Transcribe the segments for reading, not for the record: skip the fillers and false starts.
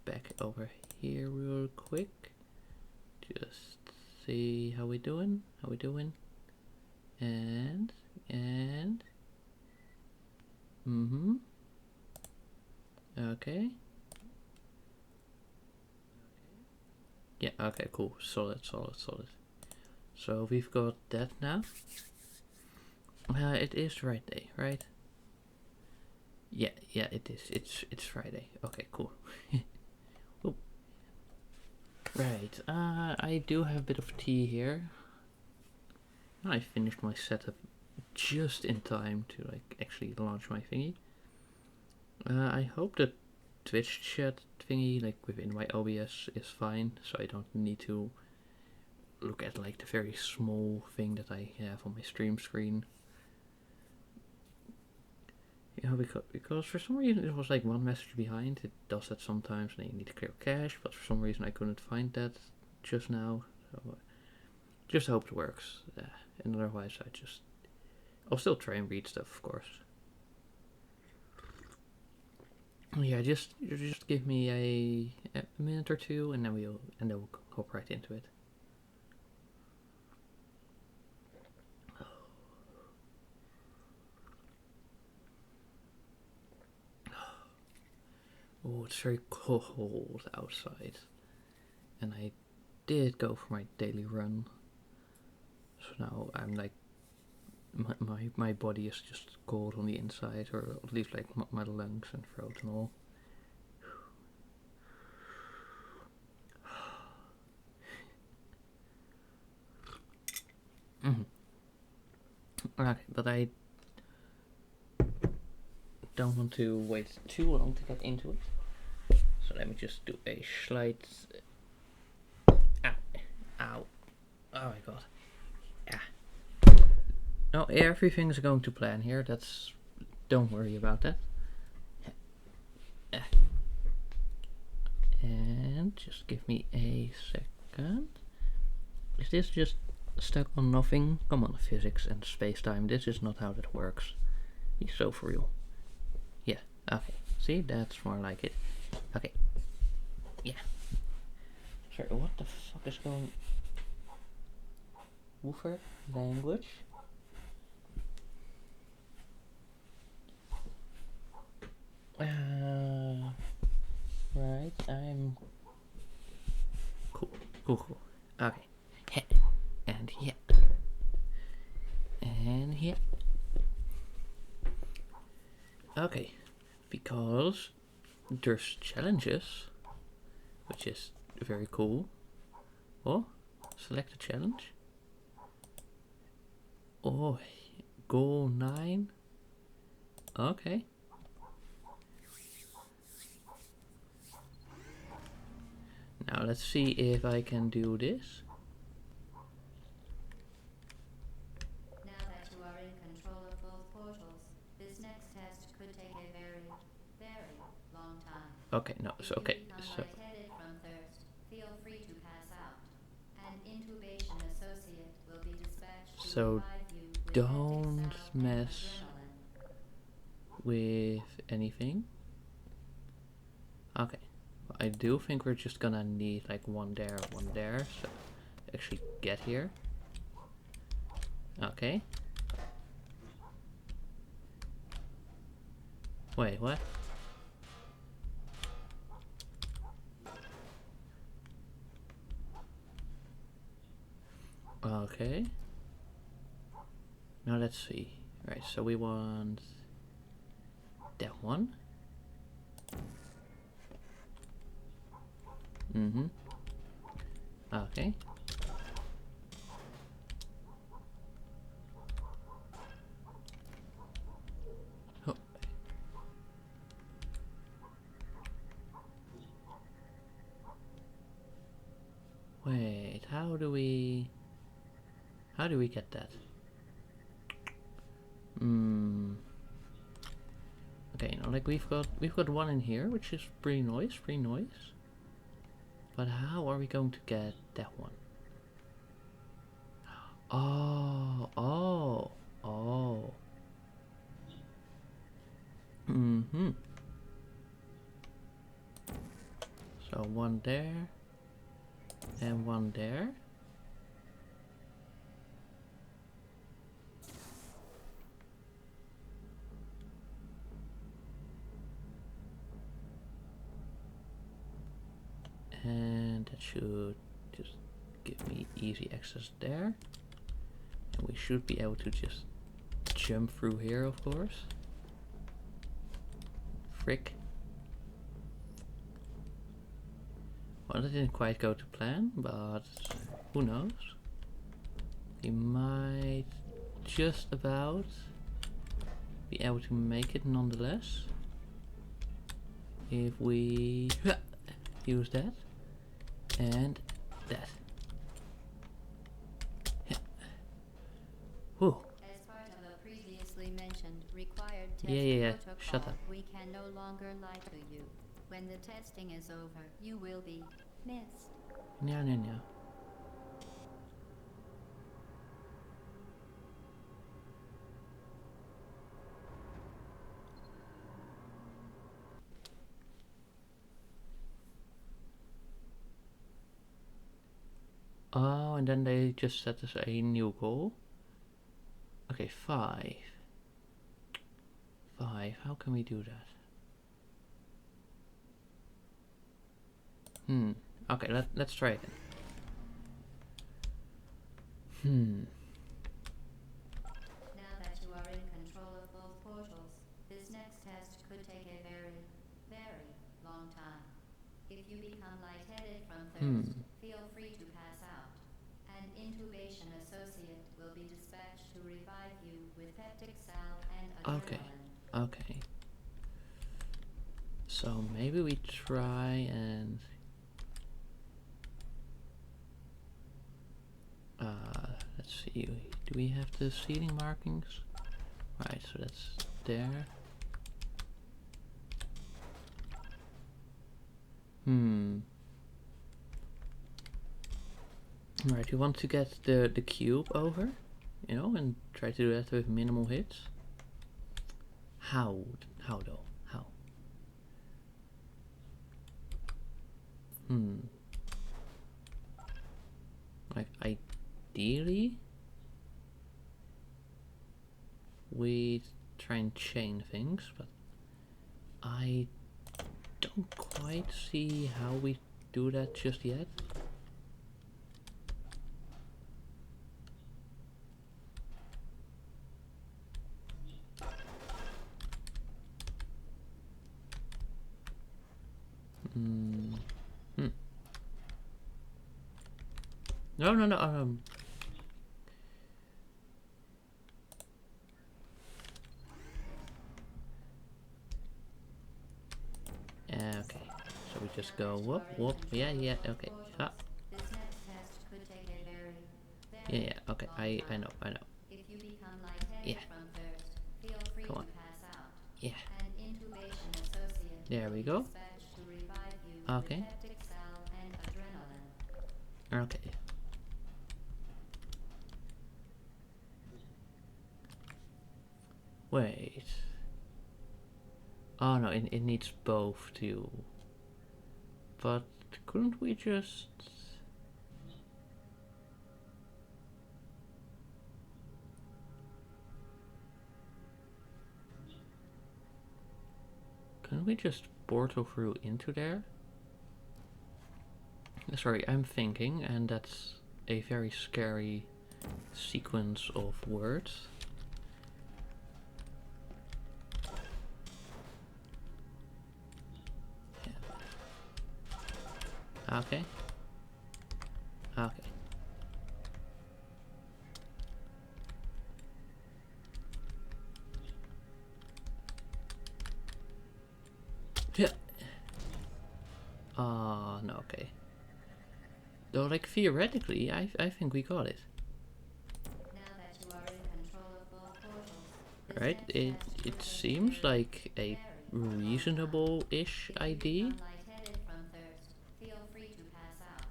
back over here real quick. Just see how we doing. And okay. Yeah, okay, cool. Solid. So we've got that now. It is Friday, right? Yeah, it is. It's Friday. Okay, cool. Right. I do have a bit of tea here. I finished my setup just in time to like actually launch my thingy. I hope the Twitch chat thingy, like within my OBS, is fine, so I don't need to look at like the very small thing that I have on my stream screen. Yeah, because for some reason it was like one message behind. It does that sometimes, and you need to clear cache, but for some reason I couldn't find that just now. So just hope it works. And otherwise, I'll still try and read stuff, of course. Yeah, just give me a minute or two, and then we'll hop right into it. Oh, it's very cold outside, and I did go for my daily run, so now I'm like, my body is just cold on the inside, or at least like my lungs and throat and all. Okay, but I don't want to wait too long to get into it. So let me just do a slight. Ow. Oh my god. Yeah. No, everything's going to plan here. Don't worry about that. And just give me a second. Is this just stuck on nothing? Come on, physics and space-time. This is not how that works. He's so for real. Yeah, okay. See, that's more like it. Okay. Yeah. Sorry, what the fuck is going... Woofer? Language? Right, I'm... Cool. Okay. And here. And here. Okay. Because there's challenges, which is very cool. Oh, select a challenge. Oh, goal 9. Okay. Now let's see if I can do this. Now that you are in control of both portals, this next test could take a very, very long time. Okay, no, so okay. So Lightheaded from thirst, feel free to pass out. An intubation associate will be dispatched to revive you with don't mess with anything. Okay. I do think we're just gonna need like one there, so actually get here. Okay. Wait, what? Okay. Now let's see. Right, so we want that one. Okay. Oh. Wait, how do we get that? Okay, now like we've got one in here, which is pretty nice. But how are we going to get that one? Oh. So one there and one there. And that should just give me easy access there. And we should be able to just jump through here, of course. Frick. Well, that didn't quite go to plan, but who knows? We might just about be able to make it nonetheless. If we use that and that. Whew. As part of a previously mentioned required test Yeah. protocol, Shut up. we can no longer lie to you. When the testing is over, you will be missed. No. Oh, and then they just set us a new goal. Okay, 5. 5. How can we do that? Okay, let's try again. Now that you are in control of both portals, this next test could take a very, very long time. If you become lightheaded from thirst, feel free to pass out. An intubation associate will be dispatched to revive you with peptic salve and adrenaline. Okay. So maybe we try and let's see. Do we have the seating markings? Right, so that's there. Right, we want to get the cube over, you know, and try to do that with minimal hits. How though? How? Like ideally we try and chain things, but I don't quite see how we do that just yet. No. Okay, so we just go whoop. Yeah, okay. Ah. This next test could take a very, Yeah, okay. I know. If you become lightheaded from thirst, feel free Come to on. pass out. Yeah. An intubation associate There will we be go. dispatched to revive you Okay. with peptic salve and adrenaline. Okay. Wait. Oh no, it needs both too. But couldn't we just... Couldn't we just portal through into there? Sorry, I'm thinking, and that's a very scary sequence of words. Yeah. Okay. Yeah. No, okay. Though, like, theoretically, I think we got it. Now that you are in control of both portals, Right? It seems like a reasonable-ish idea. lightheaded from thirst, feel free to pass out.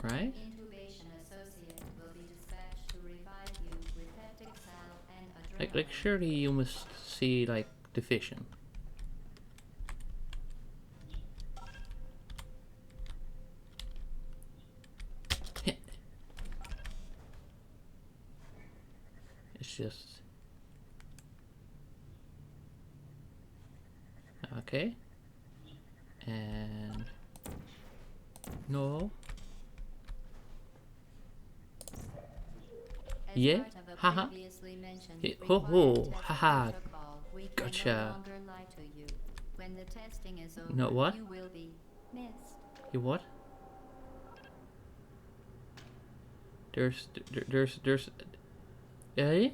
Right? Intubation associate will be dispatched to revive you with peptic salve and adrenaline. Like surely you must see, like, the vision. Let's just... Okay. And... No. As Yeah? part of a Haha. previously mentioned Yeah. Ho required ho. test Haha. protocol, we can no Gotcha. longer lie to you. When the testing is over, No, what? you will be missed. You what? There's... Eh?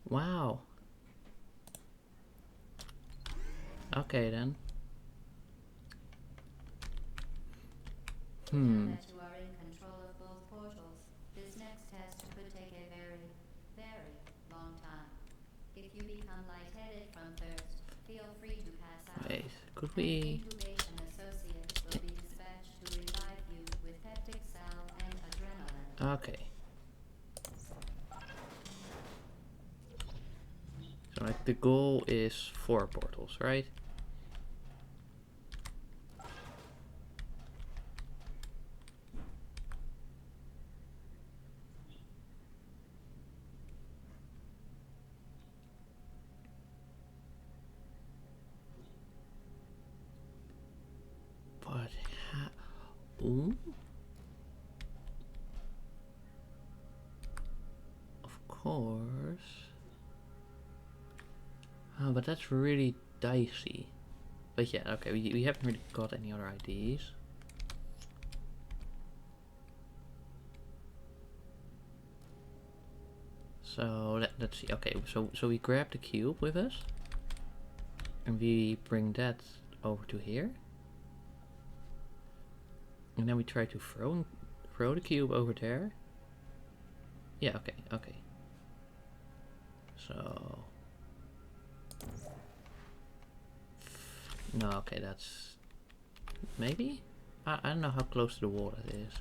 Wow. Okay then. Now that you are in control of both portals, this next test could take a very, very long time. If you become lightheaded from thirst, feel free to pass out. Wait, could An we... incubation associate will be dispatched to revive you with peptic salve and adrenaline. Okay. So like the goal is 4 portals, right? But ooh. Of course. Oh, but that's really dicey. But yeah, okay, we haven't really got any other ideas. So let's see. Okay, so we grab the cube with us, and we bring that over to here, and then we try to throw the cube over there. Yeah. Okay. Okay. So no. Okay, that's maybe. I don't know how close to the wall it is.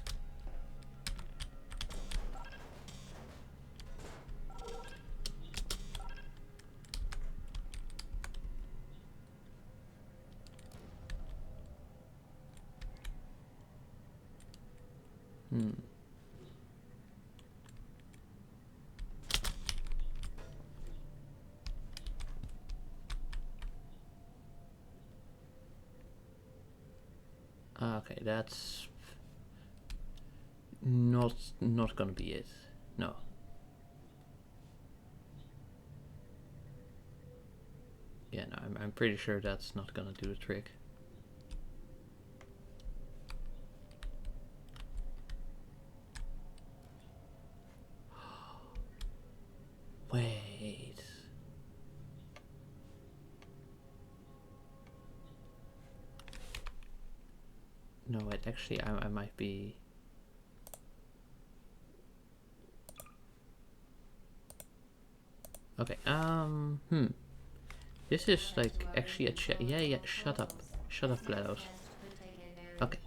Okay, that's not gonna be it. No. Yeah, no, I'm pretty sure that's not gonna do the trick. Wait. No, wait, actually I might be... Okay, this is like actually a yeah, shut up. Shut up, GLaDOS. Okay.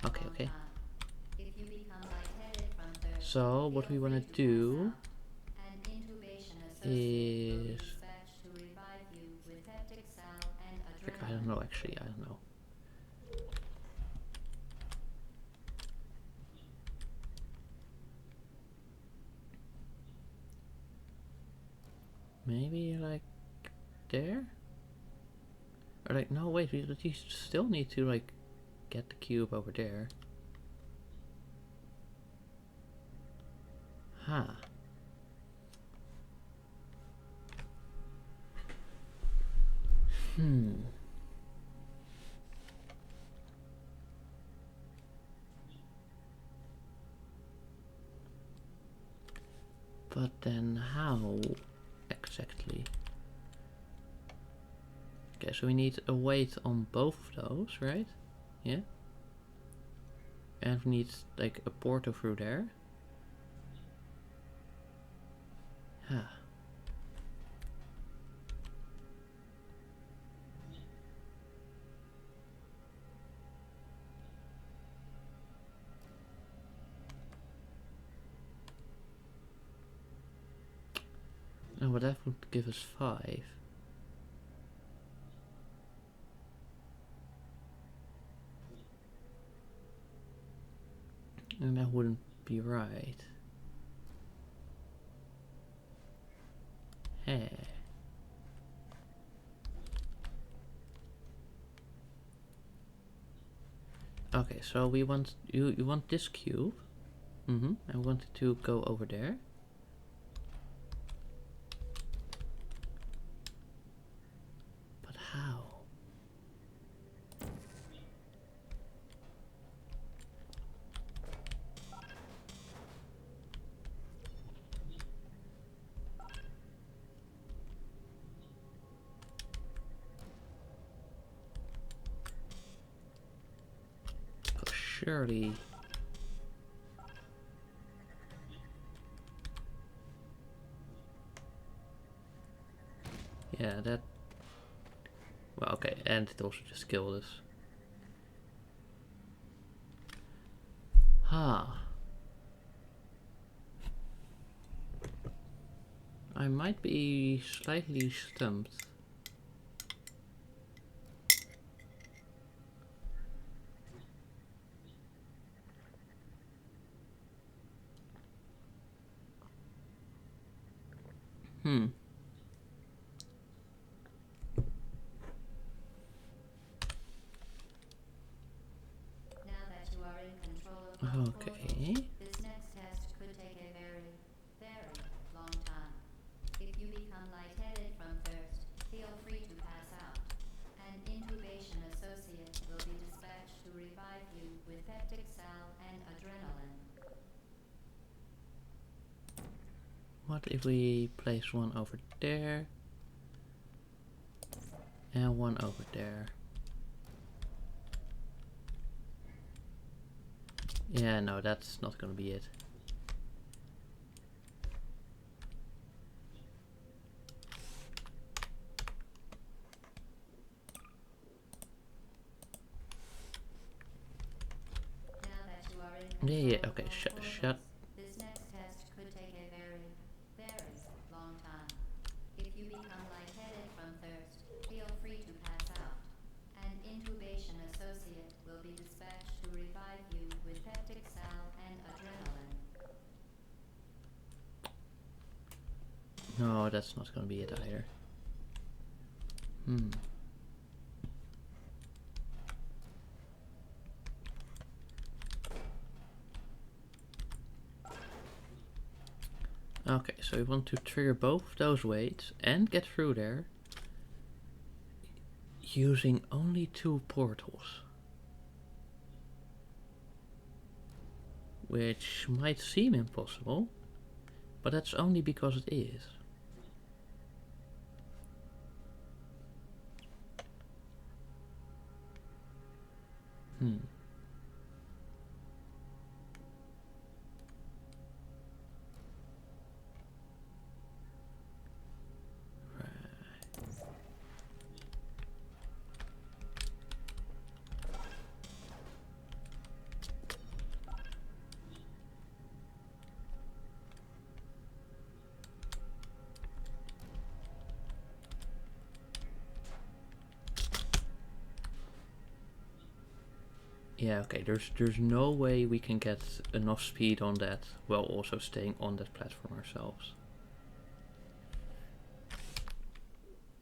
Okay, okay. So, what we want to do is... I don't know, actually, I don't know. Maybe like there? Or like, no, wait, we still need to like get the cube over there. Huh. But then how exactly? Okay, so we need a weight on both of those, right? Yeah. And we need like a portal through there. Huh. Oh, but that would give us 5. And that wouldn't be right. Hey. Okay, so we want you want this cube. I want it to go over there. But how? Oh, surely. Yeah, that. Well, okay, and it also just killed us. Huh. I might be slightly stumped. Now that you are in control of both Okay. portals, this next test could take a very, very long time. If you become lightheaded from thirst, feel free to pass out. An intubation associate will be dispatched to revive you with peptic salve and adrenaline. What if we place one over there and one over there? Yeah, no, that's not gonna be it. Now that you are in control Yeah, of okay, both shut. portals, this next test could take a very, very long time. If you become lightheaded from thirst, feel free to pass out. An intubation associate will be dispatched to revive you with peptic salve and adrenaline. No, that's not gonna be it either. Okay, so we want to trigger both of those weights and get through there using only 2 portals. Which might seem impossible, but that's only because it is. Yeah, okay, there's no way we can get enough speed on that while also staying on that platform ourselves.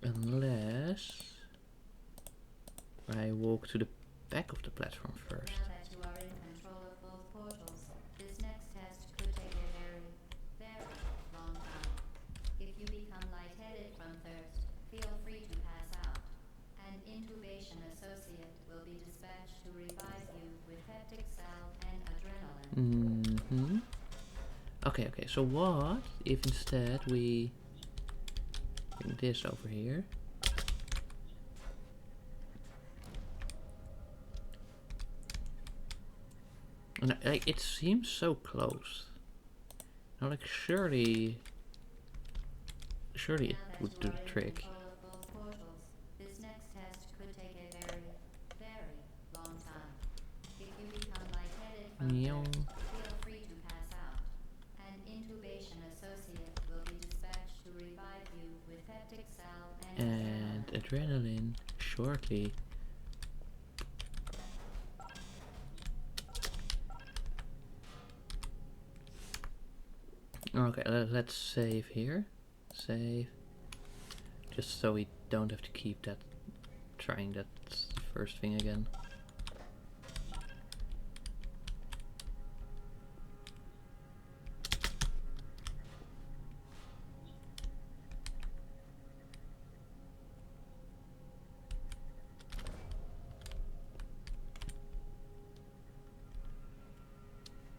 Unless I walk to the back of the platform first. Now that you are in control of both portals, this next test could take a very, very long time. If you become lightheaded from thirst, feel free to pass out. An intubation associate will be dispatched to revive you with peptic salve and adrenaline. Okay, so what if instead we bring this over here? And like, it seems so close. Now, like, surely it would do the trick. This next test could take a very, very long time. If you become lightheaded from thirst, feel free to pass out. An intubation associate will be dispatched to revive you with peptic salve and adrenaline shortly. Okay, let's save here. Save. Just so we don't have to keep that, trying that first thing again.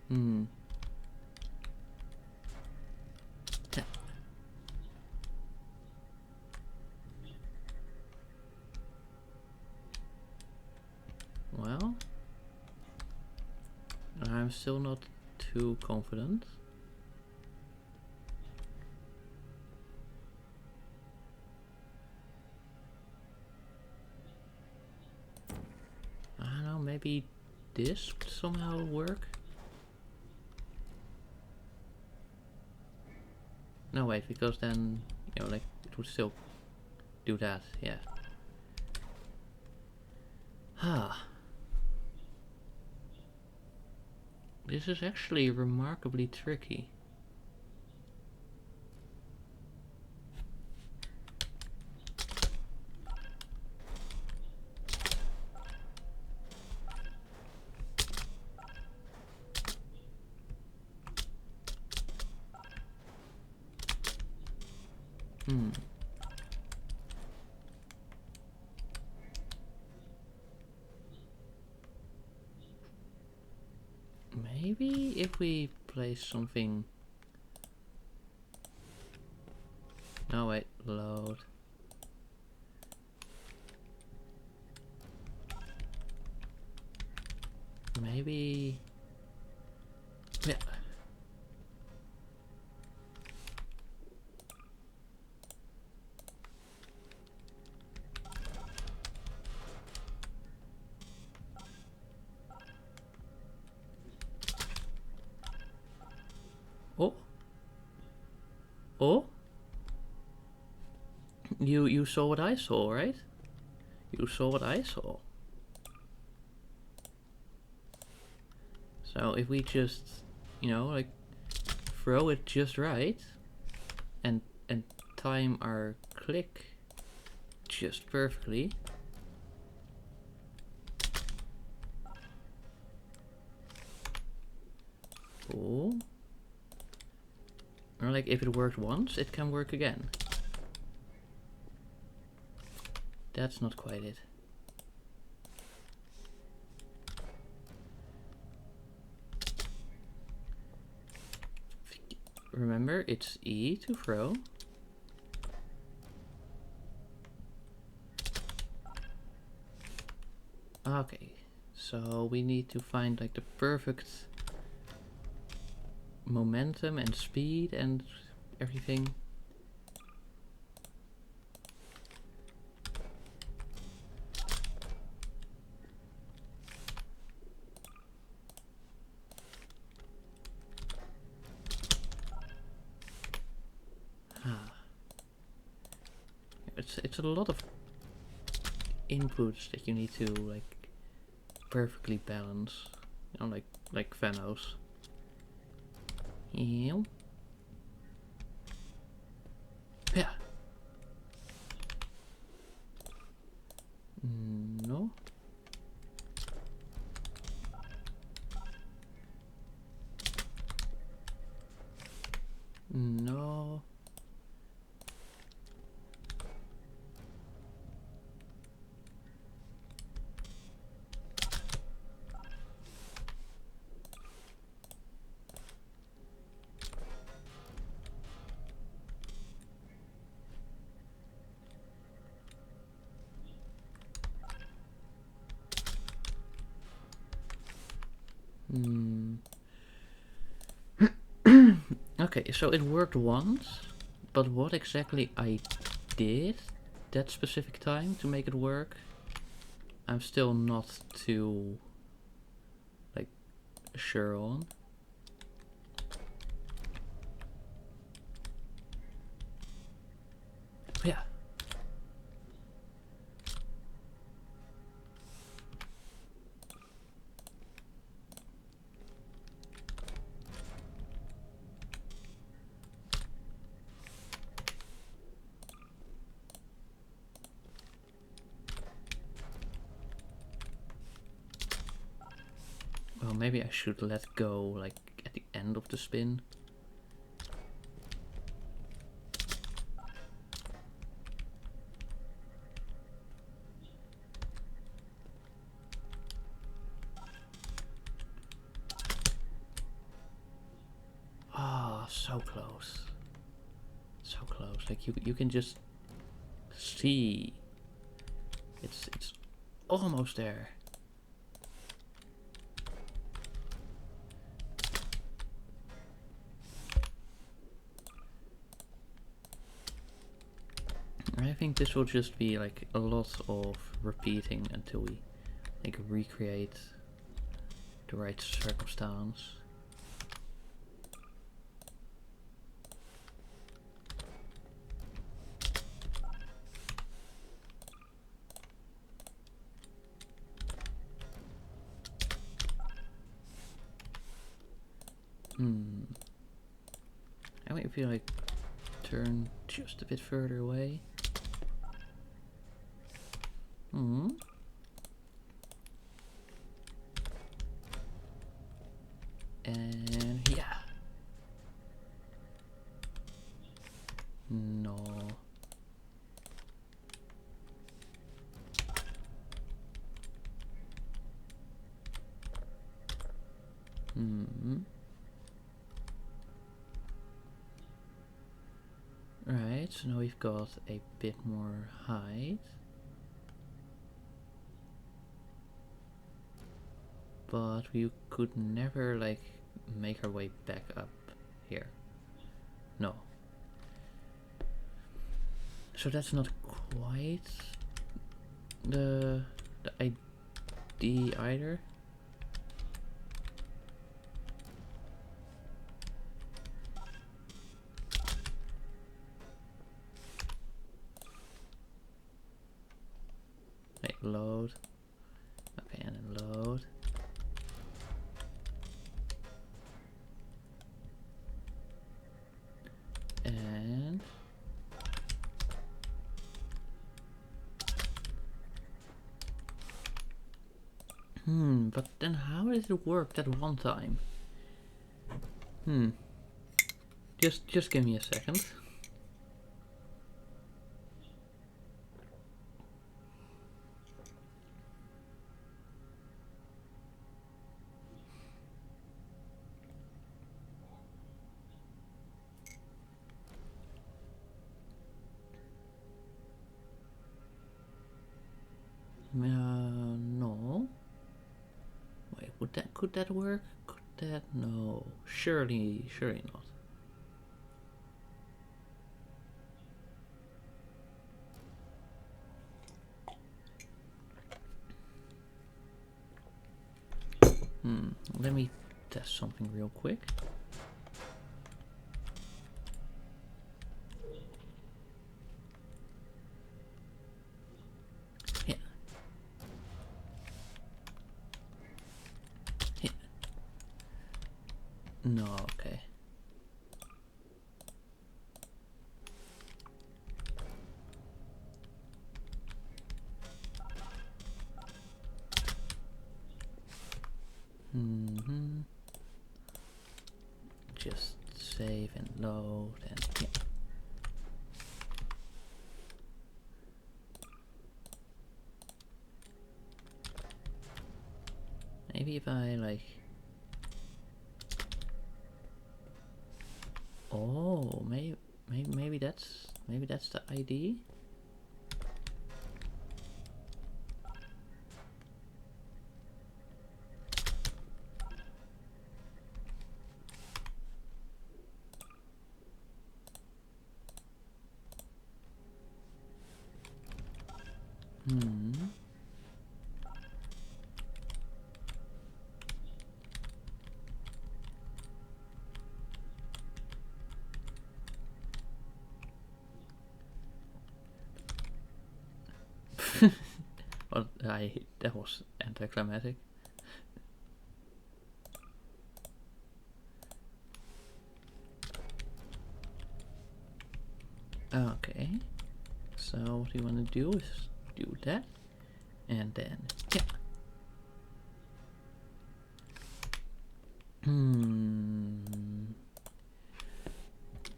Hmm. Well, I'm still not too confident. I don't know, maybe this would somehow work? No, wait, because then, you know, like, it would still do that, yeah. Ah. This is actually remarkably tricky. Hmm. Maybe if we place something... No, wait, load. Maybe... Yeah. Oh. Oh? You saw what I saw, right? You saw what I saw. So if we just, you know, like, throw it just right, and time our click just perfectly. Oh. Or like if it worked once, it can work again. That's not quite it. Remember, it's E to throw. Okay, so we need to find like the perfect momentum and speed and everything. It's a lot of inputs that you need to like perfectly balance. You know, like Thanos. Yeah. Yeah. No. No. Okay, so it worked once, but what exactly I did that specific time to make it work, I'm still not too like sure on. Yeah. maybe I should let go like at the end of the spin. Ah, so close. So close. Like you can just see it's almost there. I think this will just be like a lot of repeating until we like recreate the right circumstance. I might feel like turn just a bit further away. And yeah. No. Right, so now we've got a bit more height. But we could never like make our way back up here. No. So that's not quite the idea either. Wait, load. Okay, and then load. And but then how did it work that one time? Just give me a second. No. Wait, could that work? Could that? No. Surely not. Let me test something real quick. Yeah. Yeah. No, okay. Just save and load and yeah. Maybe if I like. Oh, maybe that's the idea. Well, that was anticlimactic. Okay, so what we want to do is do that, and then yeah.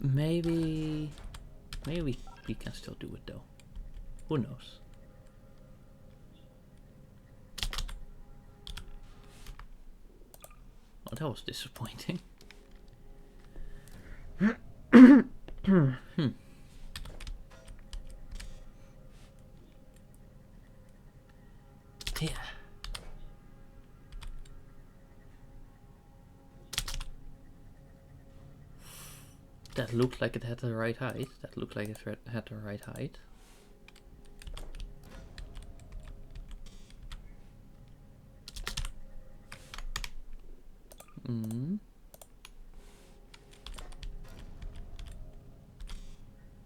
Maybe we can still do it though. Who knows? Oh, that was disappointing. Yeah. That looked like it had the right height. That looked like it had the right height.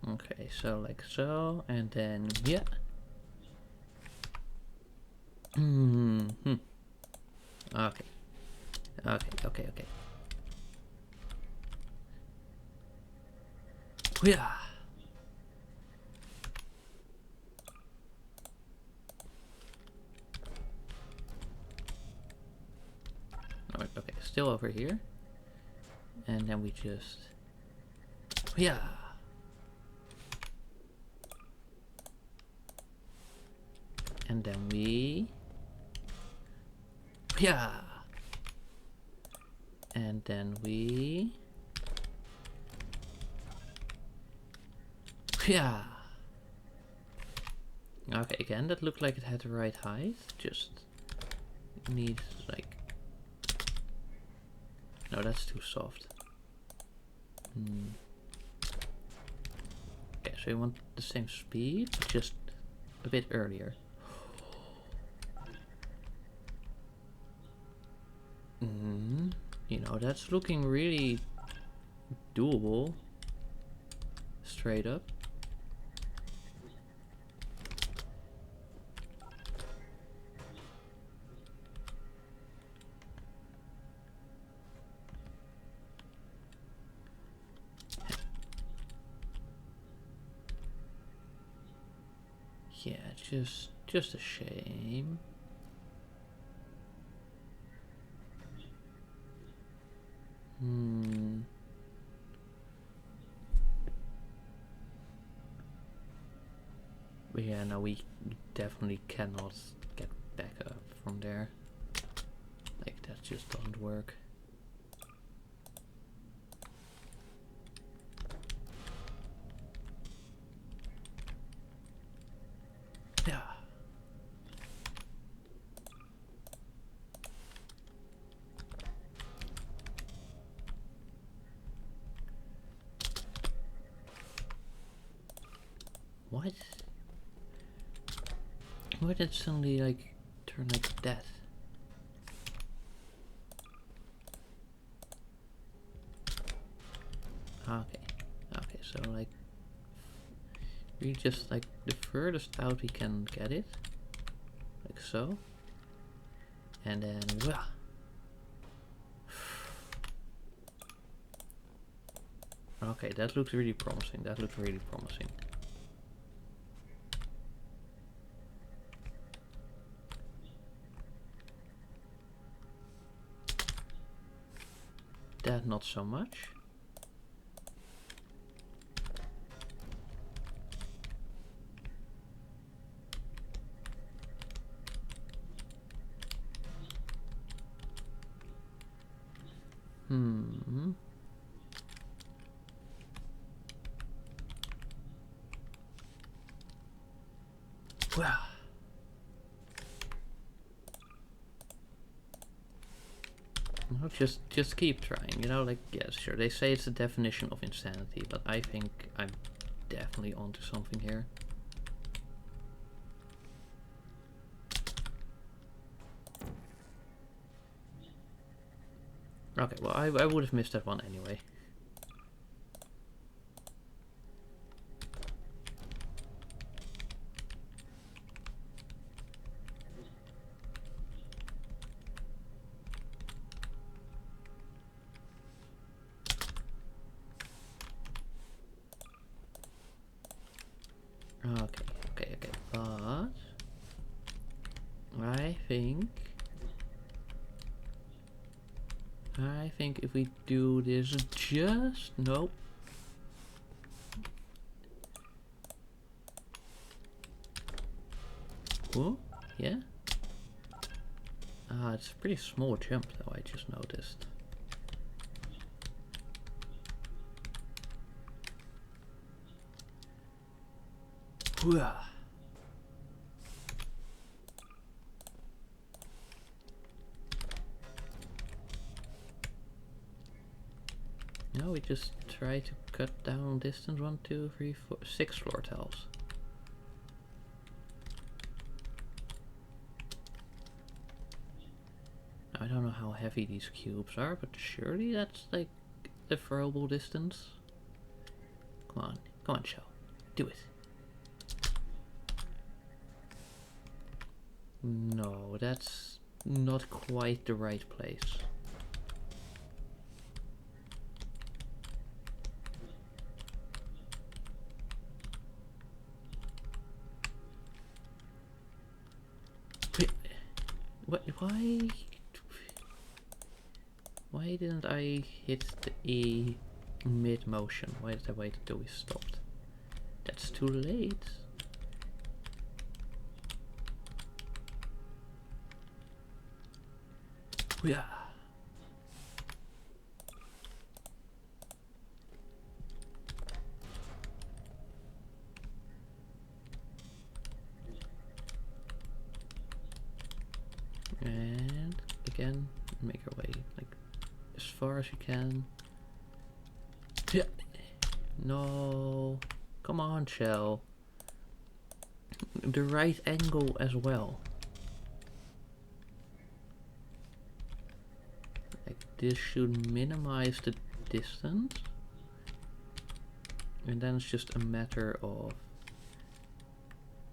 Okay, so like so, and then yeah. Okay. Okay. Yeah. Alright, okay, still over here. And then we just yeah. And then we yeah. And then we yeah. Okay, again, that looked like it had the right height. Just needs like no, that's too soft. Okay, so you want the same speed, but just a bit earlier. You know, that's looking really doable. Straight up. Yeah, just a shame. But yeah, no, we definitely cannot get back up from there. Like, that just doesn't work. Yeah. What? Why did it suddenly like turn like that? Okay, so like we just like the furthest out we can get it, like so, and then wah. Okay, that looks really promising. That looks really promising. That not so much. Wow. No, just keep trying, you know, like, yeah, sure, they say it's the definition of insanity, but I think I'm definitely onto something here. Okay, well, I would have missed that one anyway. Okay, but I think I think if we do this just... Nope. Oh, yeah? Ah, it's a pretty small jump though, I just noticed. Hooah. Now we just try to cut down distance. 1, 2, 3, 4, 6 floor tiles. I don't know how heavy these cubes are, but surely that's like the throwable distance. Come on, Shell, do it. No, that's not quite the right place. What? Why didn't I hit the E mid-motion? Why did I wait until we stopped? That's too late. Yeah. And again, make our way like as far as you can. Yeah. No. Come on, Shell. The right angle as well. Like this should minimize the distance. And then it's just a matter of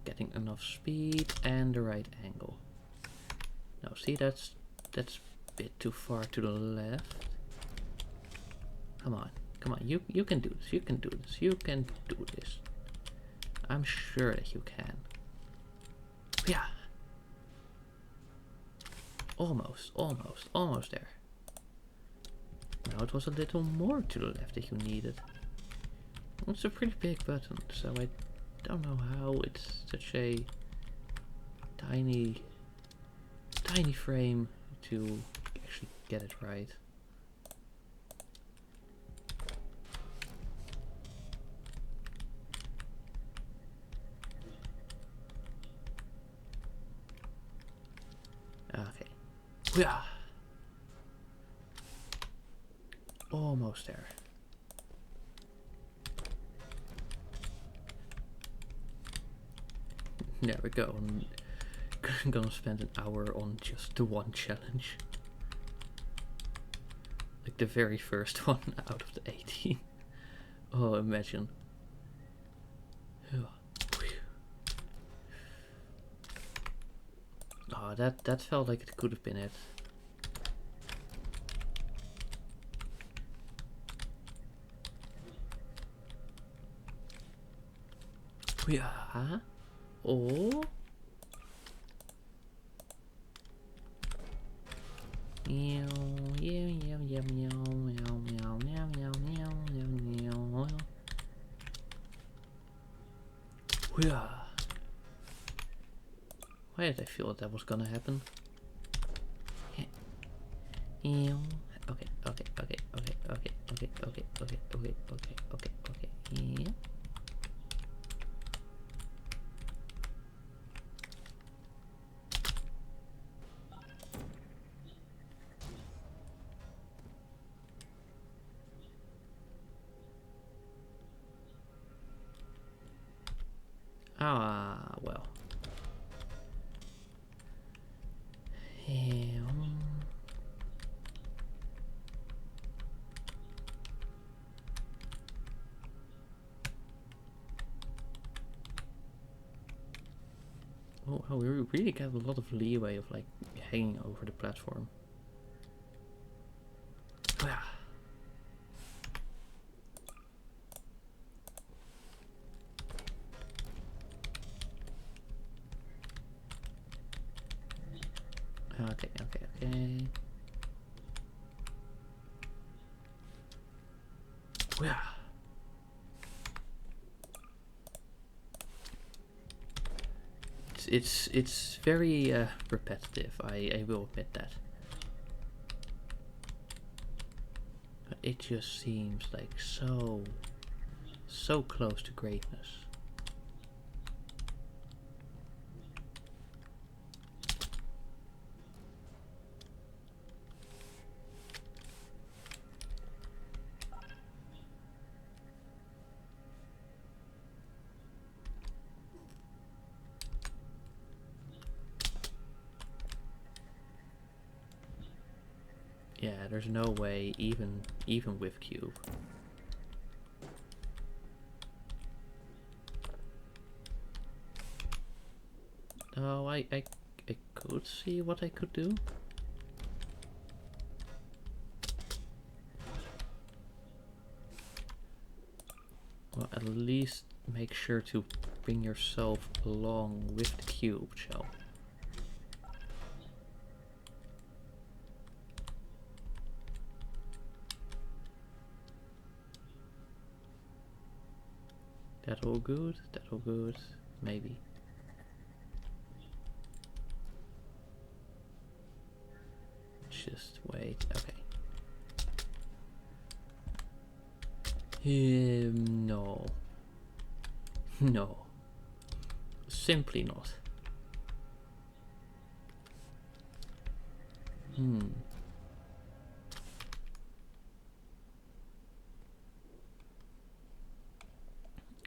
getting enough speed and the right angle. Now see, that's a bit too far to the left. Come on, you can do this, you can do this. I'm sure that you can. Yeah. Almost there. Now it was a little more to the left that you needed. It's a pretty big button, so I don't know how it's such a tiny frame to actually get it right. Okay. Yeah. Almost there. There we go. I'm gonna spend an hour on just the one challenge. Like the very first one out of the 18. Oh, imagine. Oh, that felt like it could have been it. Yeah. Oh. Yeah. Why did I feel that was gonna happen? Okay. Yeah. Ah, well. Yeah. Oh, we really get a lot of leeway of like hanging over the platform. Okay. Yeah. It's very repetitive. I will admit that. But it just seems like so close to greatness. Yeah, there's no way, even with cube. Oh, I could see what I could do. Well, at least make sure to bring yourself along with the cube, shall. That all good? That all good? Maybe. Just wait. Okay. No. No. Simply not.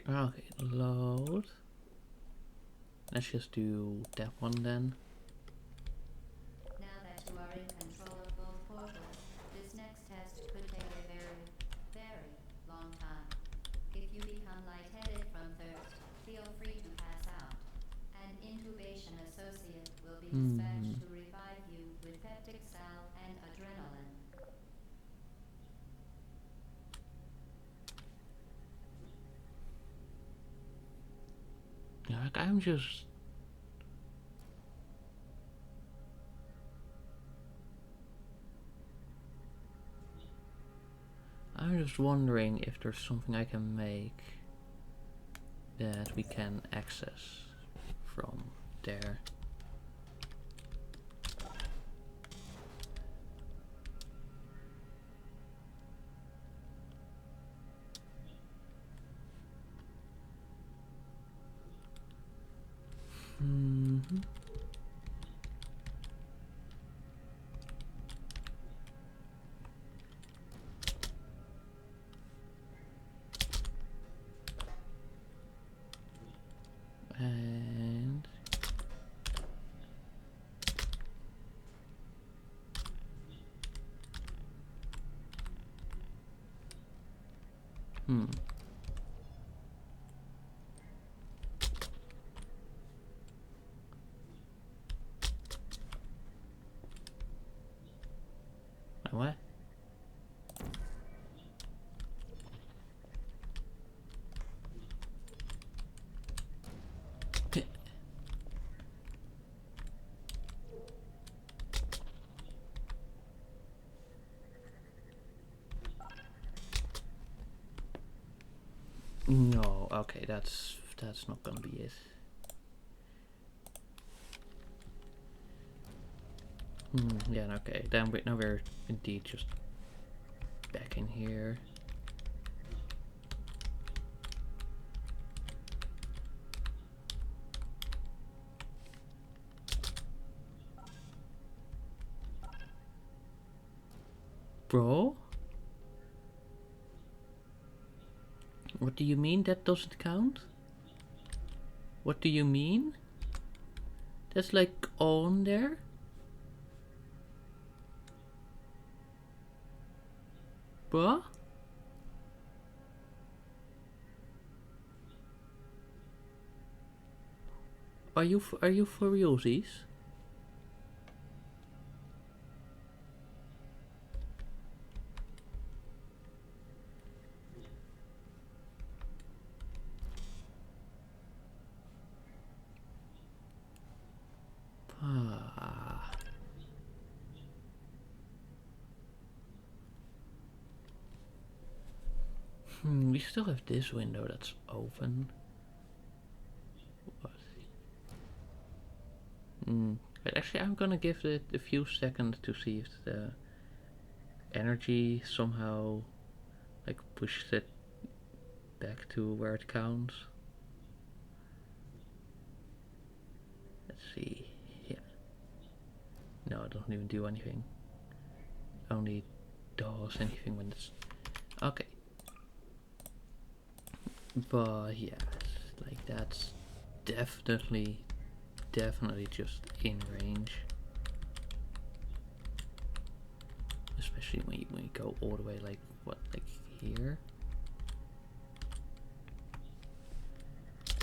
Okay, load. Let's just do that one then. Now that you are in control of both portals, this next test could take a very, very long time. If you become lightheaded from thirst, feel free to pass out. An intubation associate will be dispatched to revive you with peptic salve and adrenaline. Like, I'm just wondering if there's something I can make that we can access from there. And what? No, okay, that's not gonna be it. Yeah, okay. Then now we're indeed just back in here. Bro? What do you mean that doesn't count? What do you mean? That's like on there? Bruh? Are you for realsies? Ah. We still have this window that's open. What? But actually, I'm gonna give it a few seconds to see if the energy somehow like pushes it back to where it counts. Let's see. Yeah. No, it doesn't even do anything. Only does anything when it's okay. But yeah, like that's definitely just in range. Especially when you go all the way like here.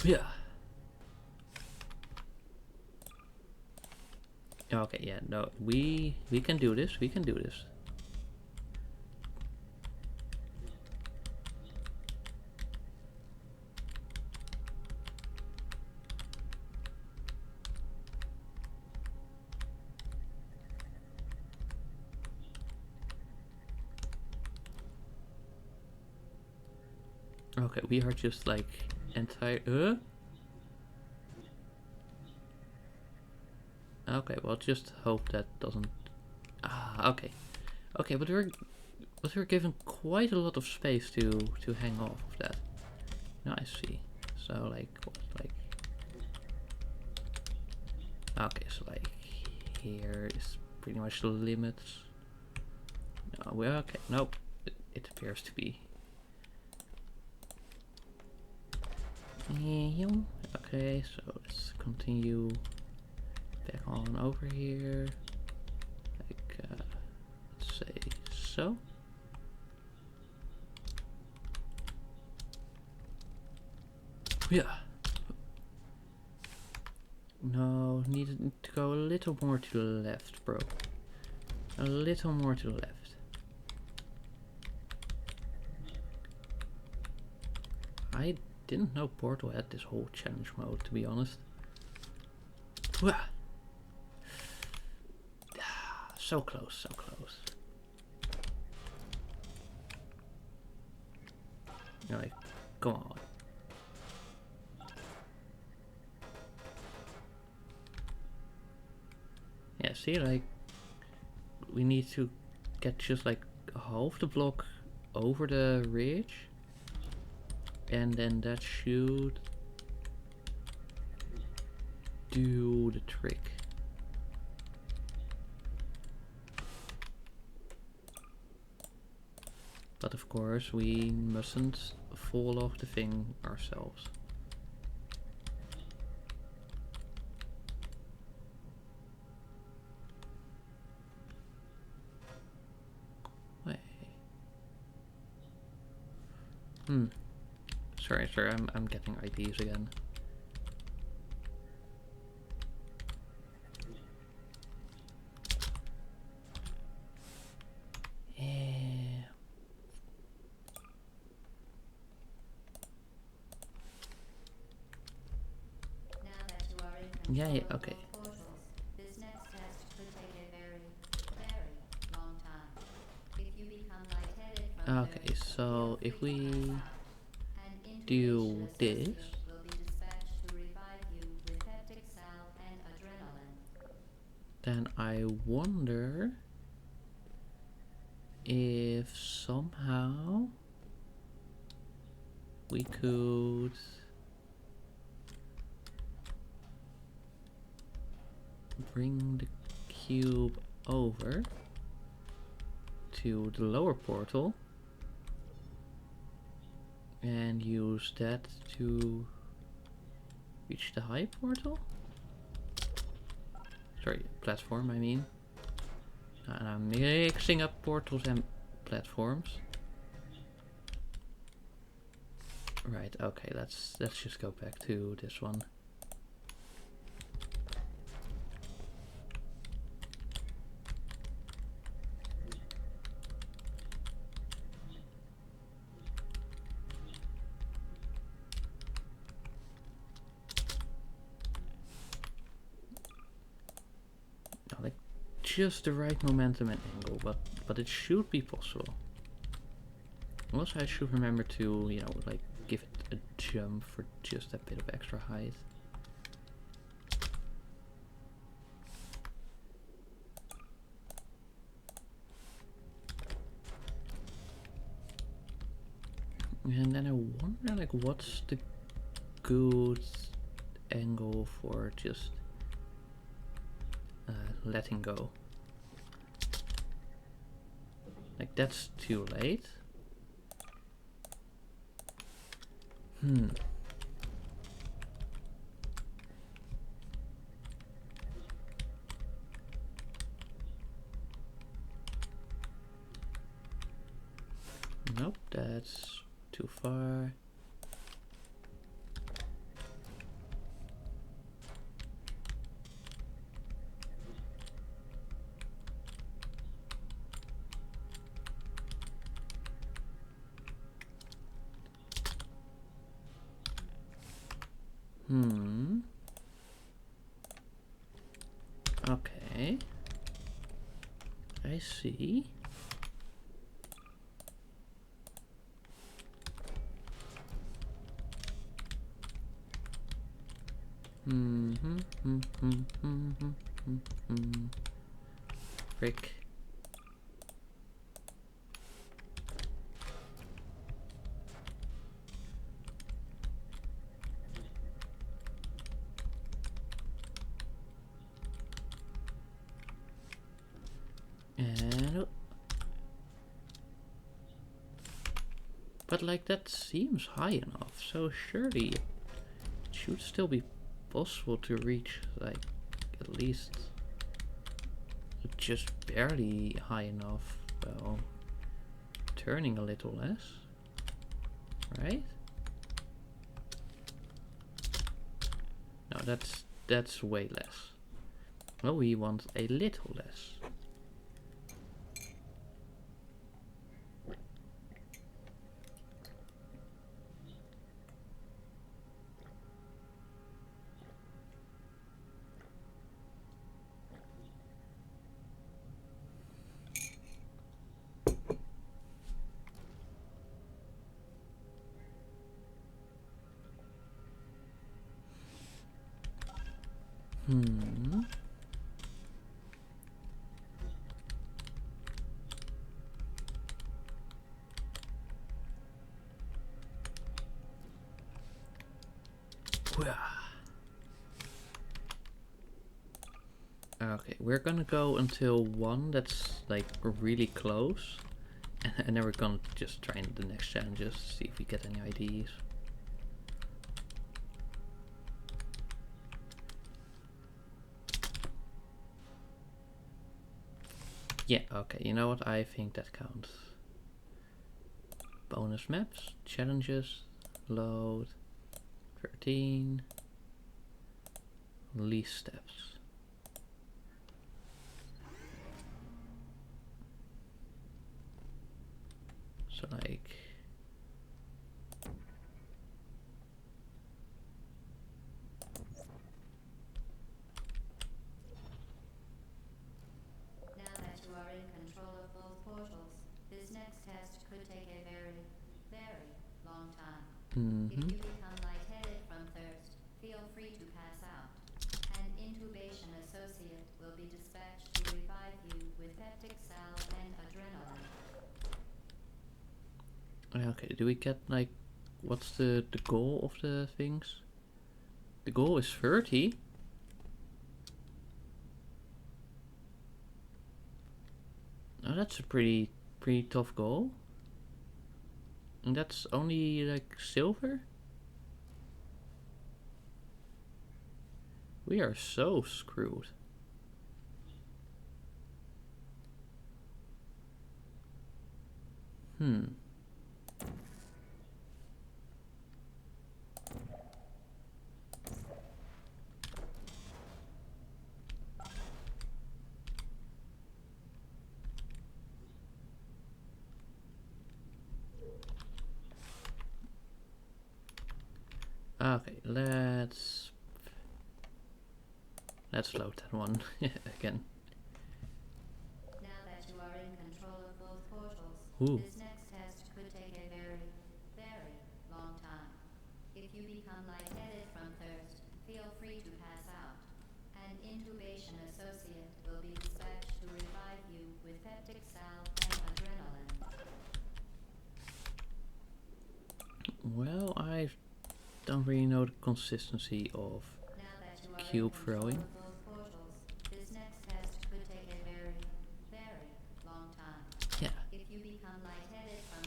Yeah. Okay, yeah, no, we can do this. We can do this. Okay, we are just like entire. Okay, well, just hope that doesn't. Ah, okay, okay, but we're given quite a lot of space to hang off of that. Now I see. So like what, like. Okay, so like here is pretty much the limits. No, we're okay. Nope, it appears to be. Okay, so let's continue back on over here. Like, let's say so. Yeah. No, needed to go a little more to the left, bro. A little more to the left. I didn't know Portal had this whole challenge mode, to be honest. So close, so close. You're like, come on. Yeah, see, like, we need to get just like half the block over the ridge. And then that should do the trick. But of course, we mustn't fall off the thing ourselves. Wait. Sorry, I'm getting ideas again. Yeah, okay. This next test could take a very, very long time. If you become lightheaded from Okay, so if we an do this, will be dispatched to revive you with peptic salve and adrenaline. then I wonder if somehow we could bring the cube over to the lower portal and use that to reach the high portal? Sorry, platform, I mean. And I'm mixing up portals and platforms. Right, okay, let's just go back to this one. Like just the right momentum and angle, but it should be possible. Also, I should remember to, you know, like give it a jump for just a bit of extra height. And then I wonder, like, what's the good angle for just letting go? Like, that's too late. Nope, that's too far. Okay. I see. Frick. And but like that seems high enough, so surely it should still be possible to reach like at least just barely high enough. Well, turning a little less, right? No, that's way less. Well, we want a little less. Okay, we're gonna go until one that's like really close, and then we're gonna just try the next challenges, see if we get any ideas. Yeah, okay, you know what? I think that counts. Bonus maps, challenges, load, 13, least steps. So like... Now that you are in control of both portals, this next test could take a very, very long time. If you become lightheaded from thirst, feel free to pass out. An intubation associate will be dispatched to revive you with peptic salve and adrenaline. Okay, do we get like... What's the goal of the things? The goal is 30? Oh, that's a pretty tough goal. And that's only like silver? We are so screwed. Okay, let's load that one again. Now that you are in control of both portals, Ooh. this next test could take a Incubation associate will be dispatched to revive you with peptic salve and adrenaline. Well, I don't really know the consistency of Now that you are cube in control throwing. of both portals, this next test could take a very, very long time. Yeah. If you become lightheaded from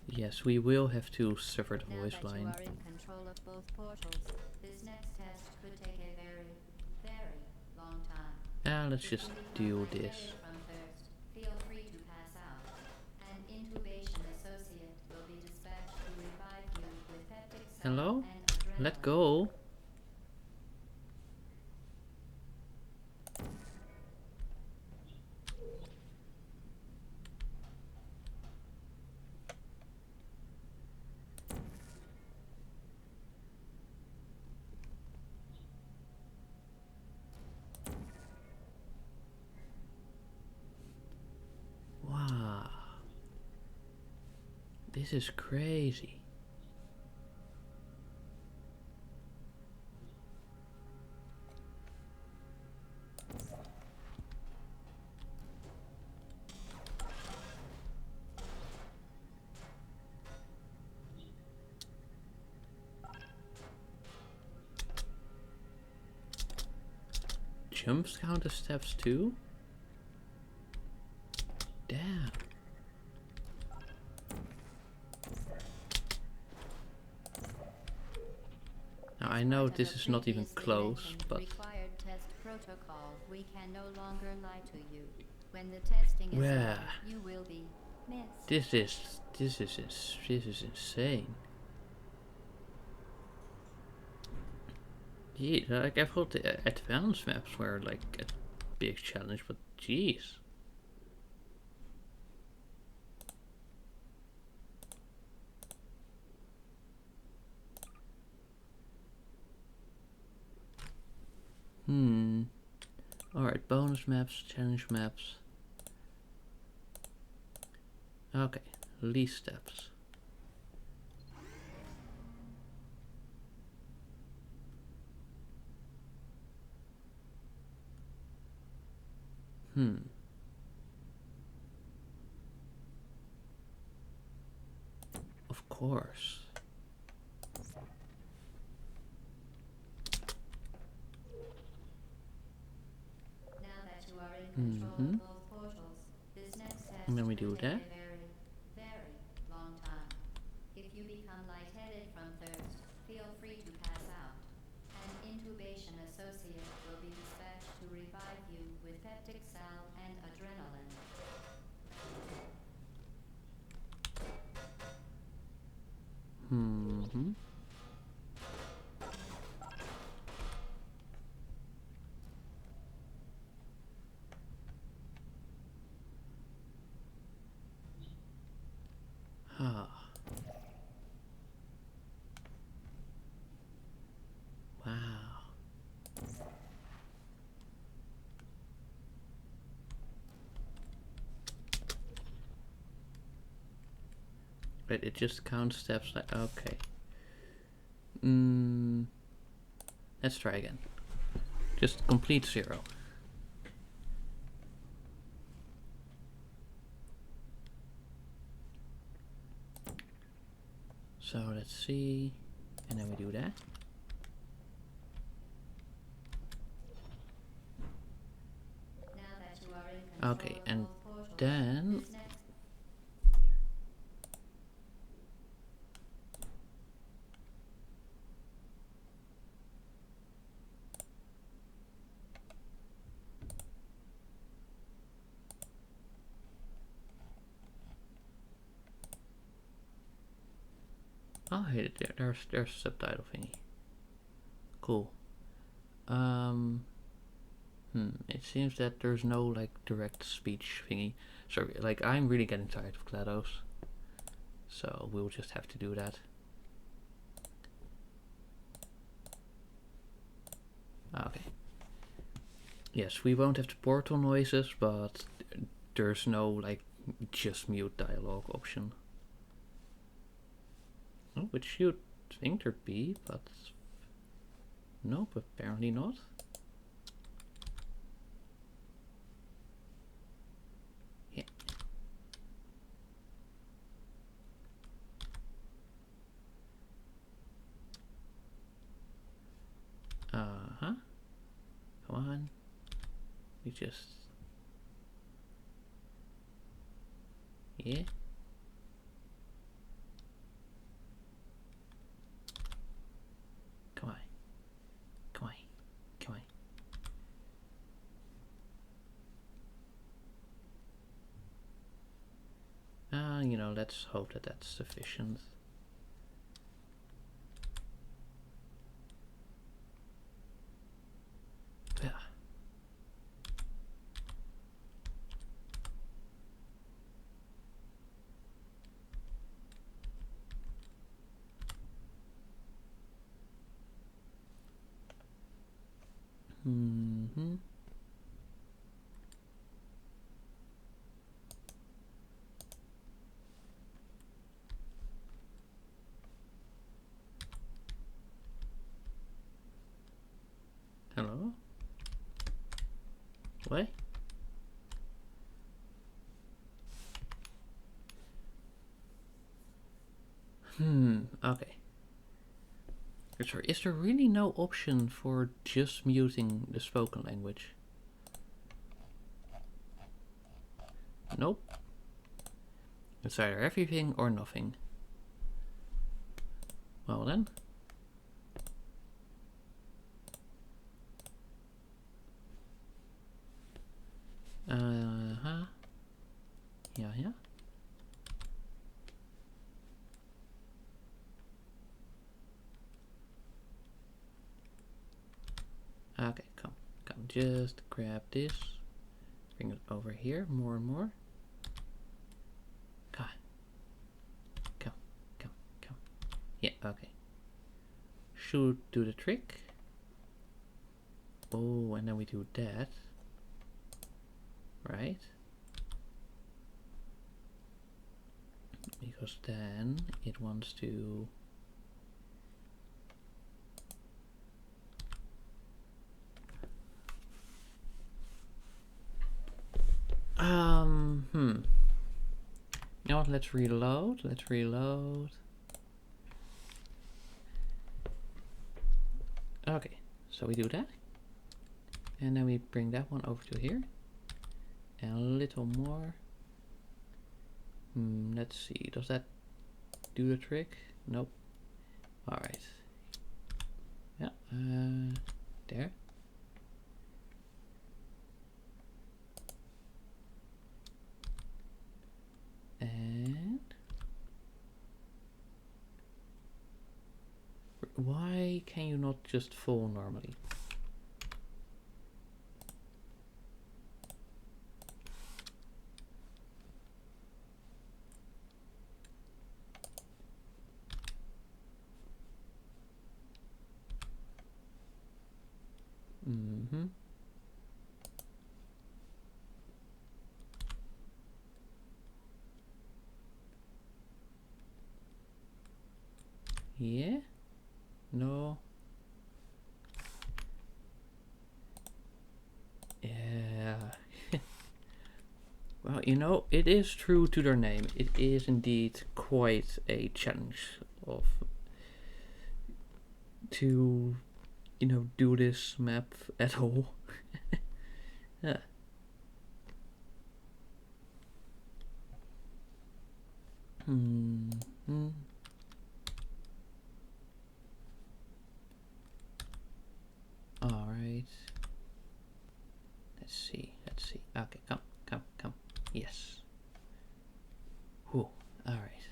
Yes, we will have to sever the now voice that line. you are in control of both portals, this next test could take a very, very long time. Let's If you just become do lightheaded this. from thirst, feel free to pass out. An intubation associate will be dispatched to revive you with peptic salve Hello? and adrenaline. Let go. Wow. This is crazy. Jumps count as steps too? Damn. Now I know Part of this a is not even previously close, mentioned but required test protocol, we can no longer lie to you. When the testing is yeah, done, you will be missed. this is insane. Gee, like I thought the advanced maps were like a big challenge, but jeez. Alright, bonus maps, challenge maps. Okay, least steps. Of course. Now that you are in control of both portals, this next test And then we could do take that. a very, very long time. If you become lightheaded from thirst, feel free to pass out. An intubation associate will be dispatched to revive you with peptic salve and adrenaline. Ah. Wow. Wait, it just counts steps like okay. Let's try again. Just complete 0. So let's see, and then we do that. Now that you are in control Okay, of and both portals, then this next oh, hey, there's a subtitle thingy. Cool. It seems that there's no like direct speech thingy. Sorry, like I'm really getting tired of GLaDOS, so we'll just have to do that. Okay. Yes, we won't have the portal noises, but there's no like just mute dialogue option. Oh, which you'd think there'd be, but Nope, apparently not. Yeah. Uh-huh. Come on. We just... Yeah. Come on. Come on. Come on. You know, let's hope that that's sufficient. Yeah. Mm-hmm. Hello? What? Okay. Sorry, is there really no option for just muting the spoken language? Nope. It's either everything or nothing. Well then. Uh-huh. Yeah. Okay, come. Just grab this. Bring it over here more and more. Come. Yeah, okay. Should do the trick. Oh, and then we do that. Right? Because then it wants to... You know what, let's reload. Okay, so we do that. And then we bring that one over to here. And a little more. Let's see, does that do the trick? Nope. Alright. Yeah, there. And why can you not just fall normally? Yeah? No? Yeah. Well, you know, it is true to their name. It is indeed quite a challenge of to, you know, do this map at all. Yeah. Alright. Let's see. Okay, come. Yes. Whew. Alright.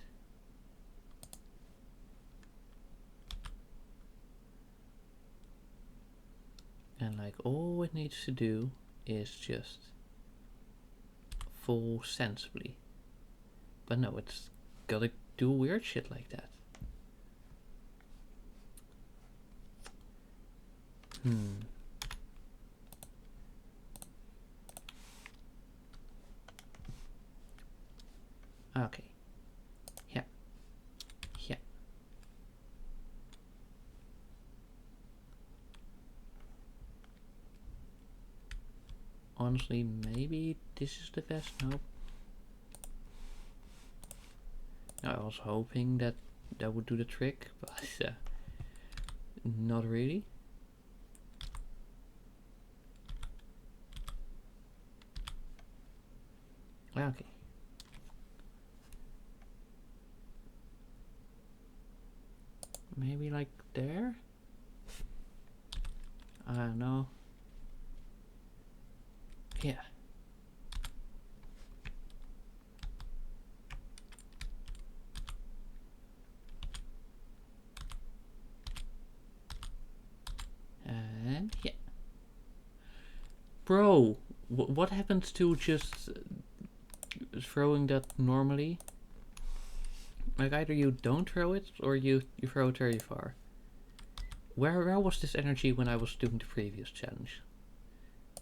And like all it needs to do is just fall sensibly. But no, it's gotta do weird shit like that. Okay. Yeah. honestly, maybe this is the best. Nope. I was hoping that that would do the trick, but not really. Okay. Maybe like there? I don't know. Yeah. And yeah. Bro, what happens to just throwing that normally? Like either you don't throw it or you throw it very far. Where was this energy when I was doing the previous challenge?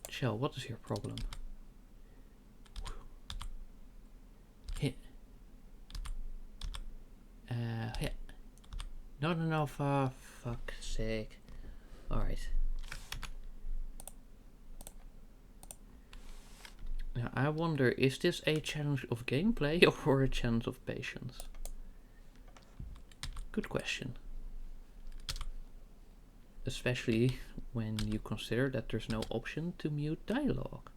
Shell, what is your problem? Hit. Hit. No, for fuck's sake. Alright. Now I wonder, is this a challenge of gameplay or a challenge of patience? Good question. Especially when you consider that there's no option to mute dialogue.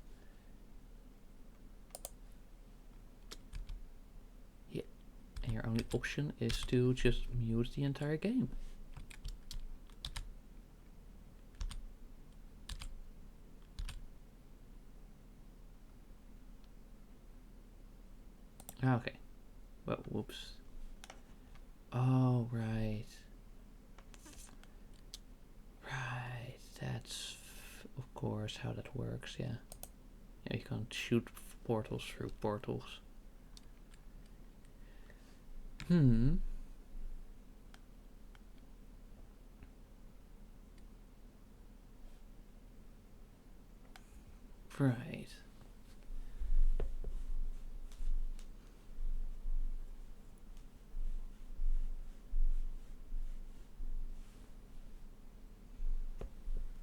Yeah, and your only option is to just mute the entire game. Okay. Well, whoops. Oh, right. Right, that's of course how that works, yeah. Yeah, you can't shoot portals through portals. Right.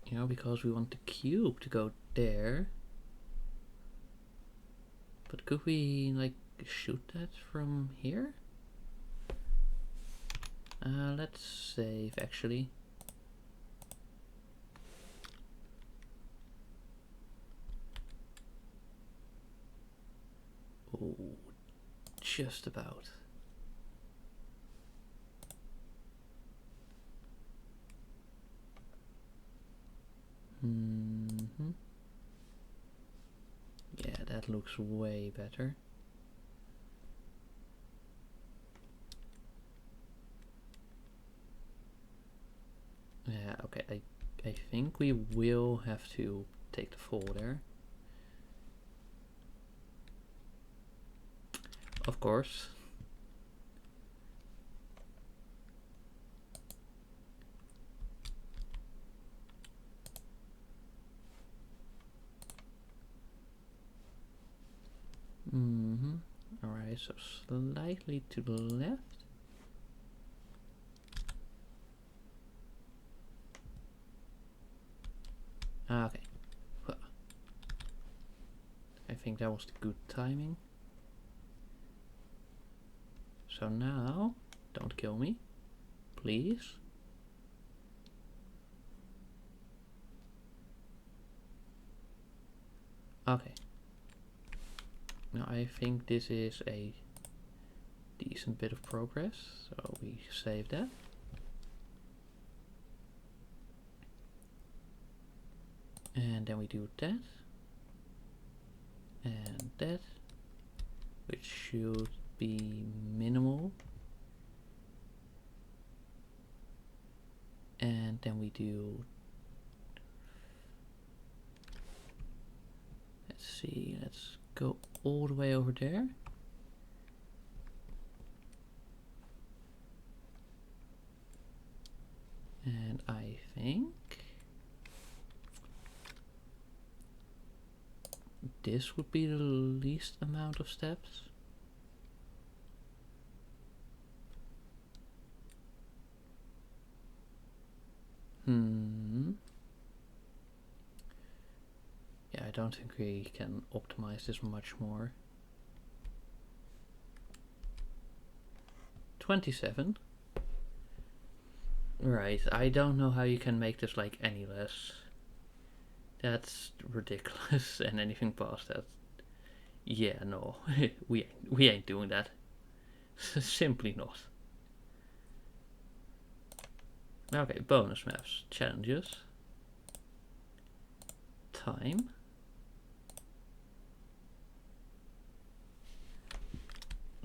You know, because we want the cube to go there. But could we, like, shoot that from here? Let's save, actually. Oh, just about. Yeah, that looks way better. Yeah, okay, I think we will have to take the fall there. Of course. Alright, so slightly to the left. Okay. I think that was the good timing. So now, don't kill me, please. Okay. Now I think this is a decent bit of progress, so we save that. And then we do that. And that, which should be minimal. And then we do, let's see, let's go all the way over there. And I think this would be the least amount of steps. Yeah, I don't think we can optimize this much more. 27. Right, I don't know how you can make this like any less. That's ridiculous, and anything past that, yeah, no, we ain't doing that. Simply not. Okay, bonus maps, challenges, time.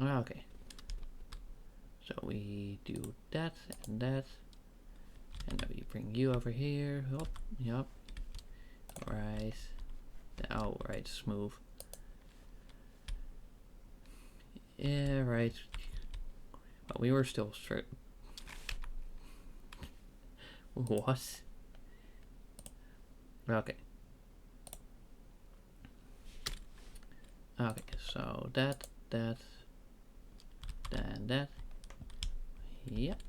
Okay, so we do that and that, and then we bring you over here. Oh, yep. Right. Oh, right, smooth. Yeah, right. Well, we were still straight. What? Okay. Okay, so that, then that. Yep.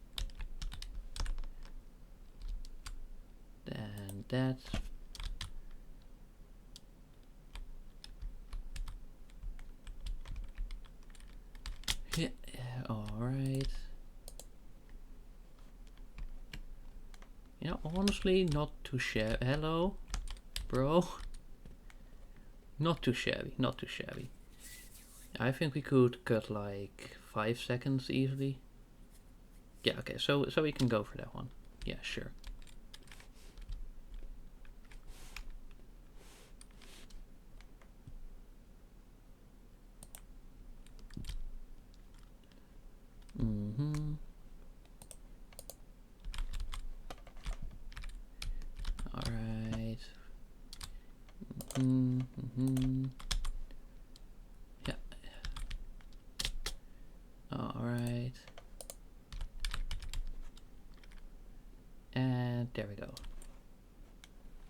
Then that. Yeah, alright. You know, honestly, not too shabby. Hello, bro. Not too shabby, not too shabby. I think we could cut like 5 seconds easily. Yeah, okay, so we can go for that one. Yeah, sure. Mm-hmm. Alright. Mm-hmm. Yeah. Alright. And there we go.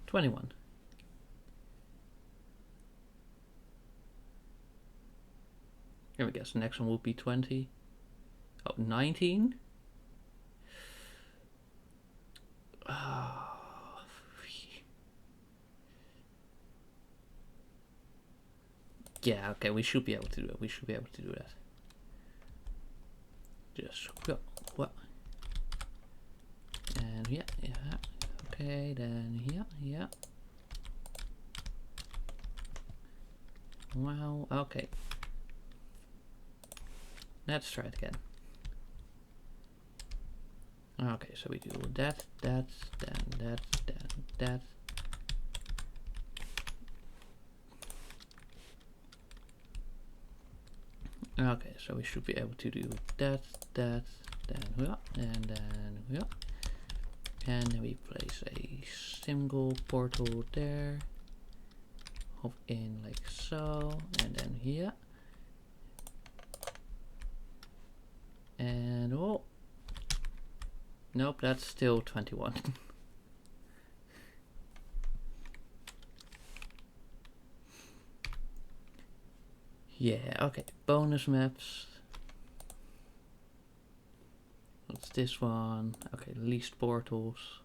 21. Here we guess the next one would be 20. Oh, 19? Oh. Yeah, okay, we should be able to do it. We should be able to do that. Just what? And yeah. Okay, then yeah. Wow, okay. Let's try it again. Okay, so we do that, then that. Okay, so we should be able to do that, then yeah, and then yeah. And then we place a single portal there. Hop in like so, and then here. And oh. Nope, that's still 21. Yeah, okay. Bonus maps. What's this one? Okay, least portals.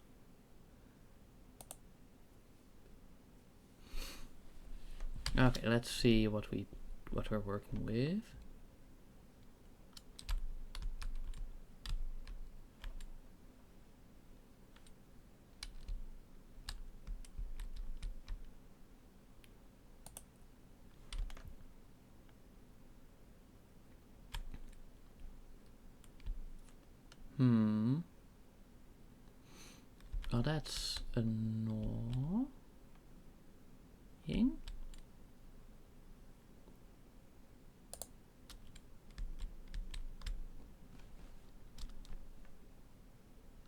Okay, let's see what we're working with. Oh, that's annoying.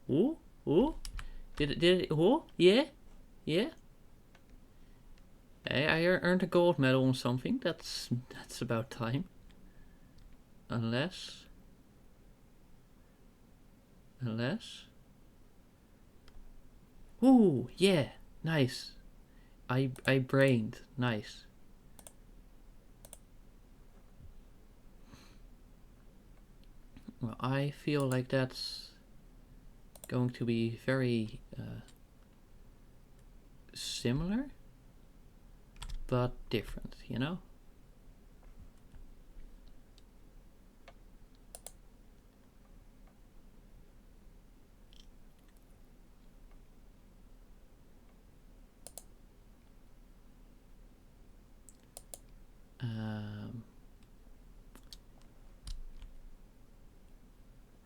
Ooh. Did it, oh, yeah. Hey, I earned a gold medal on something. That's about time. Unless. Ooh, yeah, nice. I brained, nice. Well, I feel like that's going to be very similar. but different, you know?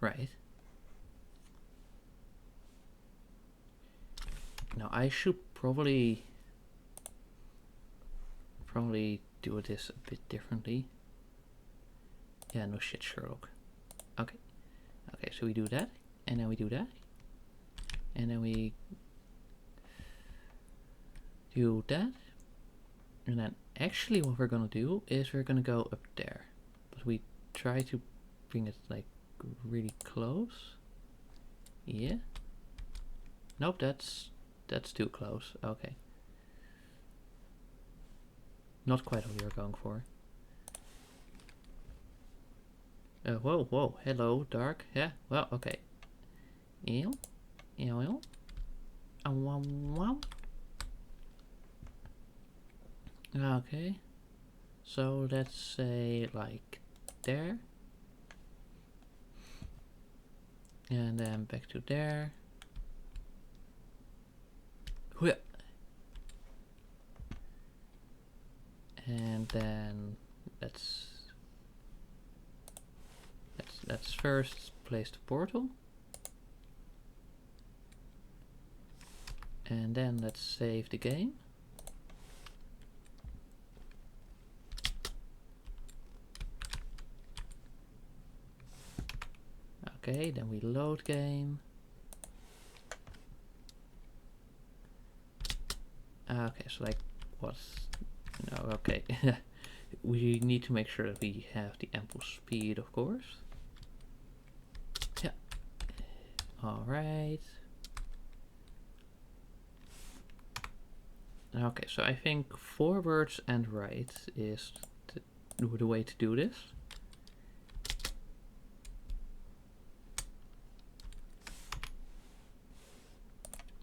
Right. Now I should probably do this a bit differently. Yeah, no shit, Sherlock. Okay. Okay, so we do that, and then we do that, and then we do that, and then actually what we're gonna do is we're gonna go up there, but we try to bring it like really close. Yeah. Nope, that's too close. Okay. Not quite what we were going for. Whoa, whoa, hello, dark. Yeah, well, okay. Ew, ew, ew. Wow. Okay. So let's say like there. And then back to there. And then let's first place the portal. And then let's save the game. Okay, then we load game. Okay, so like what's no, okay. We need to make sure that we have the ample speed, of course. Yeah. Alright. Okay, so I think forwards and right is the way to do this.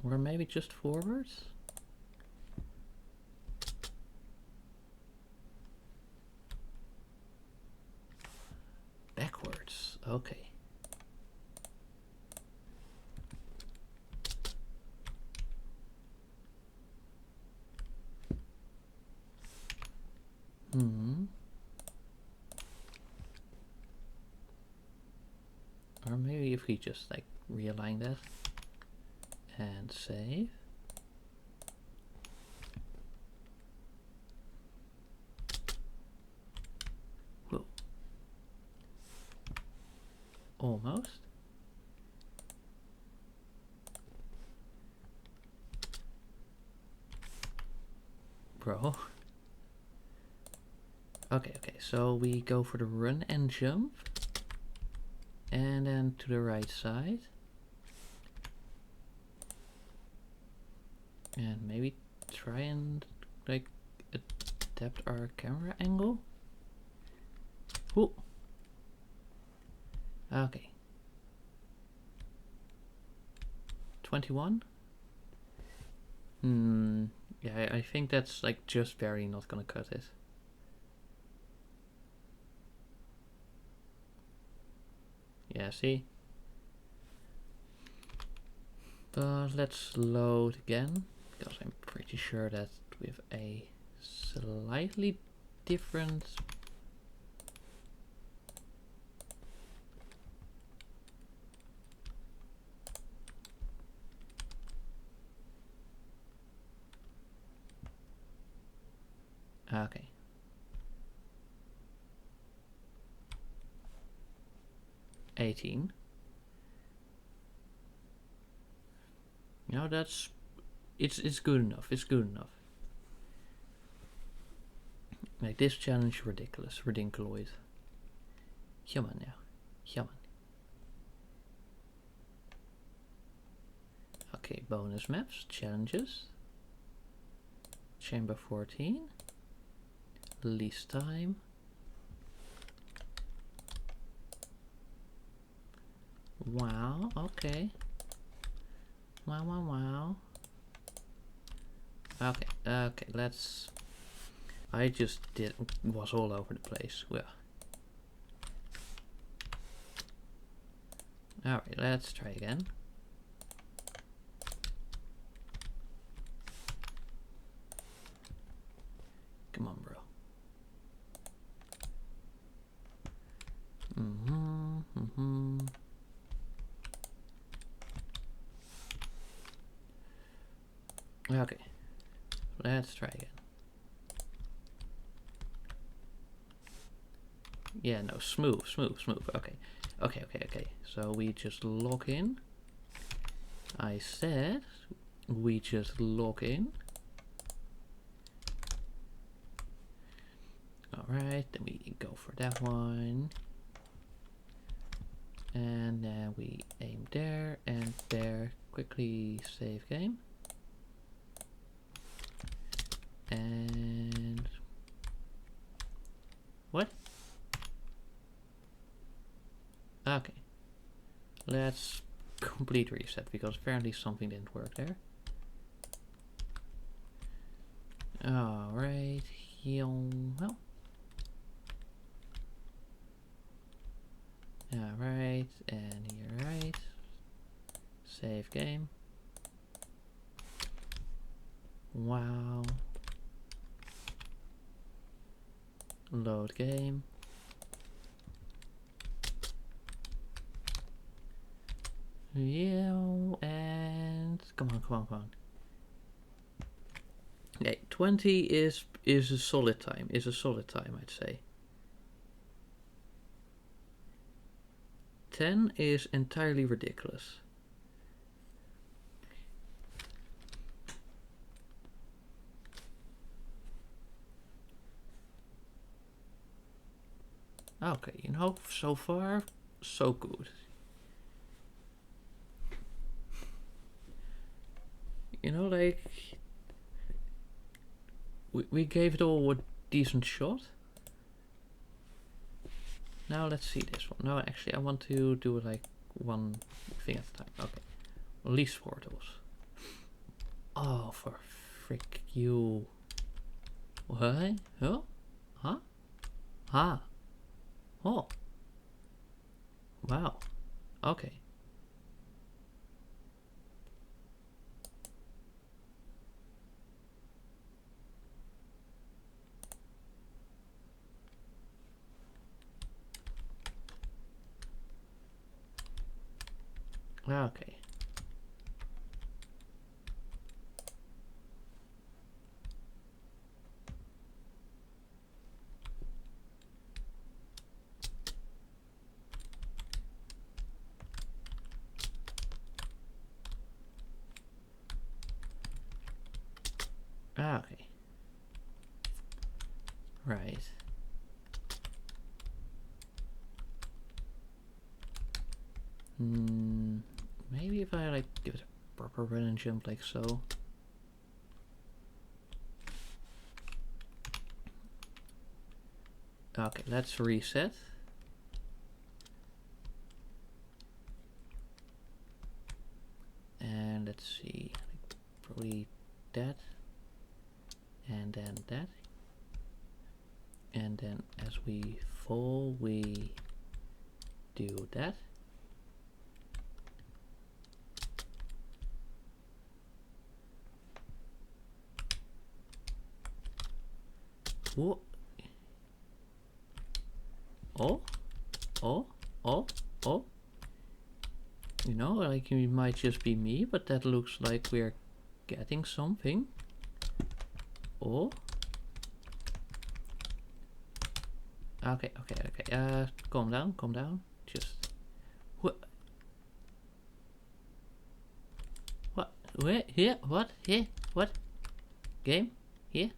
Or maybe just forwards? Backwards, okay. Or maybe if we just like realign that and save. Whoa. Almost. Bro. Okay, so we go for the run and jump. And then to the right side. And maybe try and like adapt our camera angle. Ooh. Okay. 21? Yeah, I think that's like just barely not gonna cut it. Yeah, see? But let's load again, because I'm pretty sure that we have a slightly different okay. $18. No, that's it's good enough. It's good enough. Like this challenge ridiculous, ridiculoid. Come on now. Come on. Okay, bonus maps, challenges. Chamber 14. Least time. Wow, okay. Wow. Okay, let's I just was all over the place. Well. Alright, let's try again. Come on, bro. Okay, let's try again. Yeah, no, smooth. Okay. So we just log in. I said we just log in. Alright, then we go for that one. And then we aim there and there. Quickly save game. And what? Okay. Let's complete reset because apparently something didn't work there. Alright. Well. Alright, and here, right. Save game. Wow. Load game. Yeah, and come on. Okay, 20 is a solid time. I'd say. 10 is entirely ridiculous. Okay, you know, so far, so good. You know, like, we gave it all a decent shot. Now let's see this one. No, actually, I want to do like one thing at a time. Okay, release portals. Oh, for frick you. What? Huh? Huh? Ah. Oh. Wow. Okay. Okay. Okay. Right. Maybe if I like give it a proper run and jump like so. Okay, let's reset. And let's see, probably that. And then that. And then as we fall, we do that. Whoa. Oh. You know, like it might just be me, but that looks like we're getting something. Oh. Okay. Calm down. Just what? Where? Here? What? Here? What? Game? Here?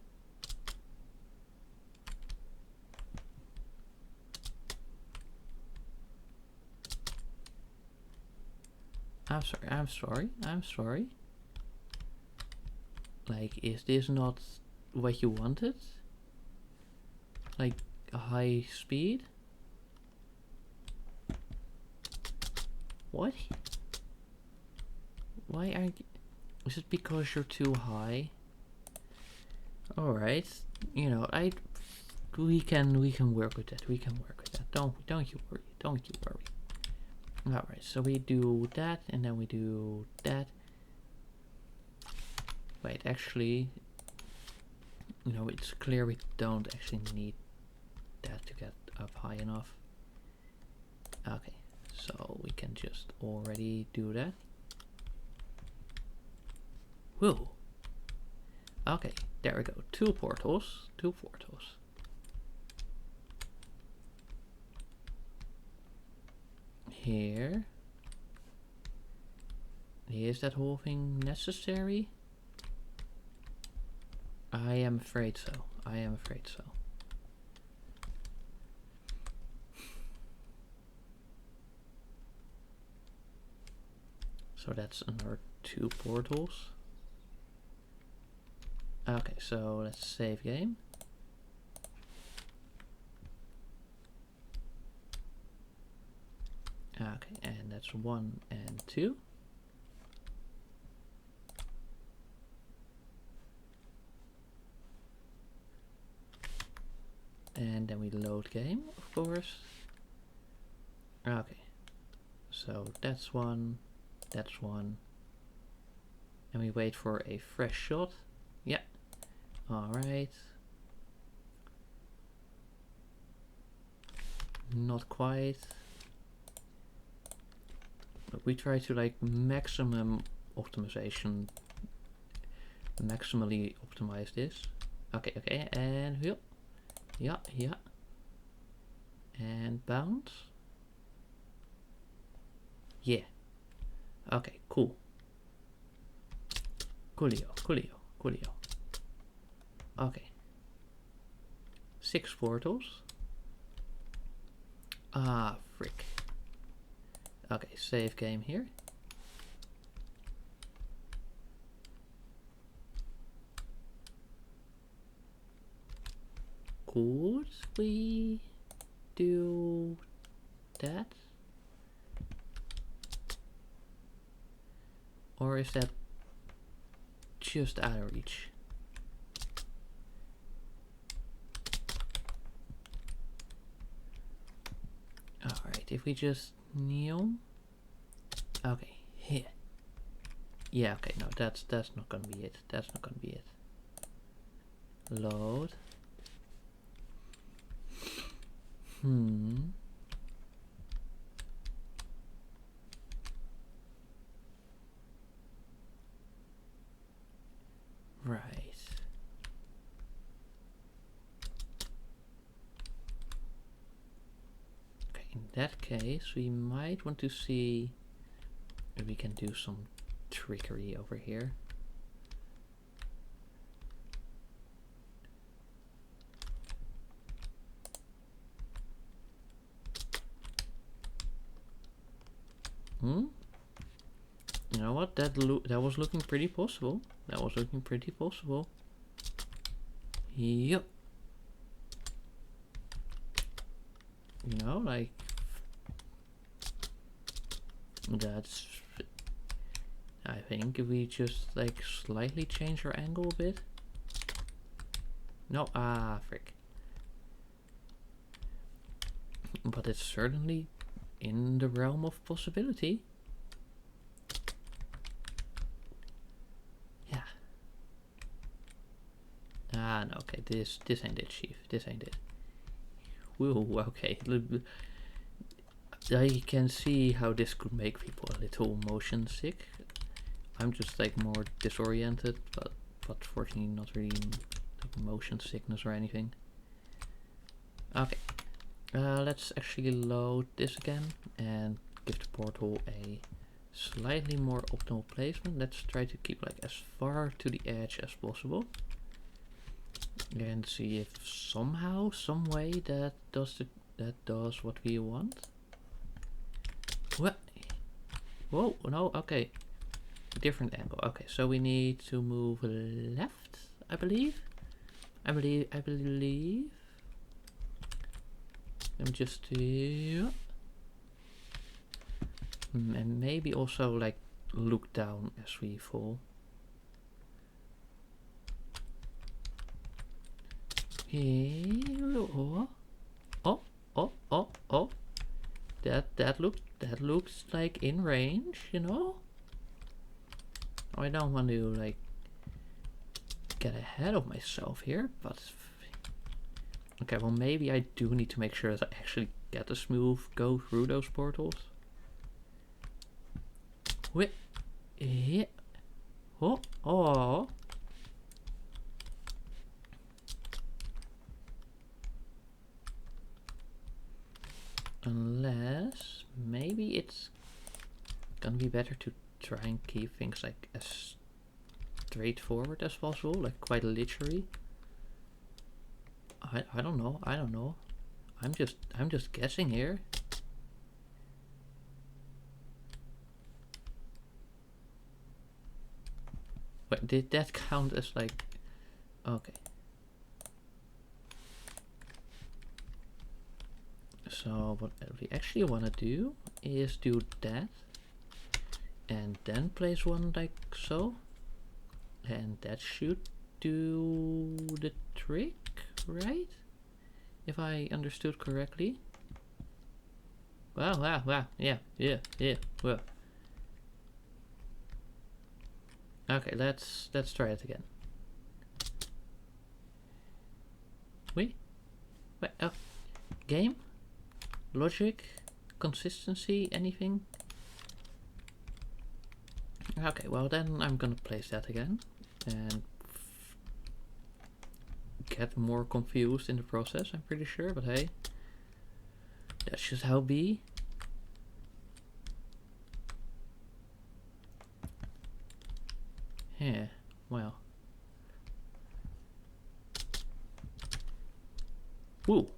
I'm sorry. Like, is this not what you wanted? Like, a high speed? What? Why aren't you... Is it because you're too high? Alright, you know, we can work with that. We can work with that. Don't you worry. Don't you worry. All right. So we do that, and then we do that. Wait, actually, you know, it's clear we don't actually need that to get up high enough. Okay, so we can just already do that. Whoa. Okay, there we go. Two portals. Two portals. Here. Is that whole thing necessary? I am afraid so. I am afraid so. So that's another two portals. Okay, so let's save game. Okay, and that's 1 and 2. And then we load game, of course. Okay, so that's 1, that's 1. And we wait for a fresh shot. Yeah, alright. Not quite. But we try to like maximum optimization, maximally optimize this. Okay, okay, and yeah, yeah, yeah. And bounce. Yeah. Okay, cool. Coolio, coolio, coolio. Okay. 6 portals. Ah, frick. Okay, save game here. Could we do that? Or is that just out of reach? Alright, if we just kneel. Okay, here. Yeah, okay, no, that's not gonna be it. That's not gonna be it. Load. Right. Okay, in that case, we might want to see if we can do some trickery over here. You know what? That was looking pretty possible. That was looking pretty possible. Yep. You know, like that's. I think if we just like slightly change our angle a bit. No, frick. But it's certainly in the realm of possibility. Yeah. No, okay, this ain't it, Chief. This ain't it. Whoa, okay. I can see how this could make people a little motion sick. I'm just like more disoriented, but fortunately not really like motion sickness or anything. Okay. Let's actually load this again and give the portal a slightly more optimal placement. Let's try to keep like as far to the edge as possible. And see if somehow, some way that does what we want. What? Whoa, no, okay. Different angle. Okay, so we need to move left, I believe. I believe. Let me just and maybe also like look down as we fall. Oh, oh, oh, oh, oh. That looks like in range, you know? I don't want to like get ahead of myself here, but okay, well maybe I do need to make sure that I actually get a smooth go through those portals. Wait, yeah. Oh, oh. Unless maybe it's gonna be better to try and keep things like as straightforward as possible, like quite literally. I don't know. I don't know. I'm just guessing here. But did that count as like okay. So what we actually want to do is do that and then place one like so, and that should do the trick, right? If I understood correctly. Wow, yeah, well. Okay, let's try it again. Wait, oh, game? Logic? Consistency? Anything? Okay, well then I'm gonna place that again and get more confused in the process, I'm pretty sure, but hey, that's just how it be. Yeah, well. Woo!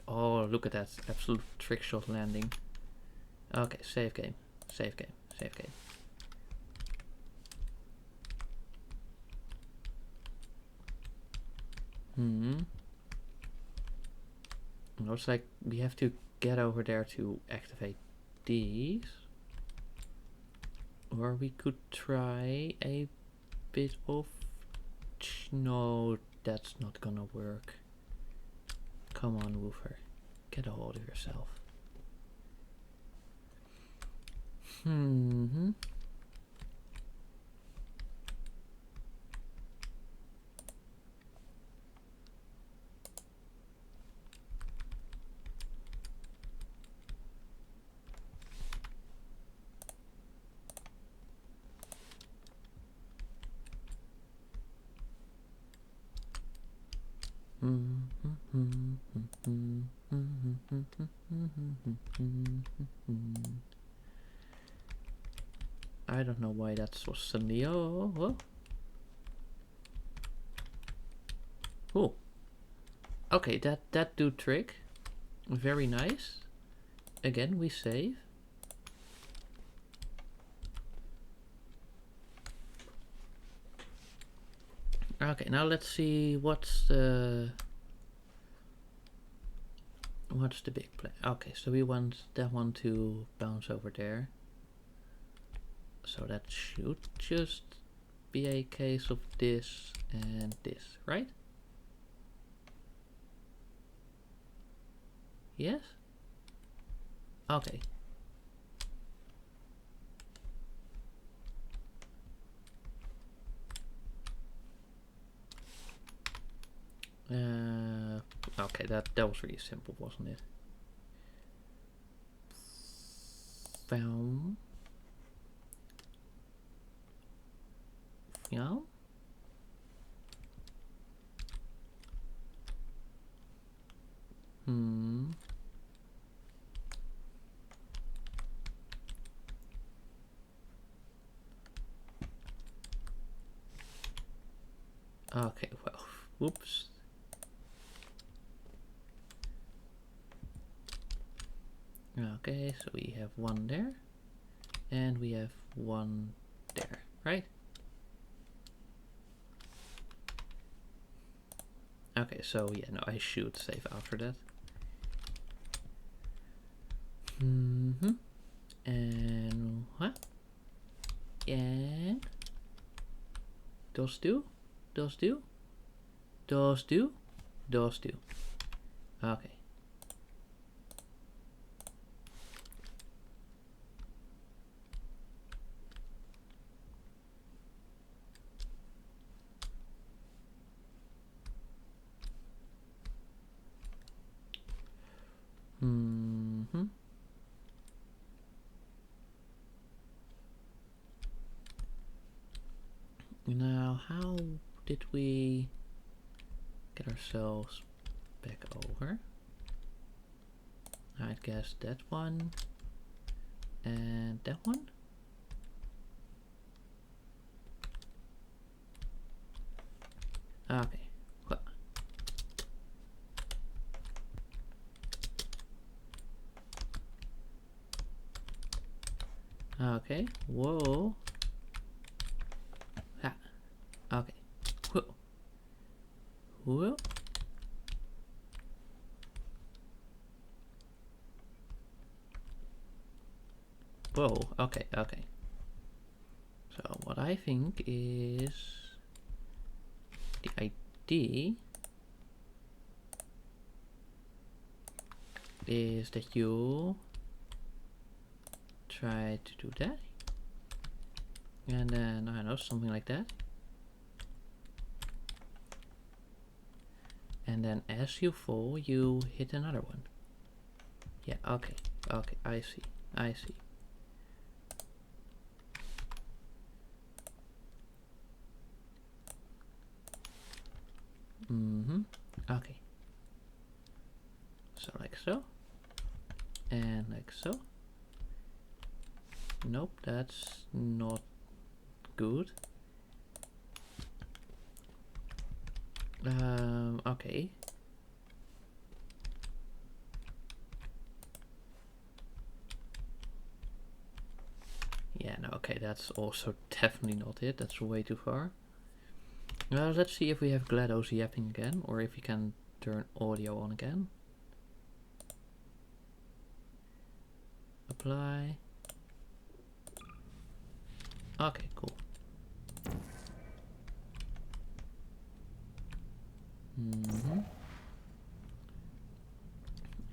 Oh, look at that absolute trick shot landing. Okay, save game, save game, save game. Looks like we have to get over there to activate these. Or we could try a bit of... No, that's not gonna work. Come on, Woofer. Get a hold of yourself. I don't know why that was suddenly. Oh. Okay, that do trick. Very nice. Again, we save. Okay, now let's see what's the big play. Okay, so we want that one to bounce over there. So that should just be a case of this and this, right? Yes? Okay. Okay, that was really simple, wasn't it? Found. Yeah. Okay, well, whoops. Okay, so we have one there, and we have one there, right? Okay, so yeah, no, I should save after that. And what? And those do? Those two. Okay. Mm-hmm. Now, how did we get ourselves back over? I guess that one and that one. Okay. Well. Okay. Whoa. Ah. Okay. Whoa. Whoa. Whoa. Okay. Okay. So what I think is the idea is that you try to do that, and then I don't know, something like that, and then as you fall you hit another one. Yeah, okay, okay, I see, I see. Okay. So like so, and like so. Nope, that's not good. Okay. Yeah, no, okay, that's also definitely not it. That's way too far. Let's see if we have GLaDOS yapping again, or if we can turn audio on again. Apply. Okay, cool.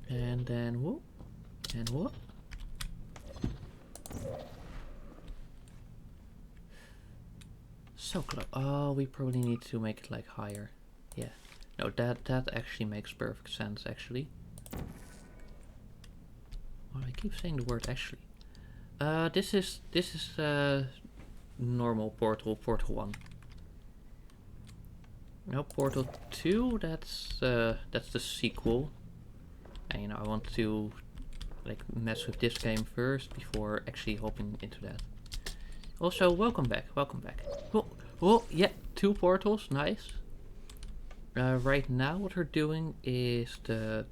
And then whoop, and whoop. So close. Oh, we probably need to make it like higher. Yeah. No, that actually makes perfect sense, actually. Well, I keep saying the word actually. This is normal portal 1. No, portal 2. That's the sequel. And you know, I want to like mess with this game first before actually hopping into that. Also, welcome back, welcome back. Oh, yeah, 2 portals, nice. Right now what we're doing is the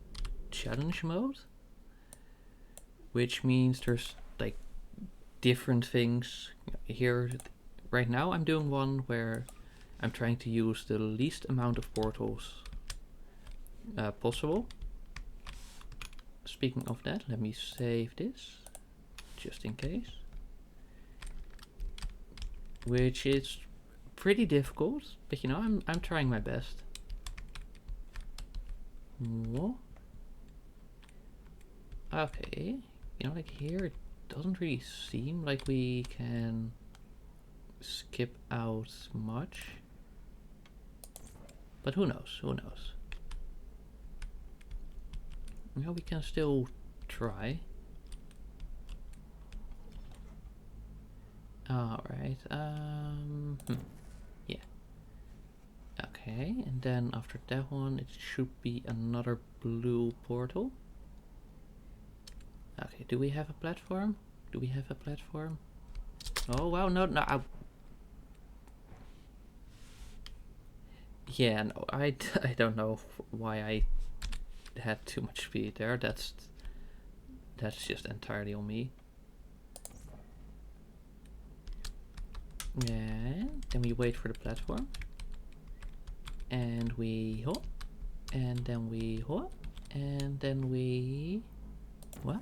challenge mode, which means there's like different things here. Right now I'm doing one where I'm trying to use the least amount of portals possible. Speaking of that, let me save this just in case, which is pretty difficult, but you know, I'm trying my best. Whoa. Okay, you know, like here it doesn't really seem like we can skip out much, but who knows, who knows. You know, we can still try. Alright, yeah. Okay, and then after that one it should be another blue portal. Okay, do we have a platform? Do we have a platform? Oh wow, no, yeah, no, I don't know why I had too much speed there. That's just entirely on me. Yeah, then we wait for the platform. And we hop. And then we hop. And then we... What?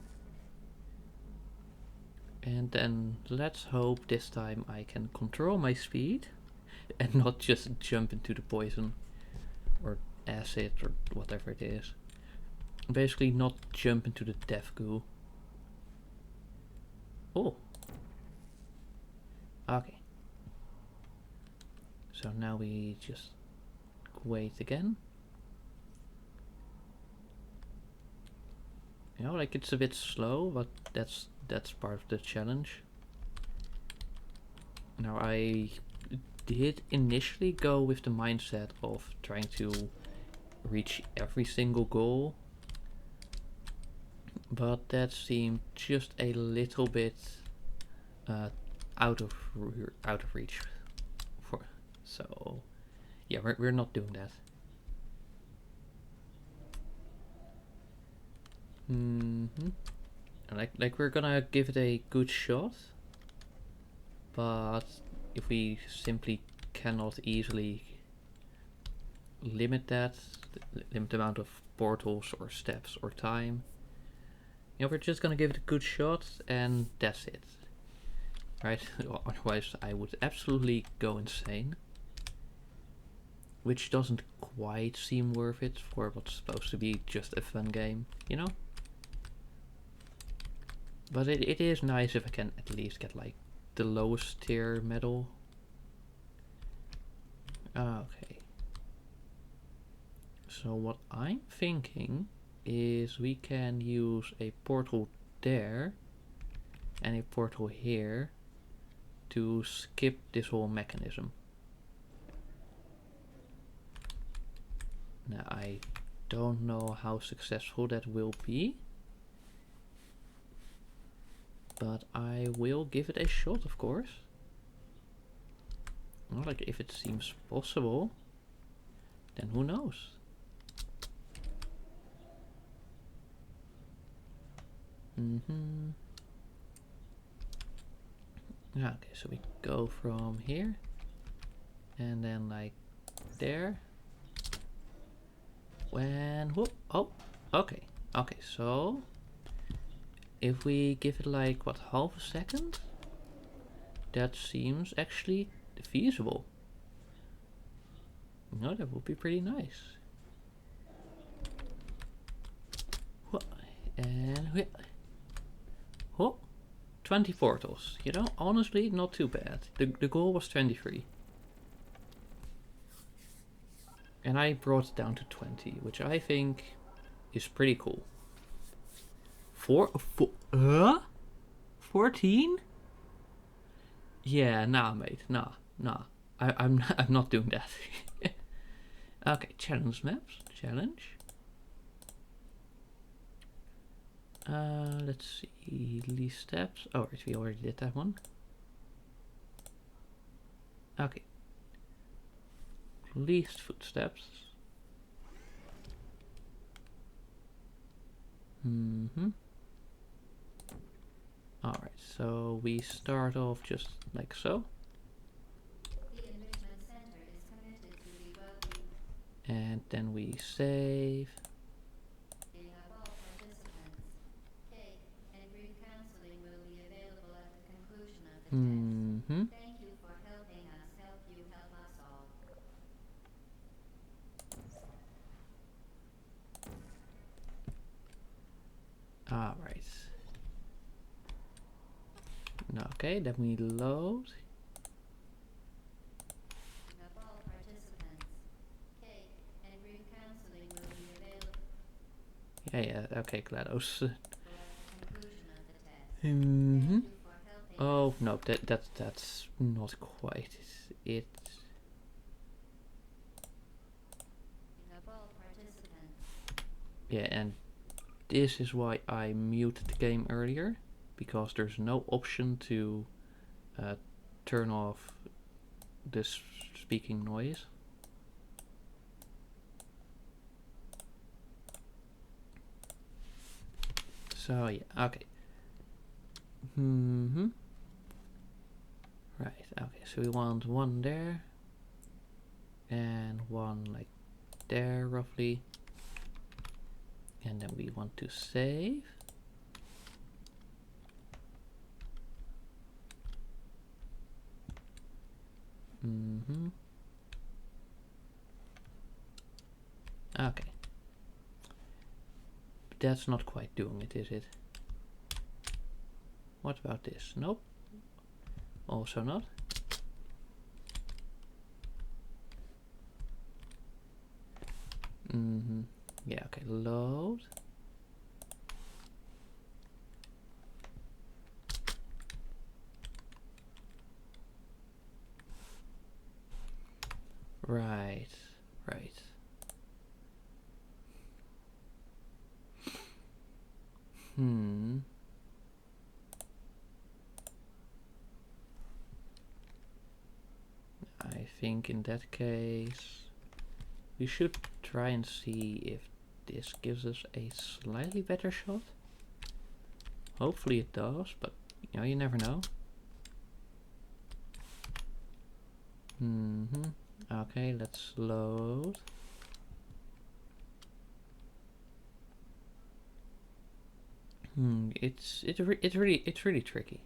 And then let's hope this time I can control my speed and not just jump into the poison. Or acid or whatever it is. Basically not jump into the death goo. Oh. Okay. So now we just wait again. You know, like it's a bit slow, but that's part of the challenge. Now I did initially go with the mindset of trying to reach every single goal, but that seemed just a little bit out of reach for. So yeah, we're not doing that. Like we're gonna give it a good shot, but if we simply cannot easily limit that, limit the amount of portals or steps or time, you know, we're just gonna give it a good shot and that's it, right? Otherwise I would absolutely go insane, which doesn't quite seem worth it for what's supposed to be just a fun game, you know? But it is nice if I can at least get like the lowest tier medal. Okay. So what I'm thinking is we can use a portal there and a portal here to skip this whole mechanism. Now I don't know how successful that will be, but I will give it a shot, of course. Well, like if it seems possible, then who knows? Okay, so we go from here and then like there. When whoop, oh, okay, so if we give it like what, half a second, that seems actually feasible. No, that would be pretty nice. And oh, 20 portals. You know, honestly, not too bad. The goal was 23. And I brought it down to 20, which I think is pretty cool. 14? Yeah, nah, mate, nah. I'm not doing that. Okay, challenge maps, challenge. Let's see, least steps. Oh, right, we already did that one. Okay. Least footsteps. Alright, so we start off just like so. The enrichment center is committed to the well-being And then we save. of all participants. Cake and group counseling will be available at the conclusion of the test. Thank you for helping us help you help us all. Alright. Okay, then we load. Of all participants. Cake and group counseling will be available Yeah, okay, GLaDOS. at the conclusion of the test. Thank you for helping Oh us. no, that's not quite it. Of all participants. Yeah, and this is why I muted the game earlier, because there's no option to turn off this speaking noise. So yeah, okay. Right, okay, so we want one there and one like there roughly, and then we want to save. Okay. But that's not quite doing it, is it? What about this? Nope. Also not. Yeah, okay, load. Right, right. I think in that case we should try and see if this gives us a slightly better shot. Hopefully it does, but you know, you never know. Okay, let's load. It's really tricky.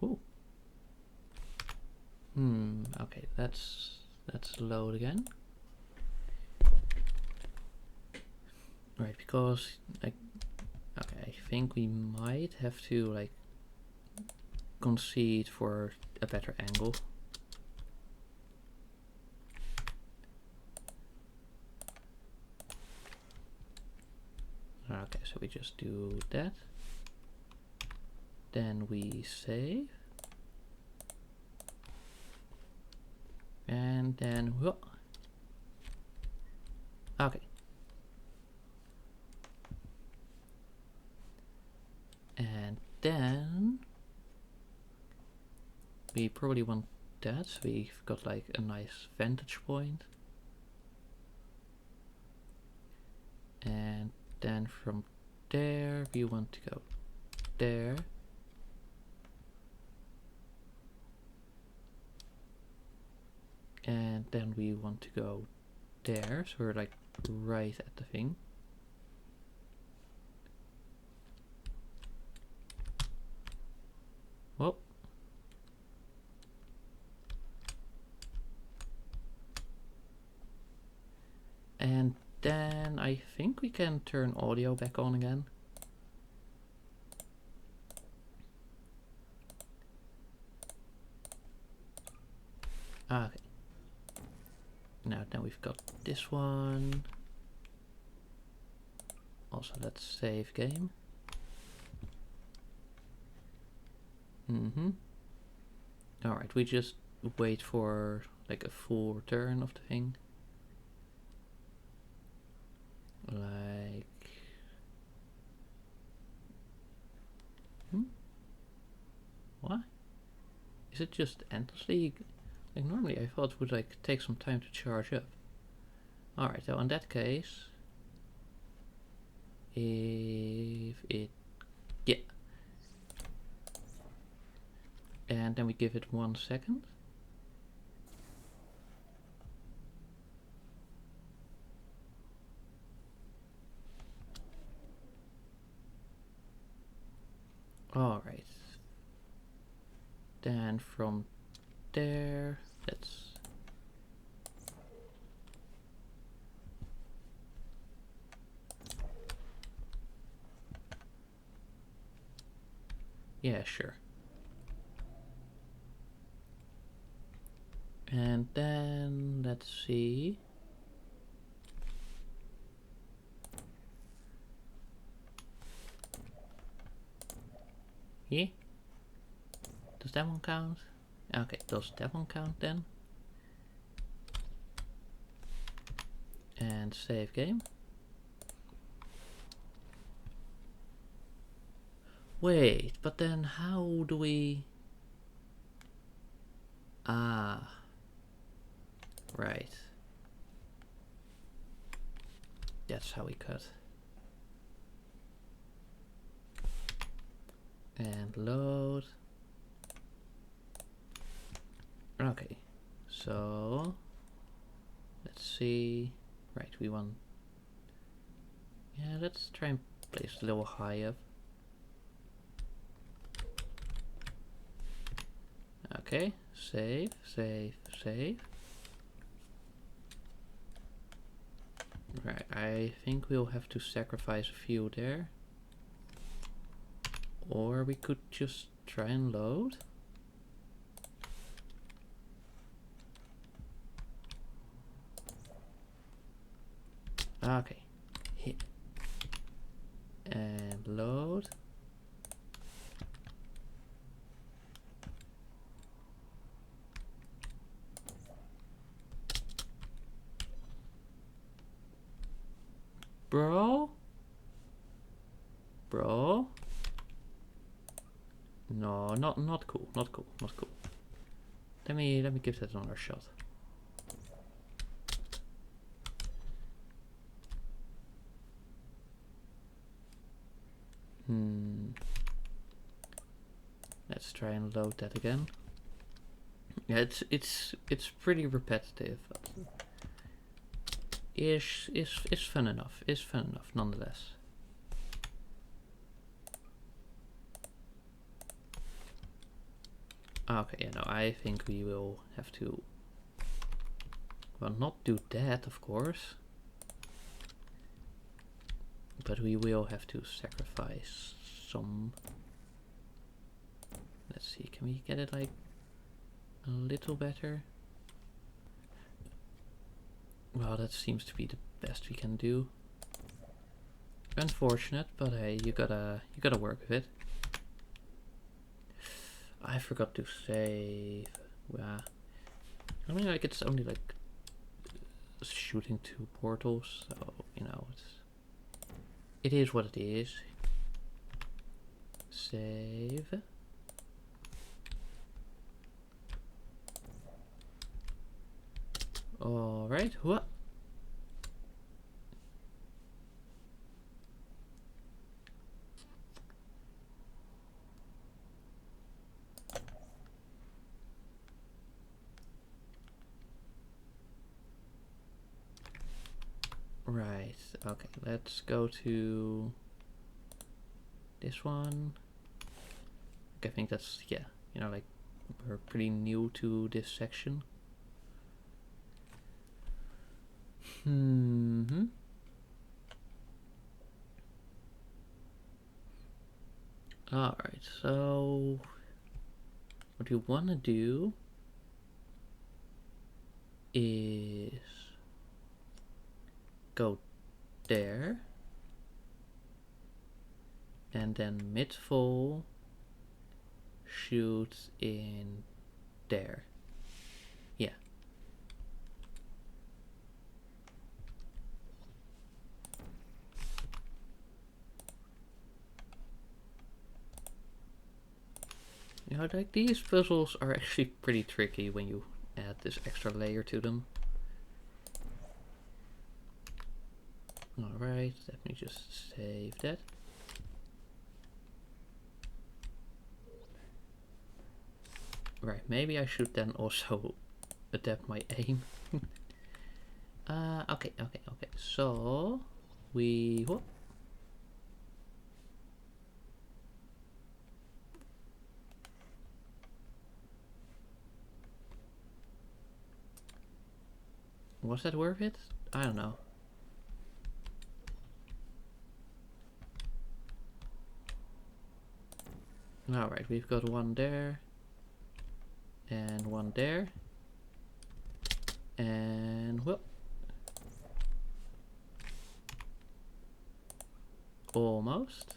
Ooh. Okay, let's load again. Right, because like, okay, I think we might have to like concede for a better angle. Okay, so we just do that. Then we save. And then, whoa. Okay. And then we probably want that, so we've got like a nice vantage point. And then from there we want to go there. And then we want to go there, so we're like right at the thing. Whoa. And then I think we can turn audio back on again. Okay. Now we've got this one. Also, let's save game. Alright, we just wait for like a full return of the thing. Like... What? Is it just endlessly... Like normally I thought it would like take some time to charge up. Alright, so in that case... If it... Yeah. And then we give it 1 second. Alright. Then from there, let's... Yeah, sure. And then, let's see. Yeah? Does that one count? Okay, does that one count then? And save game. Wait, but then how do we... Ah. Right. That's how we cut. And load. Okay, so let's see. Right, we want... Yeah, let's try and place it a little high up. Okay, Save, save, save. Right, I think we'll have to sacrifice a few there. Or we could just try and load. Okay. Hit. And load. Bro? Bro? No, not cool, not cool, not cool. Let me give that another shot. Let's try and load that again. Yeah, it's pretty repetitive, but is fun enough. Is fun enough nonetheless. Okay, yeah, no, I think we will have to, well, not do that, of course, but we will have to sacrifice some. Let's see, can we get it like a little better? Well, that seems to be the best we can do. Unfortunate, but hey, you gotta work with it. I forgot to save. Yeah, I mean, like, it's only like shooting 2 portals, so you know, it is what it is. Save. All right. What? Right, okay, let's go to this one. I think that's, yeah, you know, like, we're pretty new to this section. Alright, so what you want to do is go there, and then mid-fall shoot in there. Yeah. You know, like, these puzzles are actually pretty tricky when you add this extra layer to them. Alright, let me just save that. Right, maybe I should then also adapt my aim. Okay. So we whoop. Was that worth it? I don't know. Alright, we've got one there. And one there. And whoop. Almost.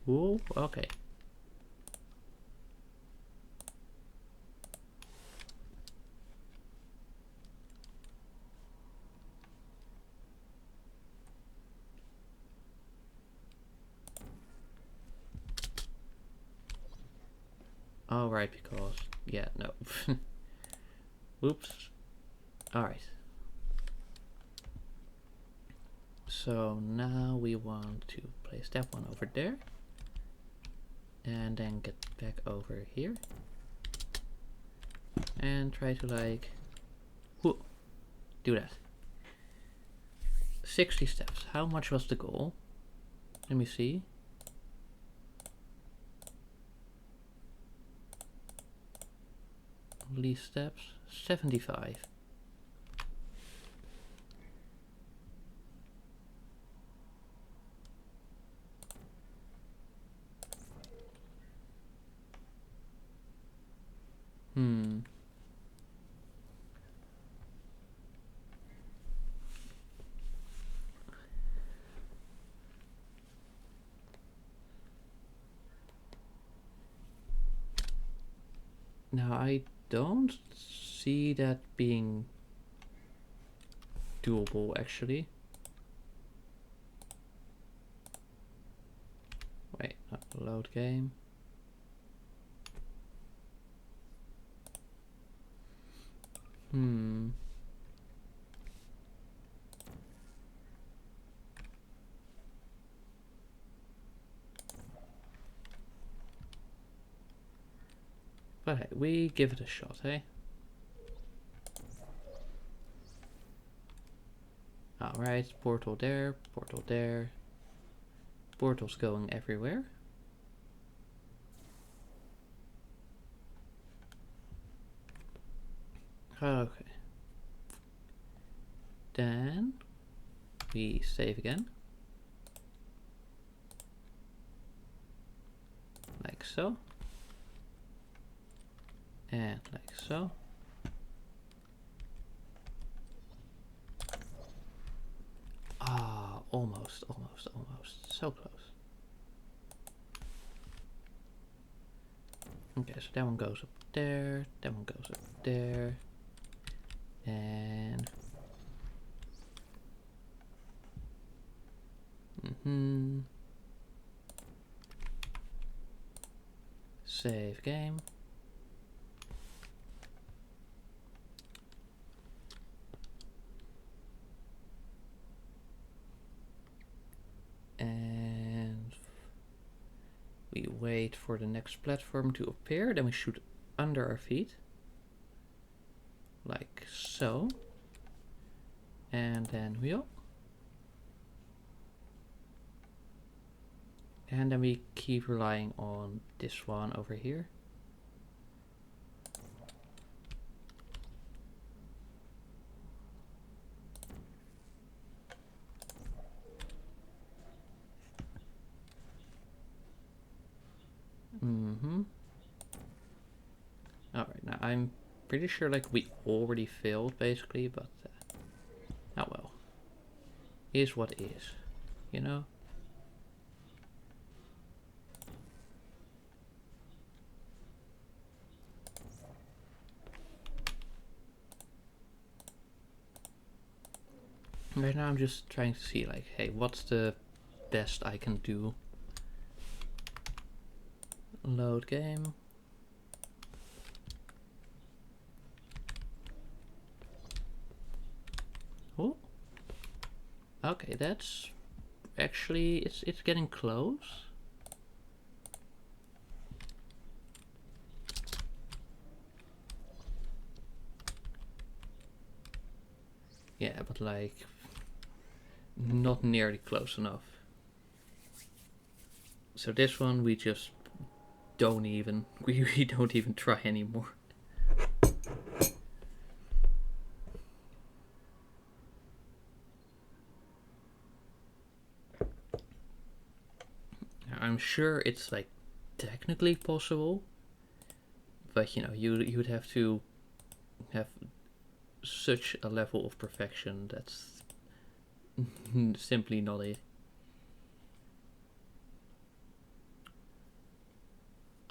Ooh, okay. All right, because yeah, no. Oops. All right. So now we want to place that one over there. And then get back over here. And try to like... Whoa, do that. 60 steps. How much was the goal? Let me see. Least steps. 75. Now I don't see that being doable actually. Wait, load game. But hey, we give it a shot, eh? Alright, portal there, portal there. Portals going everywhere. Okay. Then we save again. Like so. And like so. Ah, almost. So close. Okay, so that one goes up there, that one goes up there. And... Save game. And we wait for the next platform to appear, then we shoot under our feet. Like so. And then wheel. And then we keep relying on this one over here. Alright, now I'm pretty sure like we already failed basically, but oh well. Is what is, you know? Right now I'm just trying to see like, hey, what's the best I can do? Load game. Oh. Okay, that's actually it's getting close. Yeah, but like not nearly close enough. So this one we just don't even we don't even try anymore. I'm sure it's like technically possible, but you know, you would have to have such a level of perfection that's simply not it.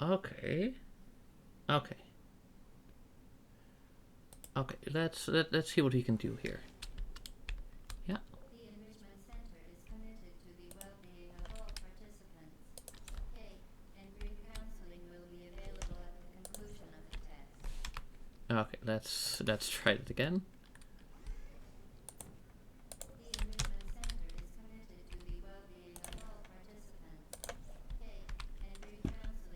Okay. Okay. Okay, let's see what we can do here. Yeah. The Enrichment Center is committed to the well-being of all participants. Cake and group counseling will be available at the conclusion of the test. Okay, let's try it again. The Enrichment Center is committed to the well-being of all participants. Cake and group counseling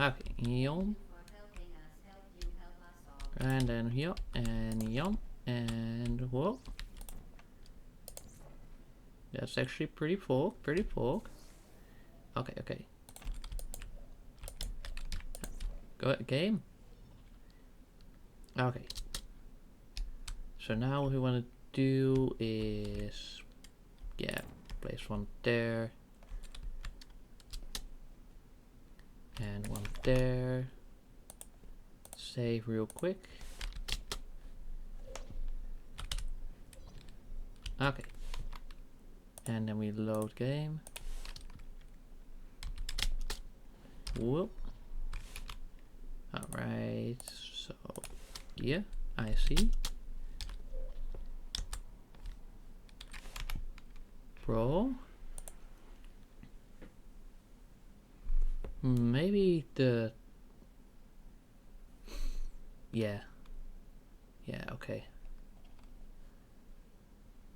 Okay, yum. And then here, and yum, and whoa. That's actually pretty full, pretty full. Okay, okay. Go game. Okay. So now what we want to do is, yeah, place one there. And one there. Save real quick. Okay. And then we load game. Whoop. Alright, so yeah, I see. Bro. Maybe the... Yeah. Yeah, okay.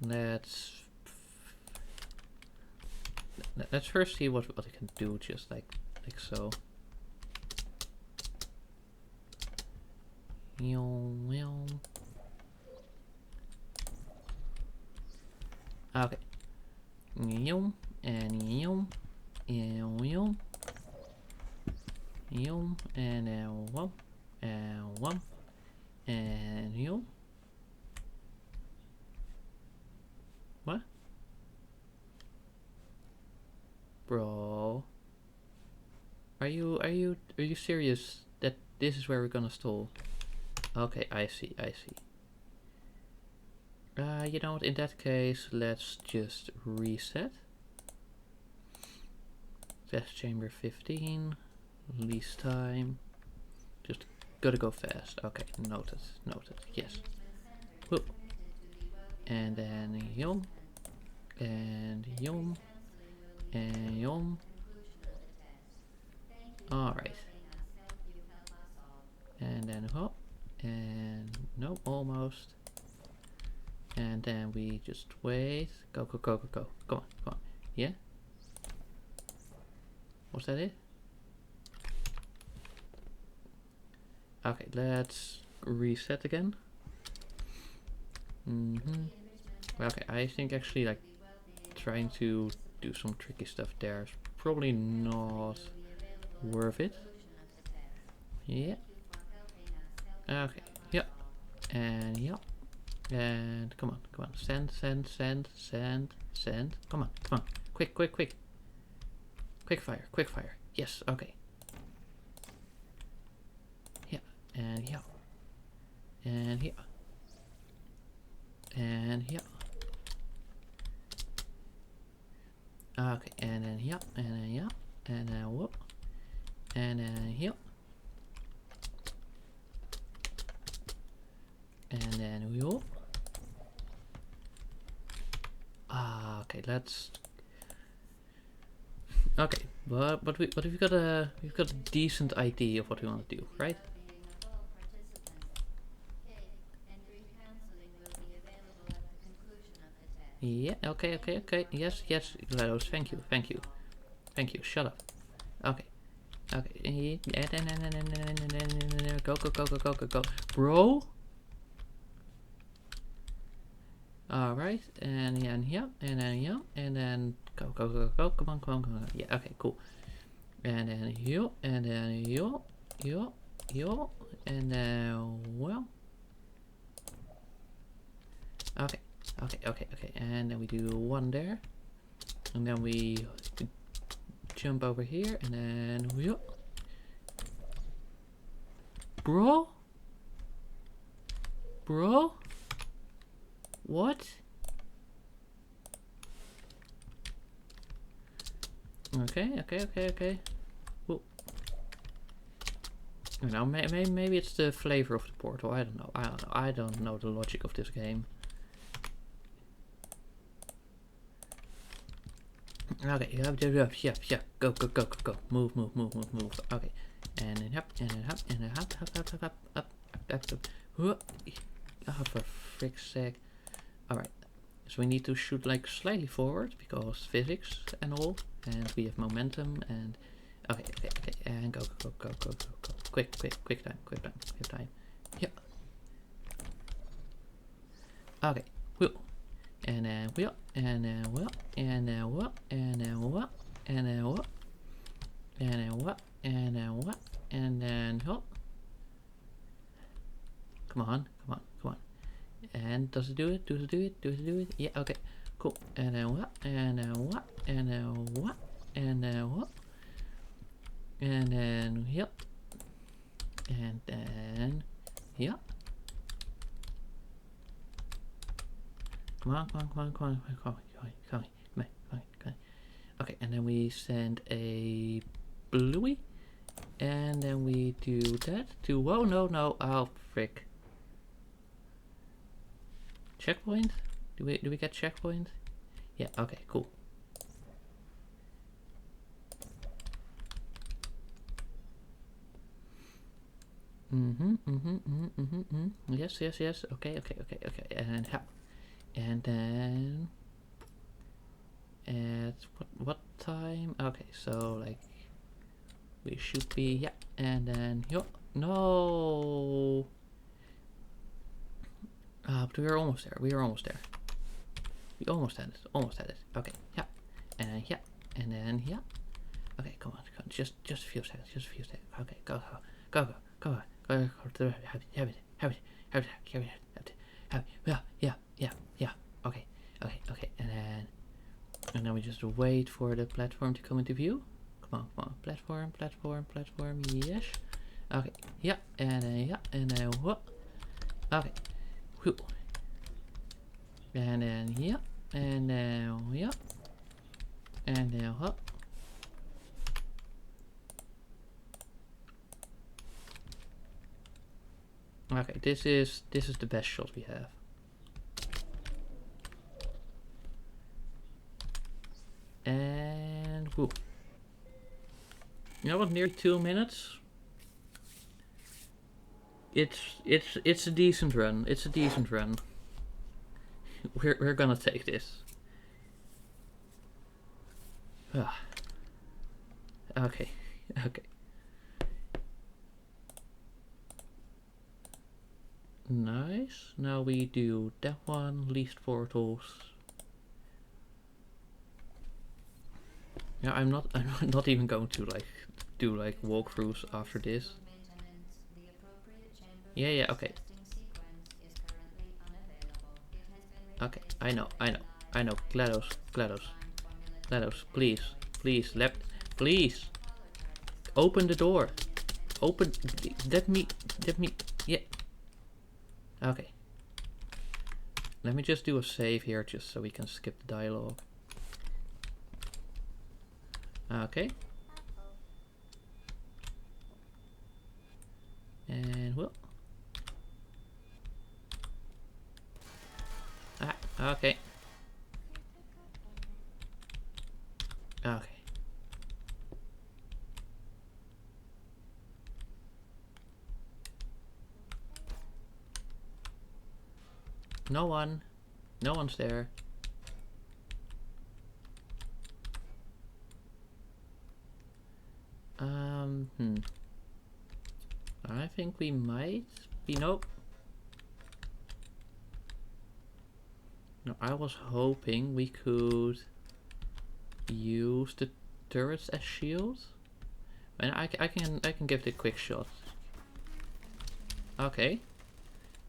Let's first see what I can do, just like so. Okay. Yum and yum and yum and whum and whum and yum. What? Bro, are you serious that this is where we're gonna stall? Okay, I see. You know what, in that case, let's just reset. Test chamber 15, least time. Just gotta go fast. Okay, noted, yes. Whoop. And then yum, and yum, and yum. Alright. And then hop, and nope, almost. And then we just wait. Go. Come on. Yeah? Was that it? Okay, let's reset again. Okay, I think actually like trying to do some tricky stuff there is probably not worth it. Yeah. Okay. Yep. And yep. And come on. Send. Come on. Quick. Quick fire. Yes, okay. Yeah. And yeah. And here. And here. Okay, and then here. And then yeah. And then whoop. And then here. And then whoop. Okay, let's. Okay, but we've got a decent idea of what we want to do, right? Yeah. Okay. Yes. GLaDOS. Thank you. Shut up. Okay. Go, bro. All right, and then yeah, and then go. Come on. Yeah, okay, cool. And then you, and then you, and then well. Okay, and then we do one there, and then we jump over here, and then you, bro. What? Okay. Well, you know, maybe it's the flavor of the portal. I don't know. I don't know the logic of this game. Okay, yeah. Go. Move. Okay, and then up. Oh, for frick's sake. Alright, so we need to shoot like slightly forward because physics and all, and we have momentum and okay, and go, go, go, go, go, go. Quick, quick, quick time, quick time, quick time. Yeah. Okay, wheel. And then wheel, and then wheel, and then wheel, and then wheel, and then wheel, and then wheel, and then wheel, and then wheel. Come on, come on, come on. And does it do it? Does it do it? Does it do it? Yeah, okay. Cool. And then what? And then what? And then what? And then what? And then yep. And then yep. Come on, come on, come on, come on, come on, come on, come on, come on, come on, come on. Okay, and then we send a bluey. And then we do that to, whoa, no, no, oh, frick. Checkpoint? Do we get checkpoint? Yeah, okay, cool. Yes, yes, yes. Okay, okay, okay, okay. And how? And then at what time? Okay, so like we should be, yeah. And then no. But we are almost there. We are almost there. We almost had it. Almost had it. Okay, yeah. And then yeah. And then yeah. Okay, come on, come on. Just a few seconds. Just a few seconds. Okay, go, go, go, go, go. Yeah. Okay. And then we just wait for the platform to come into view. Come on. Platform. Yes. Okay. Yeah. And then yeah. And then what? Okay. Whew. And then yeah. And then yeah. And then what? Okay, this is the best shot we have. And whoop. You know what? Nearly 2 minutes. It's a decent run. It's a decent run. We're gonna take this. Okay. Okay. Nice. Now we do that one, least portals. Yeah, I'm not even going to do walkthroughs after this. Yeah, okay. Okay, I know. GLaDOS, please, please. Open the door. Let me, yeah. Okay. Let me just do a save here just so we can skip the dialogue. Okay. And well. Okay. Okay. No one's there. I think we might be, nope. No, I was hoping we could use the turrets as shields. And I can give it a quick shot. Okay.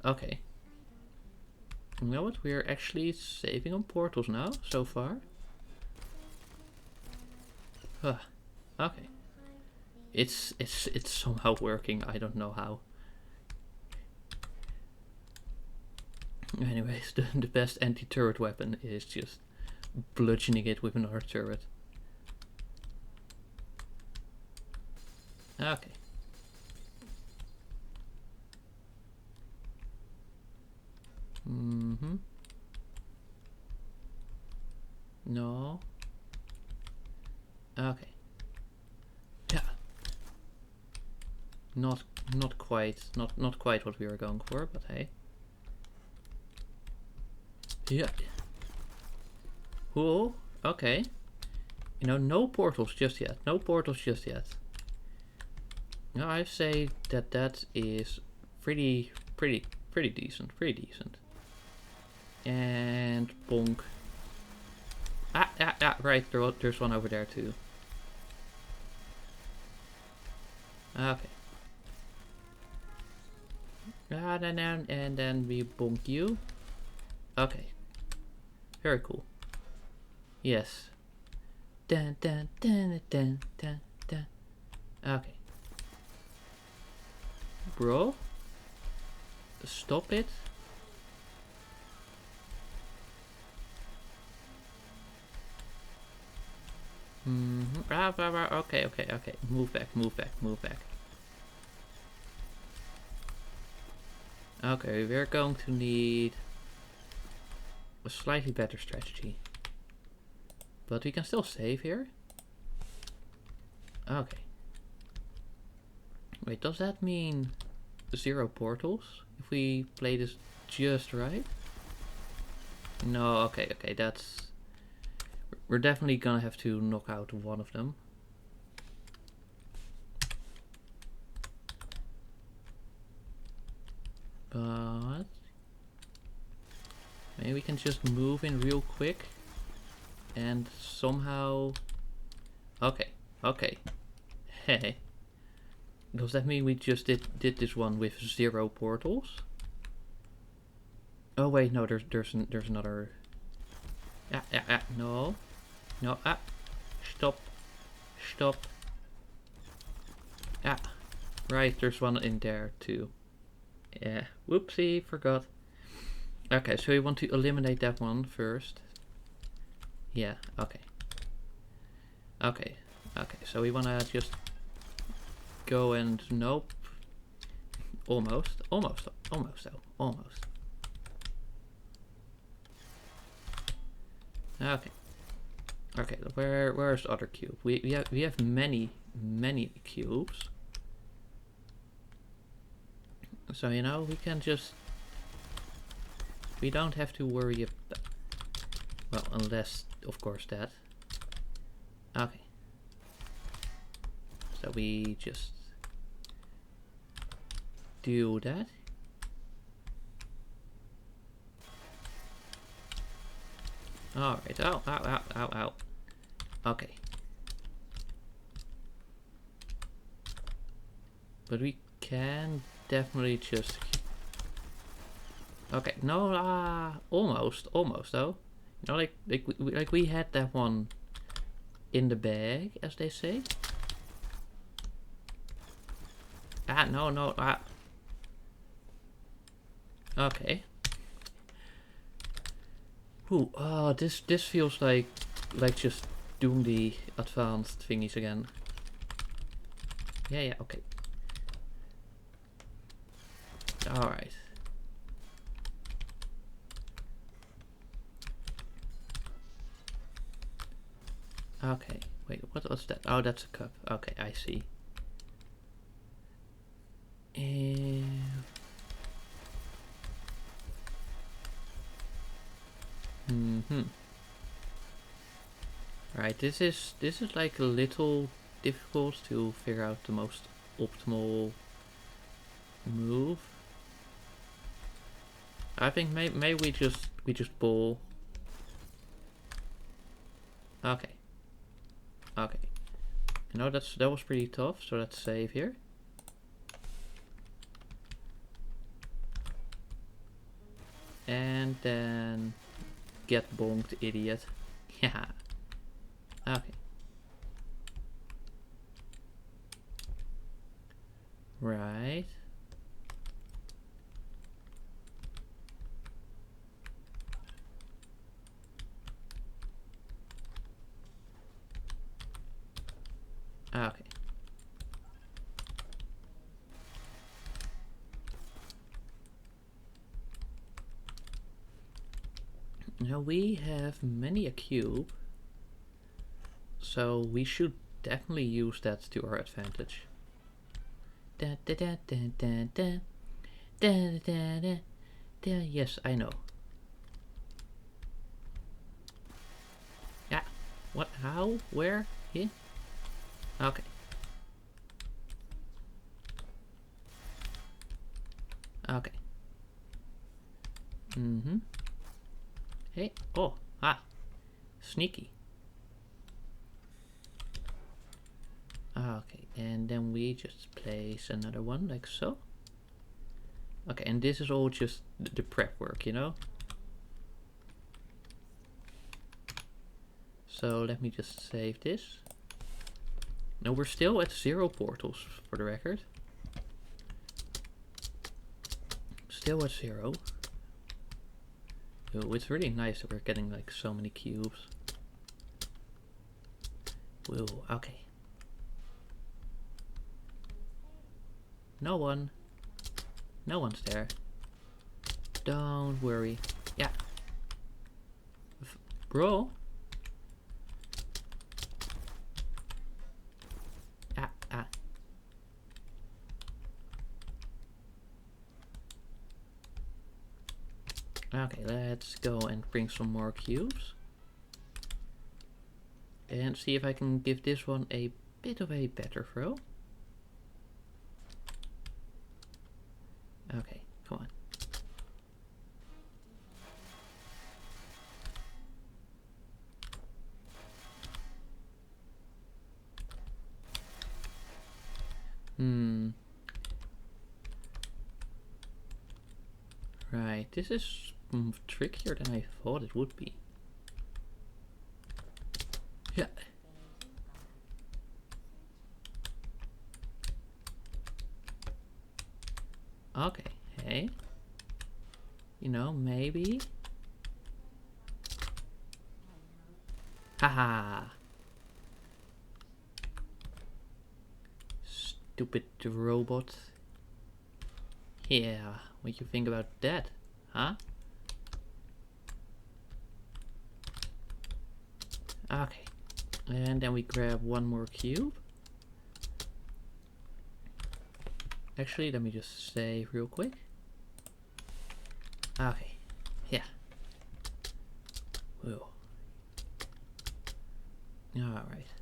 Okay. You know what? We're actually saving on portals now, so far. Okay. It's somehow working. I don't know how. Anyways, the best anti-turret weapon is just bludgeoning it with another turret. Okay. No. Okay. Yeah. Not quite what we were going for, but hey. Yeah. Cool. Okay. You know, no portals just yet. No portals just yet. No, I say that that is pretty decent. And bonk. Right, there's one over there too. Okay. And then we bonk you. Okay. Very cool. Yes. Dun dun dun dun dun dun. Okay. Bro? Stop it. Okay. Move back. Okay, we're going to need a slightly better strategy. But we can still save here. Okay. Wait, does that mean 0 portals? If we play this just right? No, okay, that's... We're definitely gonna have to knock out one of them. But... maybe we can just move in real quick. And somehow... Okay. Hey. Does that mean we just did this one with 0 portals? Oh wait, no, there's another... No. Stop. Right, there's one in there too. Yeah, whoopsie, forgot. Okay, so we want to eliminate that one first. Yeah, okay, so we wanna just go and... nope. Almost though. Okay, where's the other cube? We have many cubes. So, you know, we can just... we don't have to worry about... well, unless, of course, that. Okay. So we just... do that. Alright, ow. Okay. But we can definitely just... okay, no, almost though. You know, like we had that one in the bag, as they say. No, okay. Ooh, this feels like just doing the advanced thingies again. Yeah, okay. Alright. Okay, wait, what was that? Oh, that's a cup. Okay, I see. Right, this is like a little difficult to figure out the most optimal move. I think maybe we just ball. Okay. You know, that was pretty tough, so let's save here. And then get bonked, idiot. Yeah. Okay. Right. Okay. Now we have many a cube, so we should definitely use that to our advantage. Yes, I know. Yeah. What? How? Where? Here? Okay. Mm-hmm. Hey, oh, sneaky. Okay, and then we just place another one like so. Okay, and this is all just the prep work, you know? So let me just save this. No, we're still at 0 portals for the record. Still at 0. Oh, it's really nice that we're getting like so many cubes. Whoa, okay. No one. No one's there. Don't worry. Yeah. Bro. Ah. Okay, let's go and bring some more cubes. And see if I can give this one a bit of a better throw. Okay, come on. Right, this is trickier than I thought it would be. Yeah. Okay, hey. You know, maybe. Haha. Stupid robot. Yeah, what do you think about that? Huh? Okay. And then we grab one more cube. Actually, let me just save real quick. Okay. Yeah. Whoa. Alright.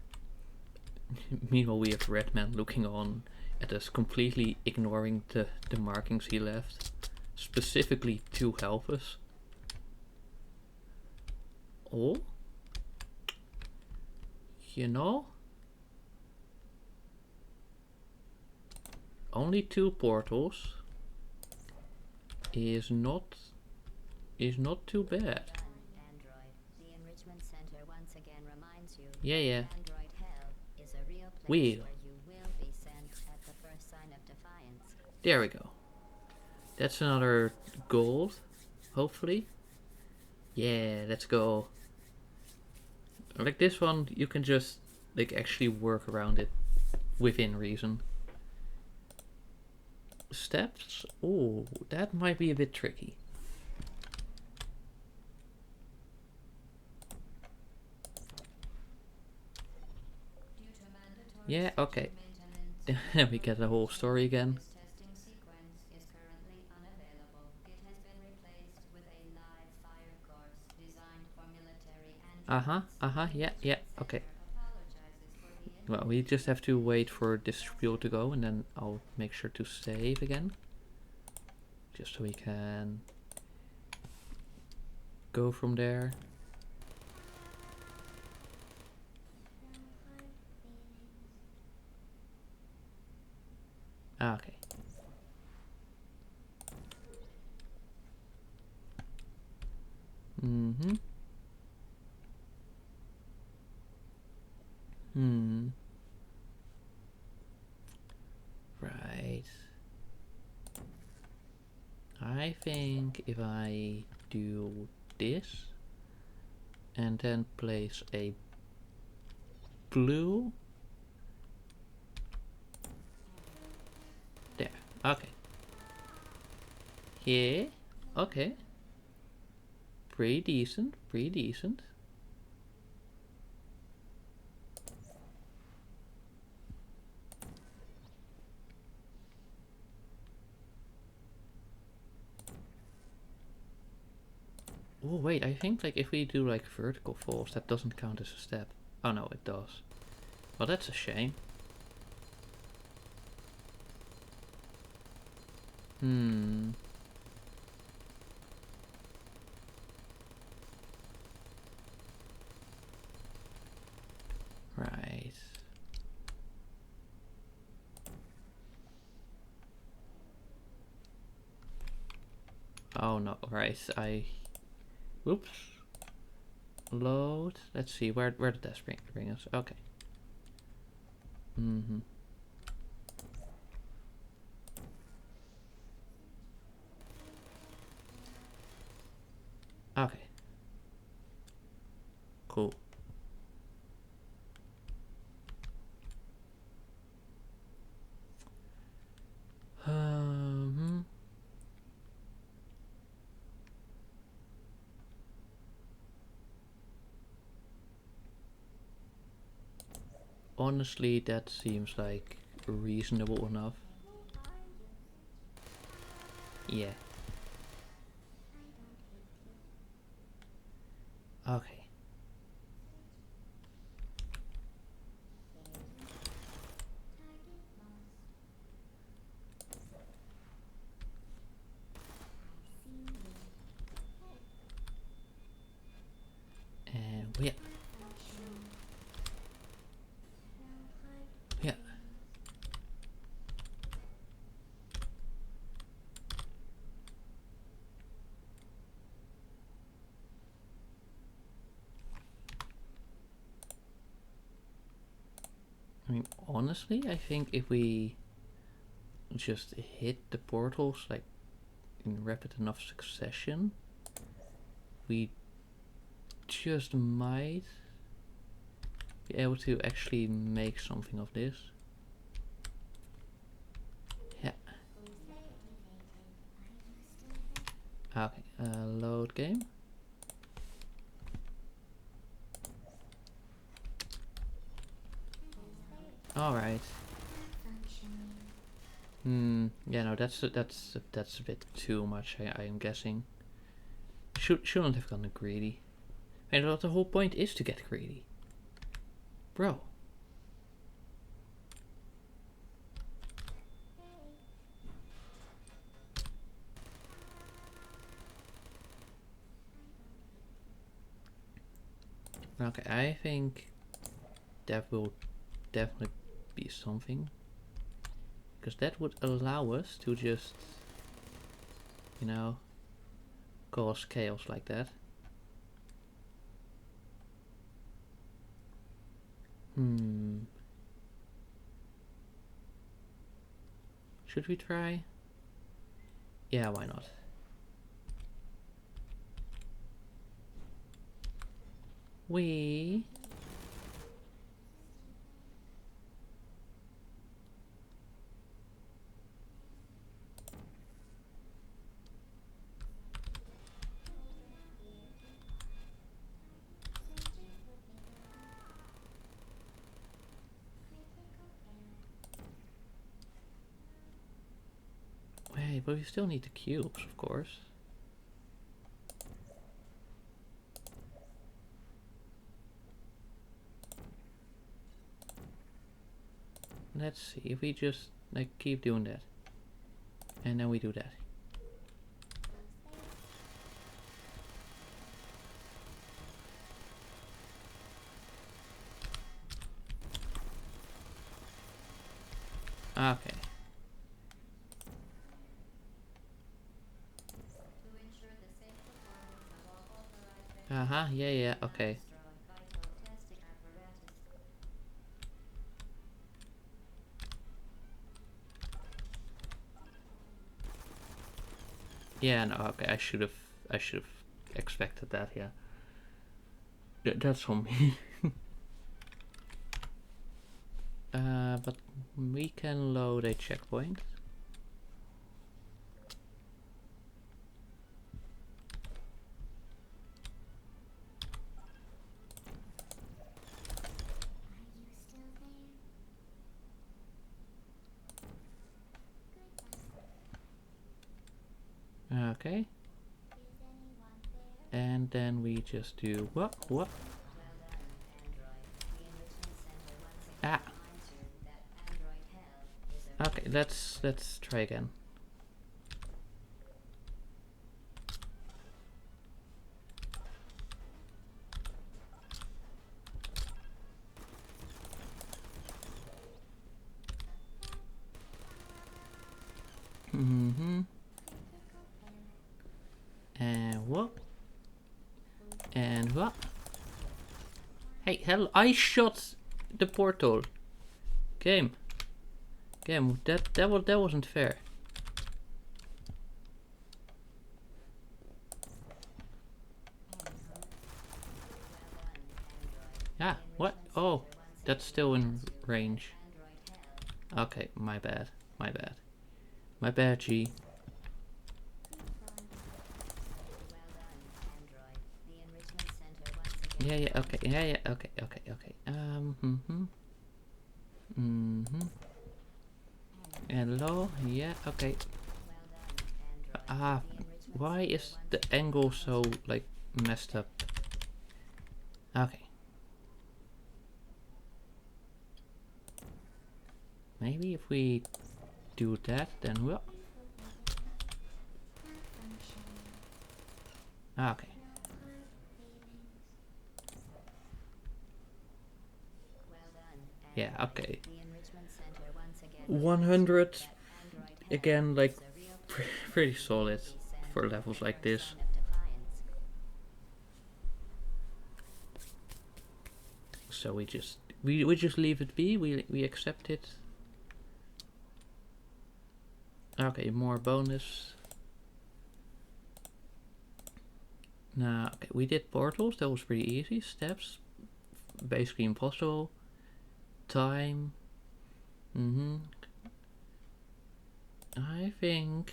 Meanwhile, we have Redman looking on at us, completely ignoring the markings he left. Specifically to help us. Oh? You know? Only 2 portals is not too bad. Yeah. Wheel. There we go. That's another gold, hopefully. Yeah, let's go. Like this one, you can just like actually work around it within reason. Steps? Oh, that might be a bit tricky. Yeah, okay. We get the whole story again. Yeah, okay. Well, we just have to wait for this spiel to go, and then I'll make sure to save again. Just so we can go from there. Okay. Right. I think if I do this and then place a blue there. Okay. Yeah. Okay. Pretty decent. Pretty decent. Oh wait, I think like if we do like vertical falls, that doesn't count as a step. Oh no, it does. Well, that's a shame. Oh no, right, whoops. Load, let's see, where did that bring us? Okay. Okay. Cool. Um, Honestly, that seems like reasonable enough. Yeah. Okay. And yeah. Yeah. I mean, honestly, I think if we just hit the portals like in rapid enough succession, we just might be able to actually make something of this. Yeah. Okay, load game. Alright. Yeah, no, that's a bit too much, I am guessing. Shouldn't have gone greedy. And the whole point is to get greedy. Bro. Okay, I think that will definitely be something. Because that would allow us to just, you know, cause chaos like that. Should we try? Yeah, why not? We... Wait, but we still need the cubes, of course. Let's see if we just like keep doing that. And then we do that. Okay. Uh-huh, yeah, okay. Yeah, no, okay, I should have expected that, yeah. That's on me. But we can load a checkpoint. Okay. And then we just do what? Ah. Okay, let's try again. What? Hey, hell! I shot the portal. Game. That wasn't fair. Ah, what? Oh, that's still in range. Okay, my bad. My bad, G. Yeah, okay, okay. Hello, yeah, okay. Why is the angle so, like, messed up? Okay. Maybe if we do that, then we'll... Okay. Yeah, okay. 100, again, like, pretty solid for levels like this. So we just leave it be. We accept it. Okay, more bonus. Nah, okay, we did portals. That was pretty easy. Steps, basically impossible. Time. I think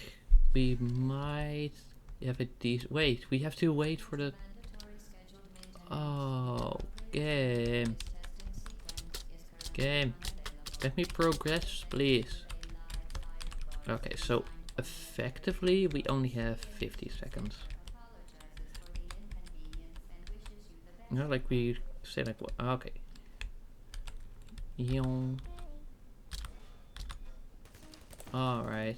we might have a decent. Wait, we have to wait for the. Oh, game. Let me progress, please. Okay, so effectively we only have 50 seconds. No, like we say, like what? Okay. Yong. All right.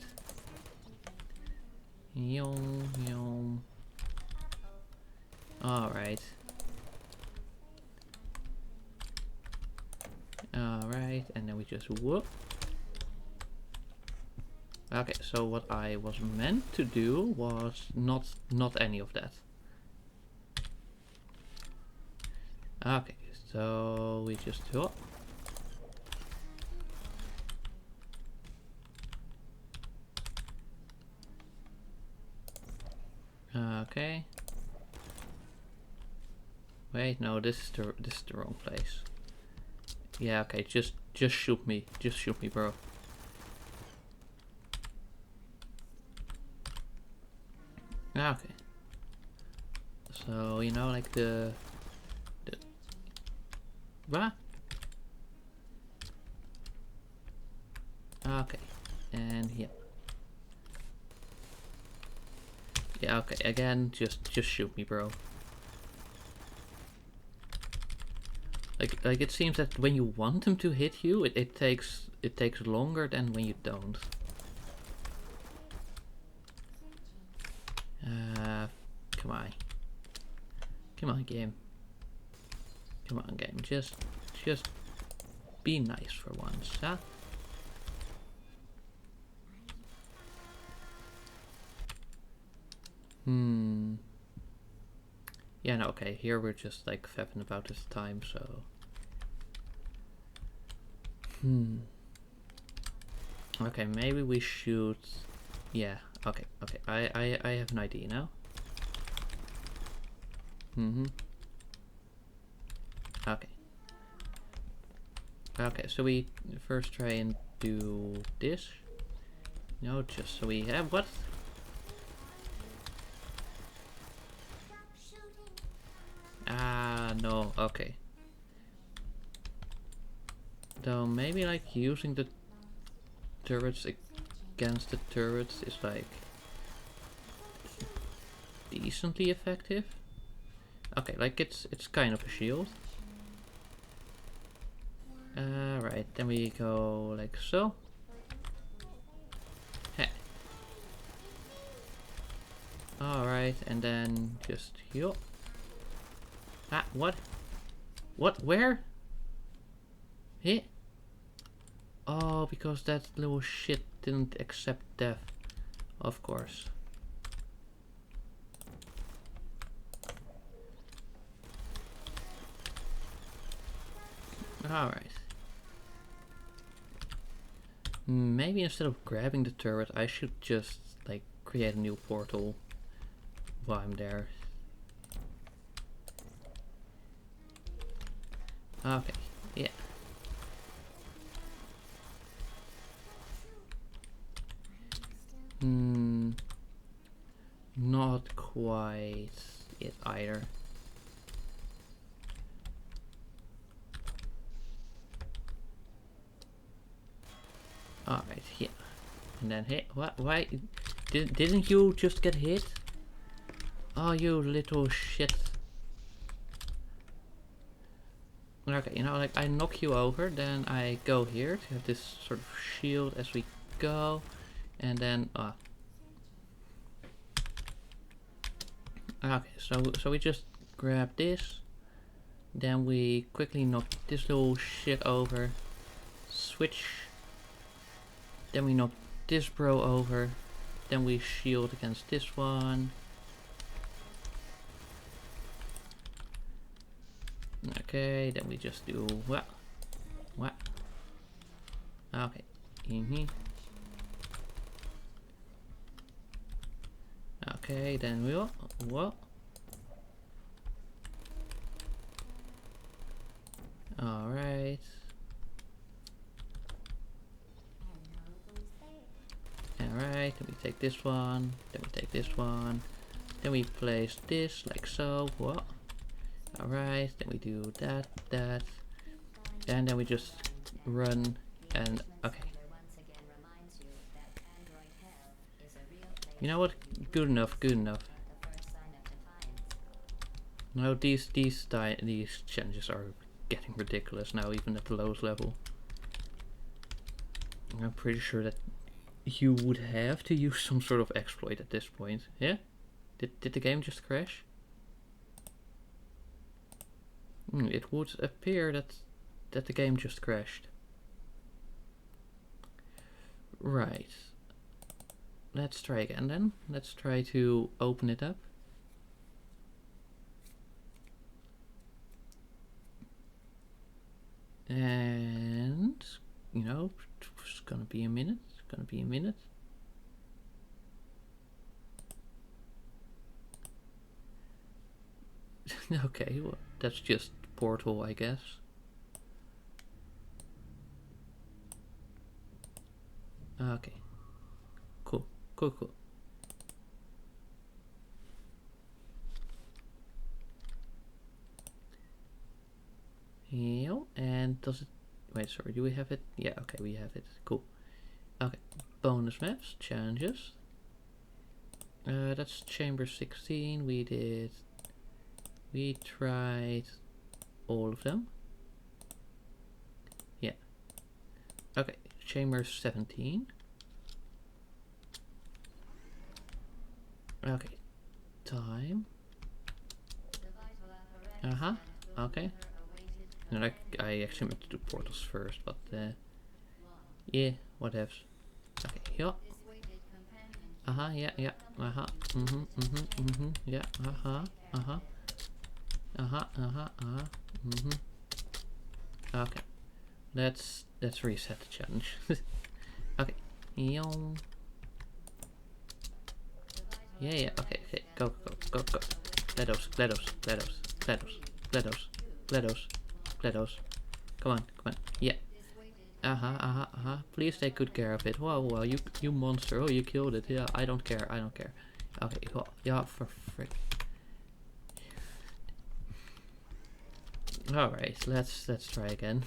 Yong. All right. Alright, and then we just whoop. Okay, so what I was meant to do was not any of that. Okay, so we just whoop. Okay. Wait, no, this is the wrong place. Yeah, okay, just shoot me. Just shoot me, bro. Okay. So, you know, like the what? Okay. And yeah. Yeah, okay, again, just shoot me, bro. Like it seems that when you want them to hit you, it takes longer than when you don't. Come on, game. Come on, game. Just be nice for once, huh? Yeah, no, okay. Here we're just like faffing about this time, so. Okay, maybe we should. Yeah. Okay. I have an idea now. Okay. Okay, so we first try and do this. No, just so we have what? Ah, no. Okay. Though maybe like using the turrets against the turrets is like decently effective. Okay, like it's kind of a shield. Right, then we go like so. Heh. Alright, and then just heal. Ah, what? What? Where? Hit? Oh, because that little shit didn't accept death. Of course. Alright. Maybe instead of grabbing the turret, I should just like create a new portal while I'm there. Okay, yeah. Not quite it either. Alright, yeah. And then hit. What? Why? Didn't you just get hit? Oh, you little shit. Okay, you know, like I knock you over, then I go here to have this sort of shield as we go, and then okay, so we just grab this, then we quickly knock this little shit over, switch, then we knock this bro over, then we shield against this one. Okay, then we just do what? Okay. Okay, then we will. What? Alright. Alright, then we take this one, then we take this one, then we place this like so. What? Alright, then we do that, and then we just run and okay. You know what? Good enough, good enough. No, these challenges are getting ridiculous now, even at the lowest level. I'm pretty sure that you would have to use some sort of exploit at this point. Yeah? Did the game just crash? It would appear that the game just crashed. Right. Let's try again then. Let's try to open it up. And, you know, it's gonna be a minute. It's gonna be a minute. Okay, well, that's just portal, I guess. Okay. Cool. Yeah, and does it... Wait, sorry, do we have it? Yeah, okay, we have it. Cool. Okay, bonus maps, challenges. That's chamber 16. We tried all of them. Yeah. Okay, chamber 17. Okay, time. Okay. No, I actually meant to do portals first, but yeah, whatevs. Okay, yeah. Yeah. Yeah. Okay. Let's reset the challenge. Okay. Yeah. Okay. Go. GLaDOS. Come on. Yeah. Please take good care of it. Wow, you monster. Oh, you killed it. Yeah, I don't care. Okay, well, yeah, for frick. Alright, let's try again.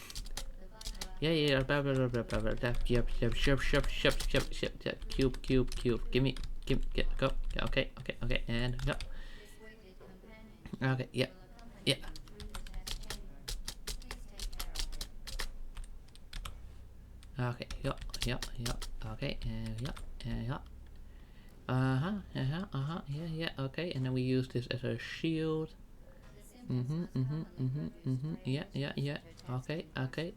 Yeah, blah blah. Yep. Cube. Go. Okay, and go. Okay, yeah. Okay, yeah. Okay, yeah. Yeah. Okay, and then we use this as a shield. Yeah. Okay. Okay.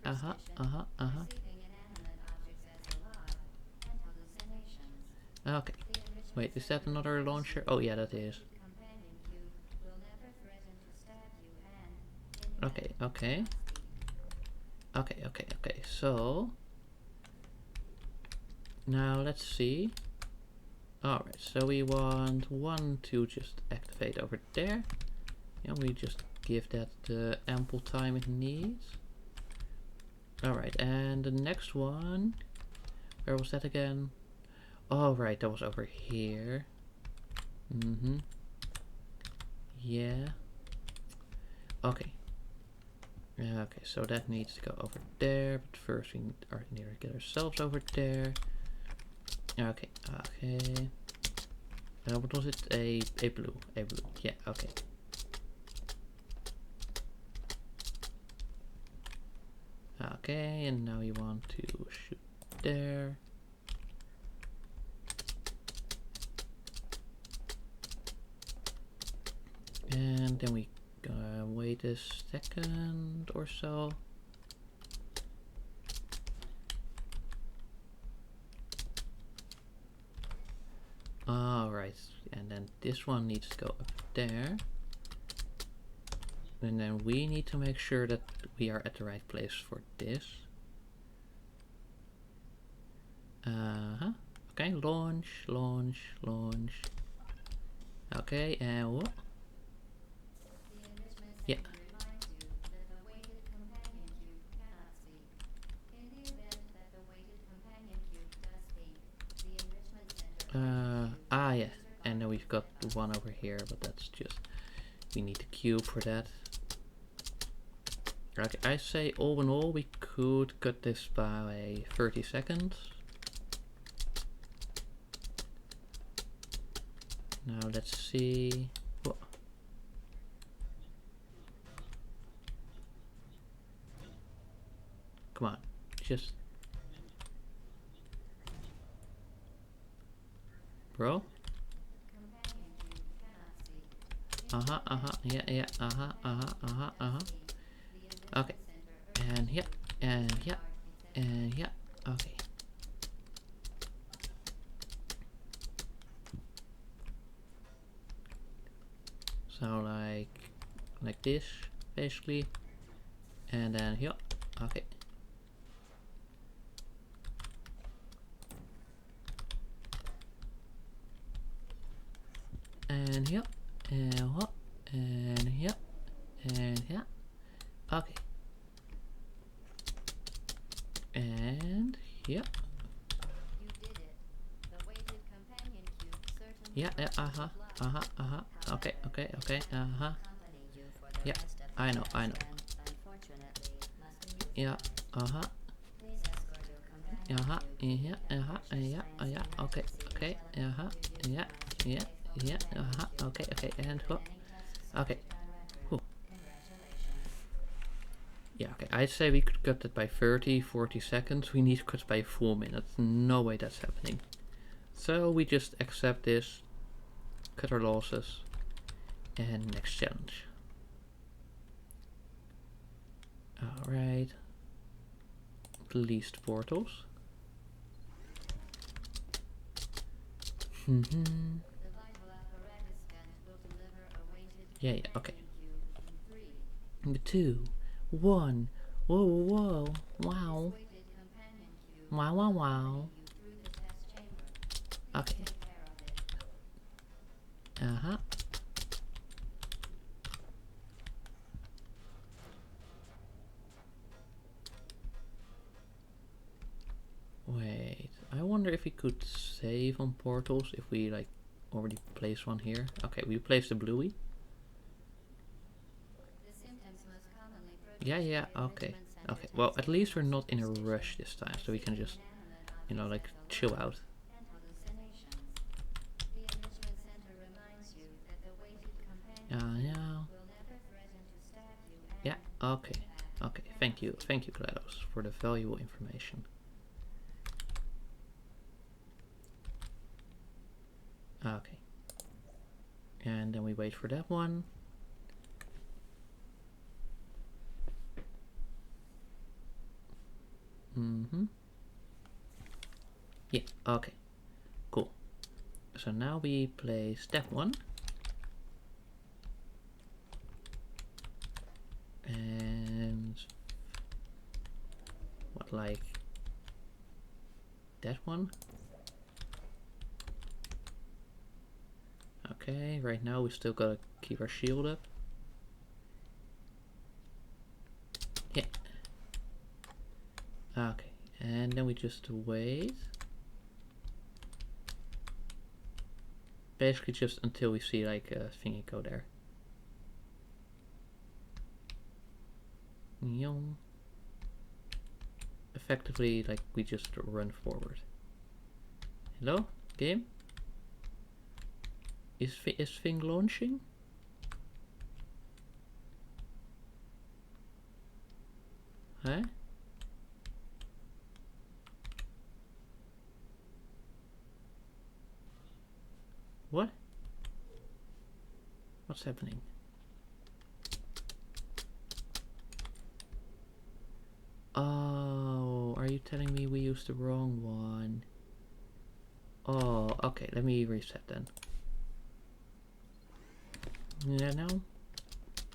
Wait, is that another launcher? Oh yeah, that is. Okay. Okay. So now let's see. Alright, so we want one to just activate over there. And we just give that the ample time it needs. Alright, and the next one, where was that again? Oh right, that was over here. Yeah. Okay. Okay, so that needs to go over there, but first we need to get ourselves over there. Okay. What was it? A blue. Yeah, okay. Okay, and now you want to shoot there. And then we wait a second or so. Alright, and then this one needs to go up there. And then we need to make sure that we are at the right place for this. Okay, launch. Okay, and what? Yeah. Yeah, and then we've got one over here, but that's just, we need the cube for that. Okay, I say all in all we could cut this by 30 seconds. Now let's see. Whoa. Come on, just... Bro? Yeah, Okay. And yeah, okay. So like this, basically. And then here, okay. And here, and what, and here, and here, okay. And here. Yeah, okay, yeah, I know. Yeah, yeah, okay, yeah, okay, and what? Okay. Whew. Yeah, okay, I'd say we could cut it by 30-40 seconds. We need to cut it by a full minute. No way that's happening. So we just accept this, cut our losses, and next challenge. Alright. Least portals. Yeah, okay. 2, 1. Whoa. Wow. Okay. Wait, I wonder if we could save on portals if we like already place one here. Okay, we placed the bluey. Yeah, okay. Well, at least we're not in a rush this time, so we can just, you know, like chill out. Yeah, okay. Thank you, GLaDOS, for the valuable information. Okay. And then we wait for that one. Yeah, okay. Cool. So now we place that one. And time. Okay, right now we still gotta keep our shield up. Yeah. Okay, and then we just wait. Basically just until we see like a thingy go there. Yum. Effectively, like we just run forward. Hello, game? Is thing launching? Huh? What? What's happening? Oh, are you telling me we used the wrong one? Oh, okay, let me reset then. Yeah, no?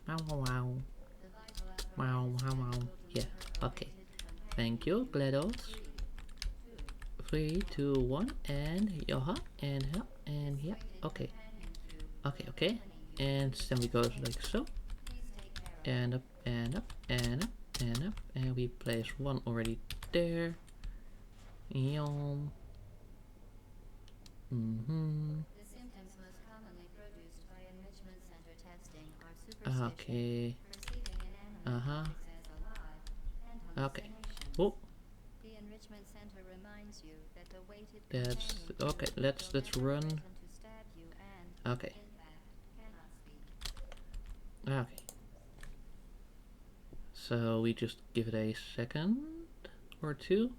Wow, wow, wow. Wow, wow, wow. Yeah, okay. Thank you, GLaDOS. 3, 2, 1, and yaha, and yeah, and yeah. Okay. Okay, okay. And then we go like so. And up, and up, and up, and up. And we place one already there. Yum. The symptoms most commonly produced by enrichment center testing are superstition, Okay. perceiving an animal as alive, and Okay. hallucination. Oh, The enrichment center reminds you that the weighted that's companion okay. cube Let's will never run. threaten to stab you and, Okay. in fact, cannot speak. Okay. So we just give it a second or two,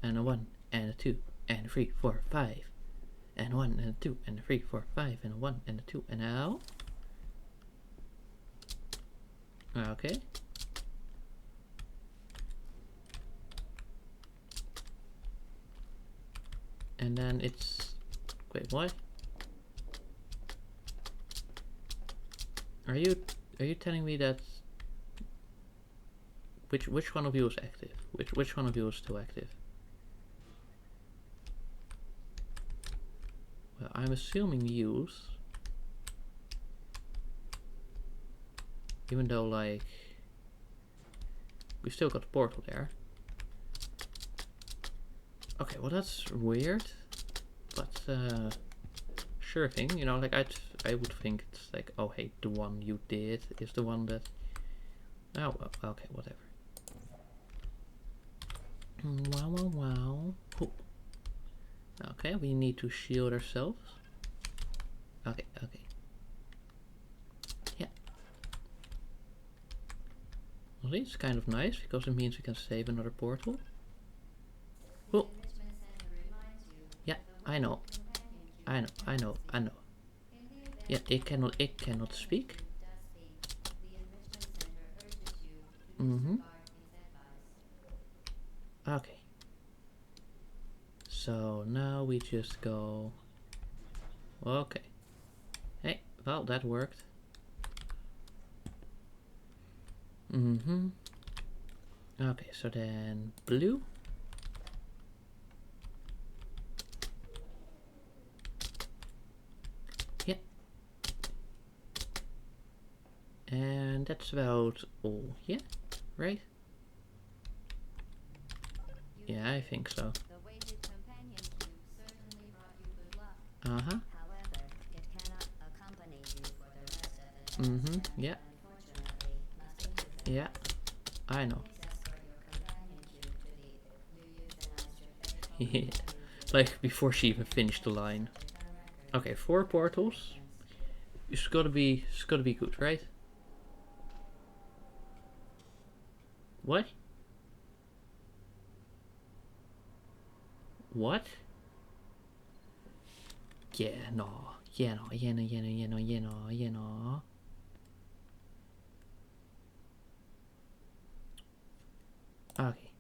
and a 1, and a 2, and a 3, 4, 5, and a 1, and a 2, and a 3, 4, 5, and a 1, and a 2, and now. Okay. And then it's, wait, what? Are you telling me that which one of you is active? Which one of you is still active? Well, I'm assuming use. Even though like we still got the portal there. Okay, well that's weird. But sure thing, you know, like I would think it's like, oh hey, the one you did is the one that. Oh well, okay, whatever. Wow, wow, wow. Ooh. Okay, we need to shield ourselves. Okay, okay. Yeah. Well, it's kind of nice because it means we can save another portal. Oh. Yeah, I know. I know, I know, I know. Yeah, it cannot speak. Okay. So now we just go. Okay. Hey, well that worked. Okay, so then blue. Yeah. And that's about all, yeah? Right? Yeah, I think so. The weighted companion cube certainly brought you good luck. Uh-huh. However, it cannot accompany you for the rest of the test. Yeah. Unfortunately, nothing is Yeah. I know. Please escort your companion cube to the you euthanized your faithful Yeah. companion cube. Like before she even finished the line. Okay, 4 portals. It's gotta be good, right? What? What? Yeah, no. Yeah, no. Yeah, no. Yeah, no. Yeah, no. Yeah, no. Yeah, no. Okay.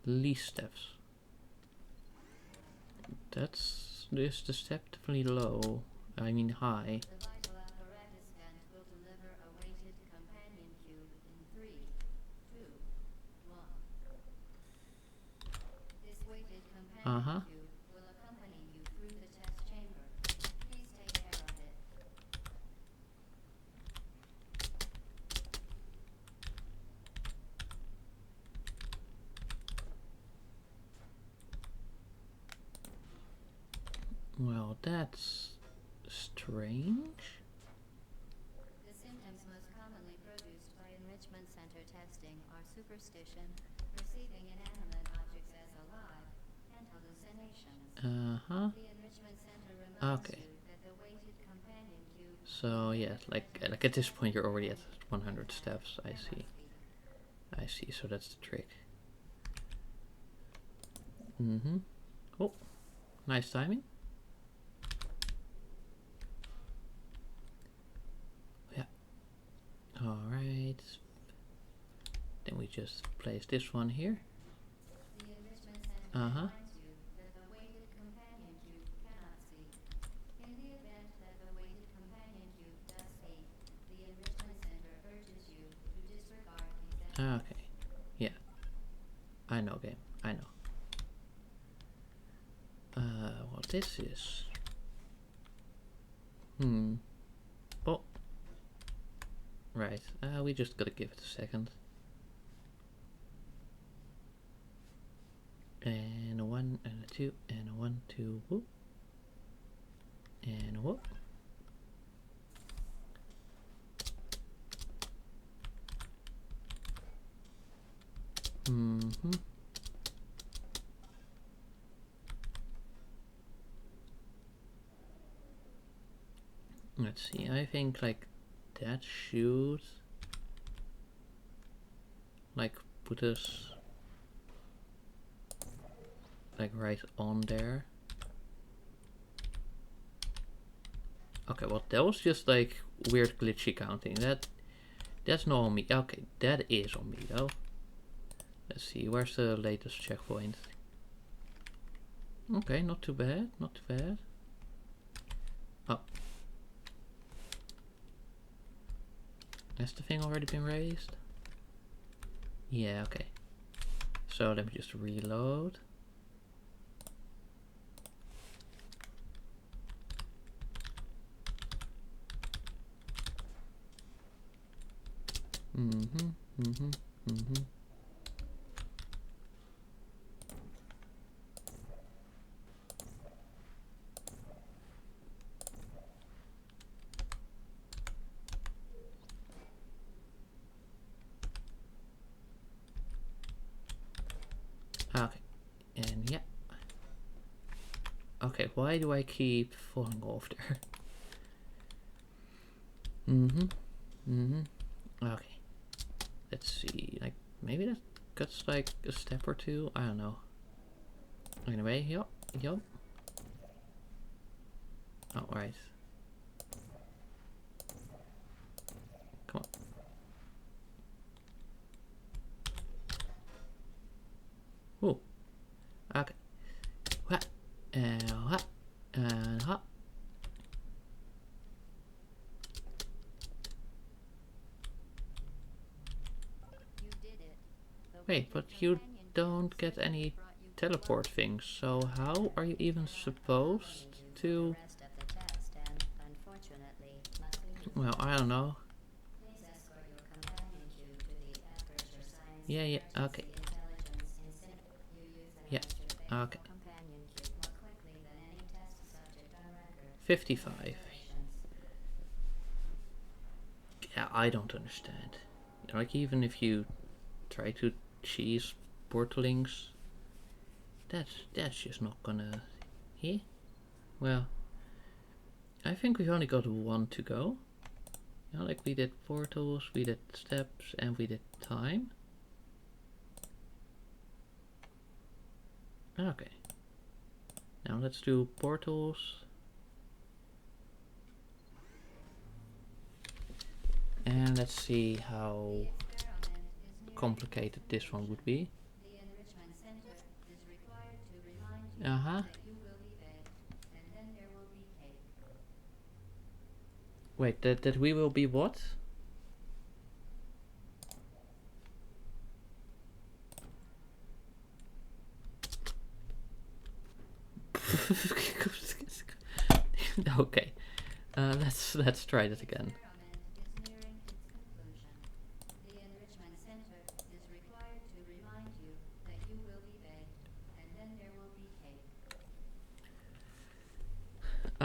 Least steps. That's this deceptively low. I mean high. The vital apparatus vent will deliver a weighted companion cube in 3, 2, 1. This weighted companion cube Well, that's strange. The symptoms most commonly produced by enrichment center testing are superstition, perceiving inanimate objects as alive, and hallucinations. Uh-huh. The enrichment center reminds Okay. you that the weighted companion cube. So yeah, like at this point you're already at 100 steps. I see. I see. So that's the trick. Mm-hmm. Oh, nice timing. Yeah. All right. Then we just place this one here. The enrichment center Uh-huh. reminds you that the weighted companion cube cannot see. In the event that the weighted companion cube does see, the enrichment center urges you to disregard these entities. Okay. Yeah. I know, game. I know. What this is. Oh. Right. We just gotta give it a second. And a 1 and a 2 and a 1, 2, whoop. And a whoop. Mm-hmm. Let's see, I think like that should like put us like right on there. Okay, well that was just like weird glitchy counting. That's not on me. Okay, that is on me though. Let's see, where's the latest checkpoint? Okay, not too bad, not too bad. Oh. Has the thing already been raised? Yeah, okay. So let me just reload. Okay, and yeah. Okay, why do I keep falling off there? Okay. Let's see, like, maybe that cuts like a step or two, I don't know. Anyway, yup. Oh, right. Come on. Ooh. Okay. Ha. And ha. And ha. You did it. The Wait, weighted but you companion cube don't get certainly any brought you good teleport luck. things, so how are you even supposed The to... rest of the test, and unfortunately, must leave. Well, I don't know. Please escort your companion cube to the Aperture Science Yeah, okay. Emergency Intelligence Incident. You use an Yeah, extra okay. companion cube more quickly than any test subject on record. 55. Congratulations. Yeah, I don't understand. Like, even if you try to cheese portalings, that's just not gonna... Here? Well, I think we've only got one to go. You know, like we did portals, we did steps, and we did time. Okay. Now let's do portals. And let's see how complicated this one would be. The enrichment center is required to remind you Uh-huh. that you will be fed, and then there will be cake. Wait, that we will be what? Okay. Let's try that again. Experiment is nearing its conclusion. The enrichment center is required to remind you that you will be fed, and then there will be cake.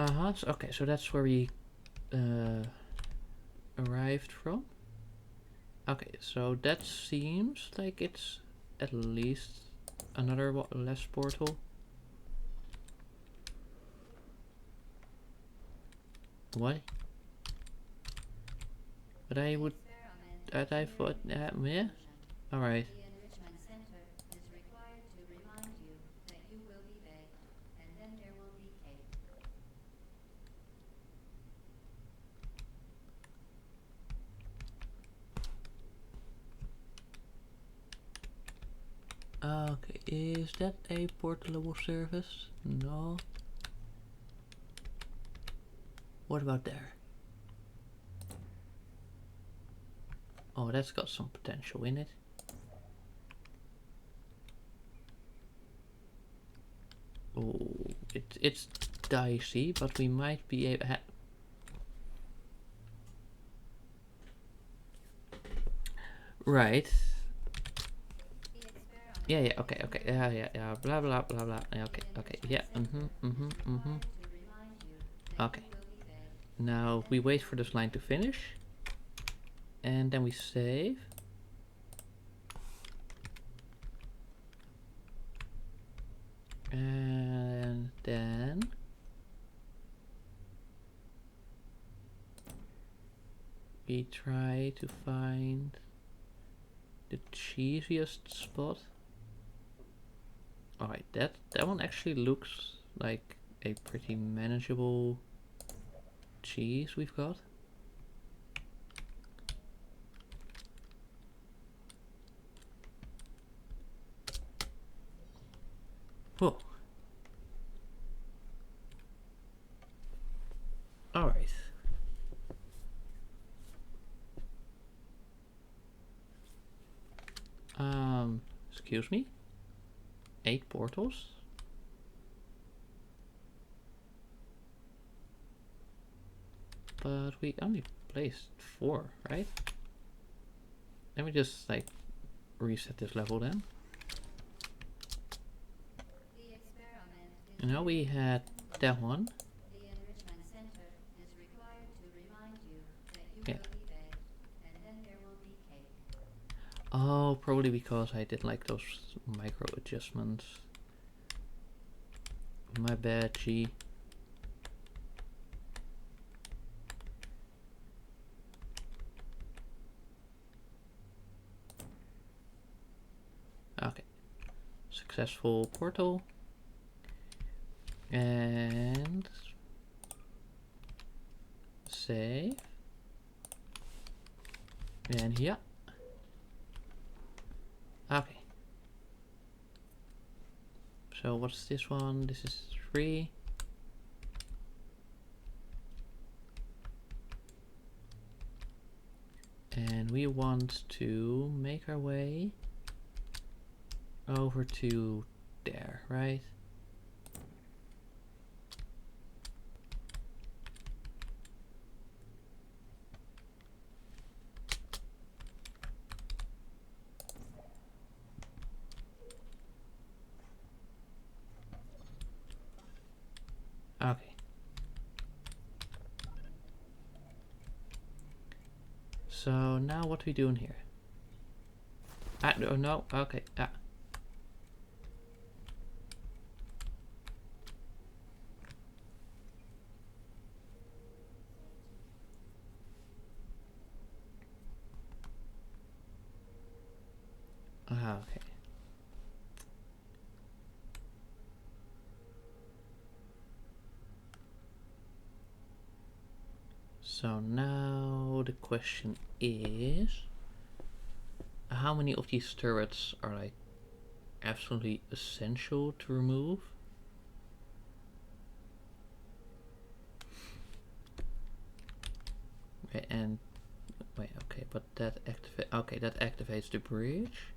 So, okay, so that's where we arrived from. Okay, so that seems like it's at least another less portal. What? But I would... I thought... yeah? Alright. The enrichment center is required to remind you that you will be baked, and then there will be cake. Okay, is that a portable service? No. What about there? Oh, that's got some potential in it. Oh, it's dicey, but we might be able... Right. Yeah, okay, yeah, blah, blah, blah, blah. Yeah, okay, yeah, Okay. Now we wait for this line to finish. And then we save. And then... we try to find the cheesiest spot. Alright, that one actually looks like a pretty manageable cheese we've got. Whoa. Alright. Excuse me? 8 portals? But we only placed 4, right? Let me just like reset this level then. And now we had that one. The enrichment center is required to remind you that you will be baked, and then there will be cake. Oh, probably because I did like those micro adjustments. My bad, G. Okay. Successful portal. And save. And yeah. Okay. So what's this one? This is 3. And we want to make our way over to there, right? Okay. So now what are we doing here? No, okay. Okay. So now the question is, how many of these turrets are like absolutely essential to remove? Okay, and wait, okay, but that activates the bridge.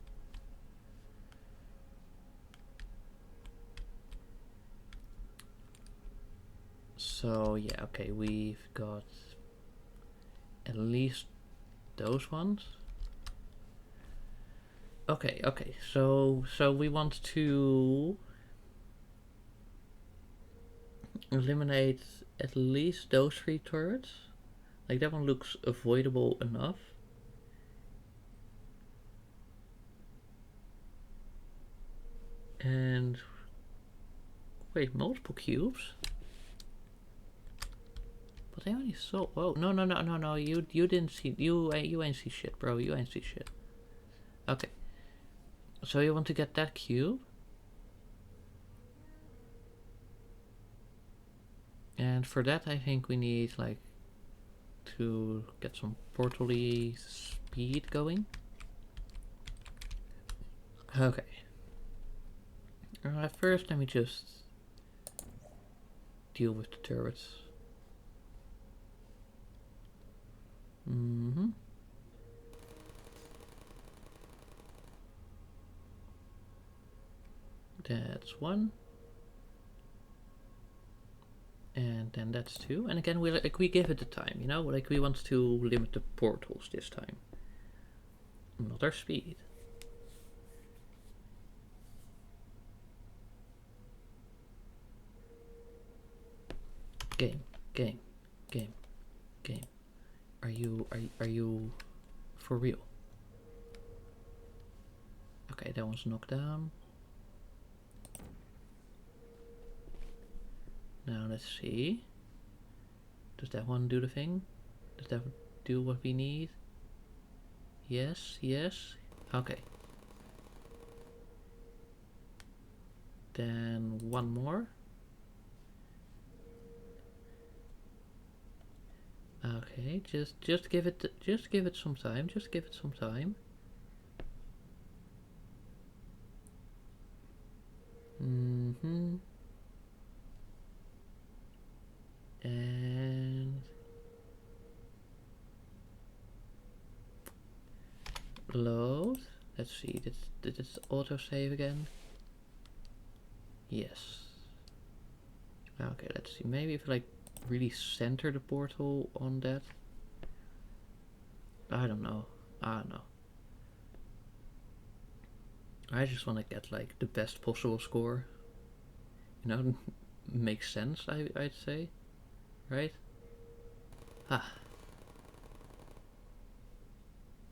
So yeah, okay, we've got at least those ones. Okay, so we want to eliminate at least those 3 turrets. Like that one looks avoidable enough. And wait, multiple cubes? But I only saw. Oh no! You didn't see. You ain't see shit, bro. You ain't see shit. Okay. So you want to get that cube? And for that, I think we need like to get some portal-y speed going. Okay. First, let me just deal with the turrets. That's 1. And then that's 2. And again, we give it the time, you know? Like we want to limit the portals this time. Not our speed. Game. Are you for real? Okay, that one's knocked down. Now let's see. Does that one do the thing? Does that do what we need? Yes. Okay. Then one more. Okay, just give it some time. Just give it some time. And load. Let's see. Did it auto save again? Yes. Okay, let's see. Maybe if like really center the portal on that. I don't know. I just want to get like the best possible score. You know, makes sense. I'd say, right? Ah.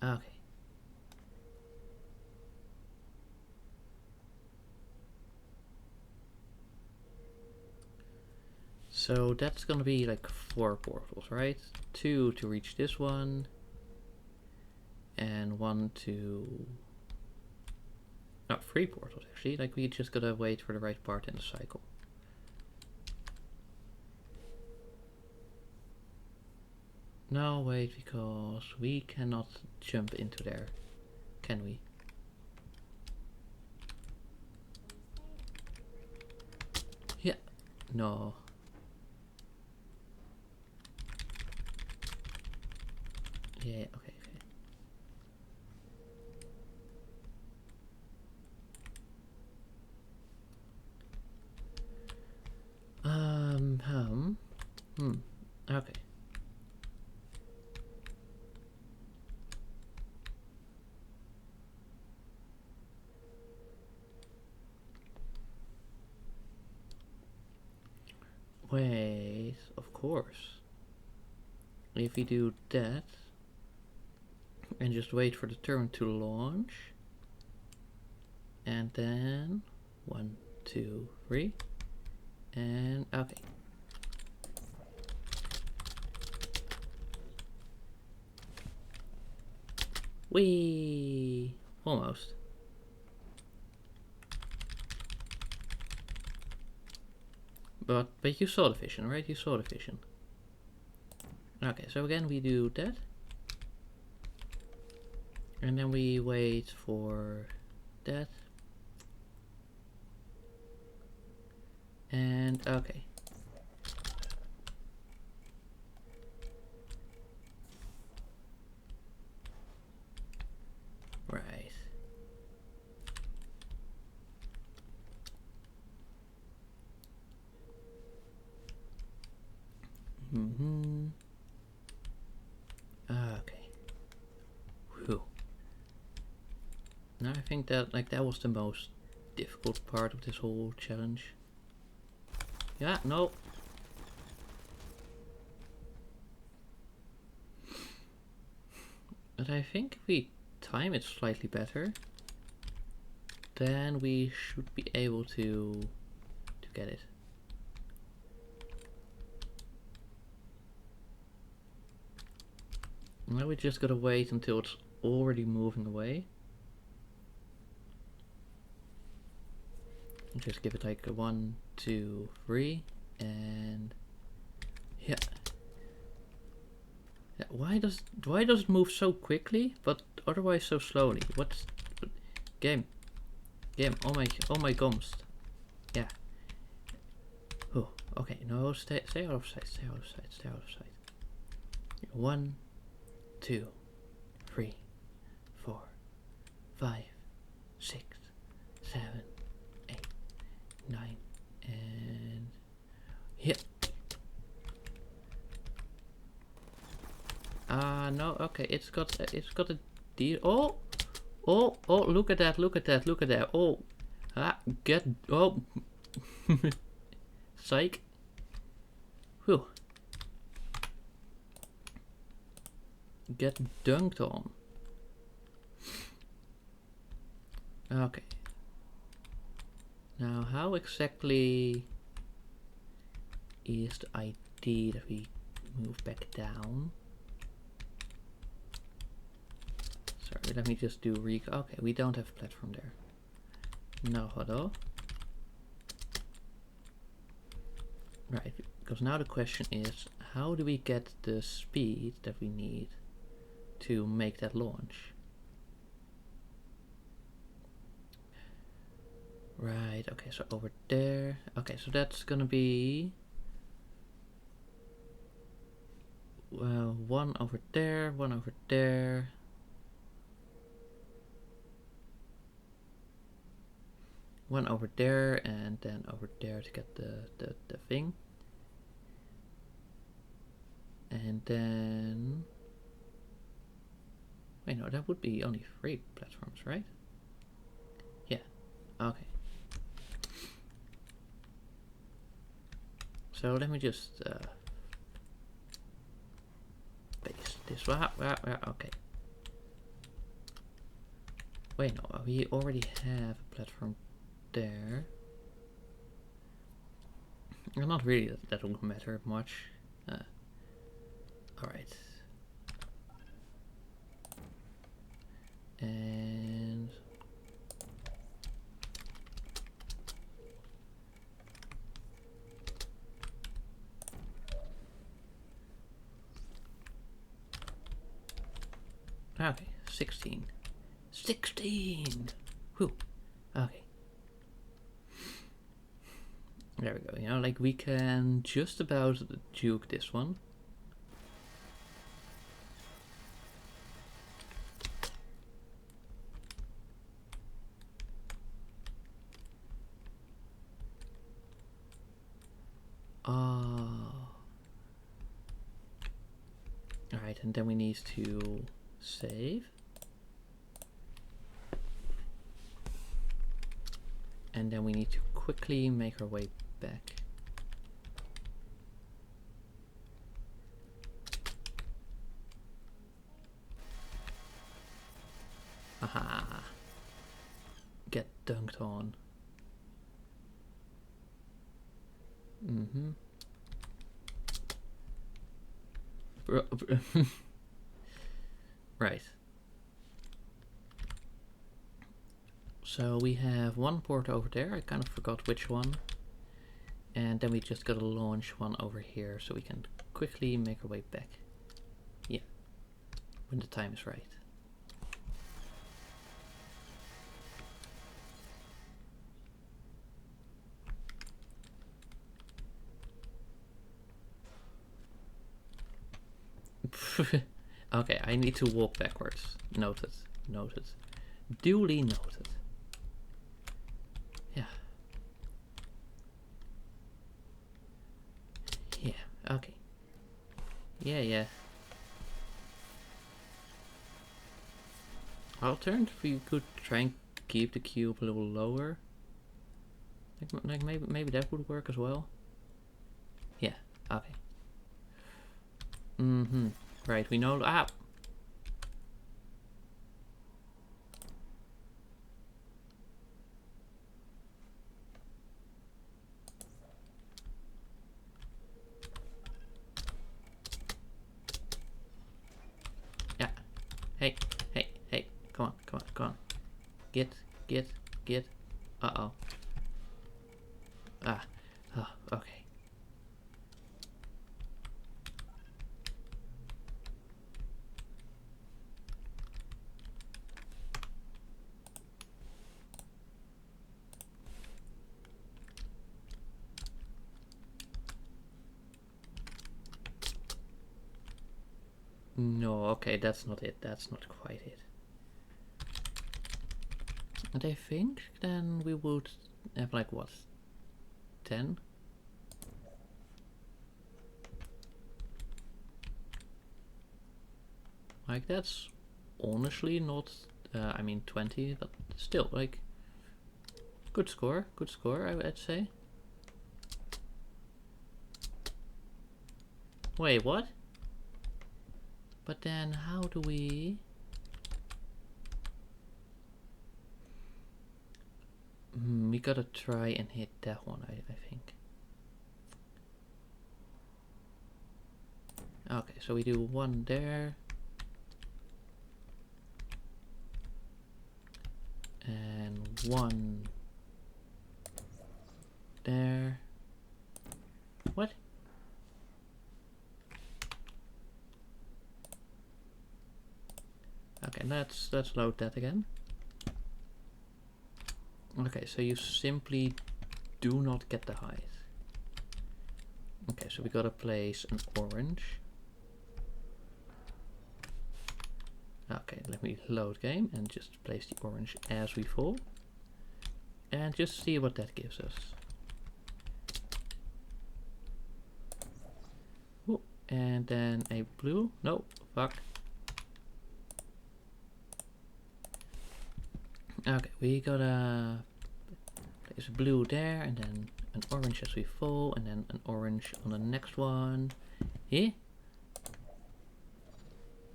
Okay. So that's gonna be like 4 portals, right? 2 to reach this one, and 1 to... No, 3 portals actually. Like we just gotta wait for the right part in the cycle. No, wait, because we cannot jump into there, can we? Yeah. No. Yeah, okay. Okay. Wait, of course. If we do that, and just wait for the turn to launch, and then 1, 2, 3, and okay. Whee! Almost. But you saw the vision, right? You saw the vision. Okay, so again we do that. And then we wait for that. And okay. Right. Okay. Whew. Now I think that that was the most difficult part of this whole challenge. Yeah, no. But I think if we time it slightly better, then we should be able to get it. Now we just gotta wait until it's already moving away. Just give it like a 1, 2, 3, and yeah. Why does it move so quickly, but otherwise so slowly? What's game? Oh my gums. Yeah. Oh, okay. No, stay out of sight. Stay out of sight. Stay out of sight. 1, 2, 3, 4, 5, 6, 7, 8, 9, and yeah. No, okay, it's got a deal. Oh, look at that, look at that, look at that. Oh, oh, psych. Whew. Get dunked on. Okay. Now, how exactly is the idea that we move back down? Sorry, let me just do okay, we don't have a platform there. No, hello. Right, because now the question is, how do we get the speed that we need to make that launch? Right, okay, so over there. Okay, so that's gonna be one over there, one over there. One over there, and then over there to get the thing. And then... Wait, no, that would be only 3 platforms, right? Yeah, okay. So let me just paste this. Okay. Wait, no, we already have a platform there. Well, not really, that won't matter much. Alright. And... Okay, 16. 16! Whew. Okay. There we go, you know, like we can just about juke this one. Alright, and then we need to save. And then we need to quickly make our way back. Aha! Get dunked on. Mm-hmm. Right. So we have one port over there, I kind of forgot which one. And then we just gotta launch one over here so we can quickly make our way back. Yeah, when the time is right. Okay, I need to walk backwards. Noted. Noted. Duly noted. Yeah. Yeah, okay. Yeah. Alternatively, you could try and keep the cube a little lower. Like maybe that would work as well. Yeah, okay. Mm-hmm. Right, we know. Ah! Get. Uh-oh. Ah. Oh, okay. No, okay, that's not it. That's not quite it. And I think then we would have like what? 10? Like that's honestly not, I mean 20, but still like good score, I'd say. Wait, what? But then how do we... we gotta try and hit that one, I think. Okay, so we do one there. And one there. What? Okay, let's load that again. Okay, so you simply do not get the height. Okay, so we gotta place an orange. Okay, let me load game and just place the orange as we fall. And just see what that gives us. Ooh, and then a blue. No, fuck. Okay, we gotta place a blue there, and then an orange as we fall, and then an orange on the next one. Here?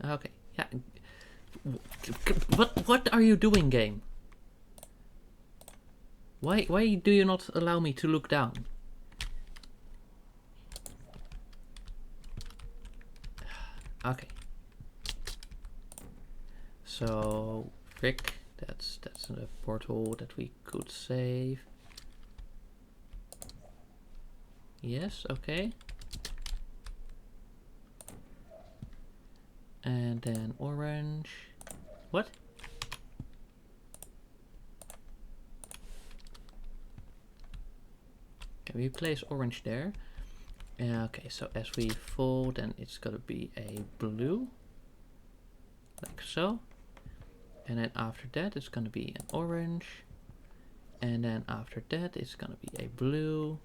Okay, yeah. What are you doing, game? Why do you not allow me to look down? Okay. So frick, that's a portal that we could save. Yes, okay. And then orange. What? Okay, we place orange there. Okay, so as we fall, then it's gonna be a blue. Like so. And then after that, it's gonna be an orange. And then after that, it's gonna be a blue.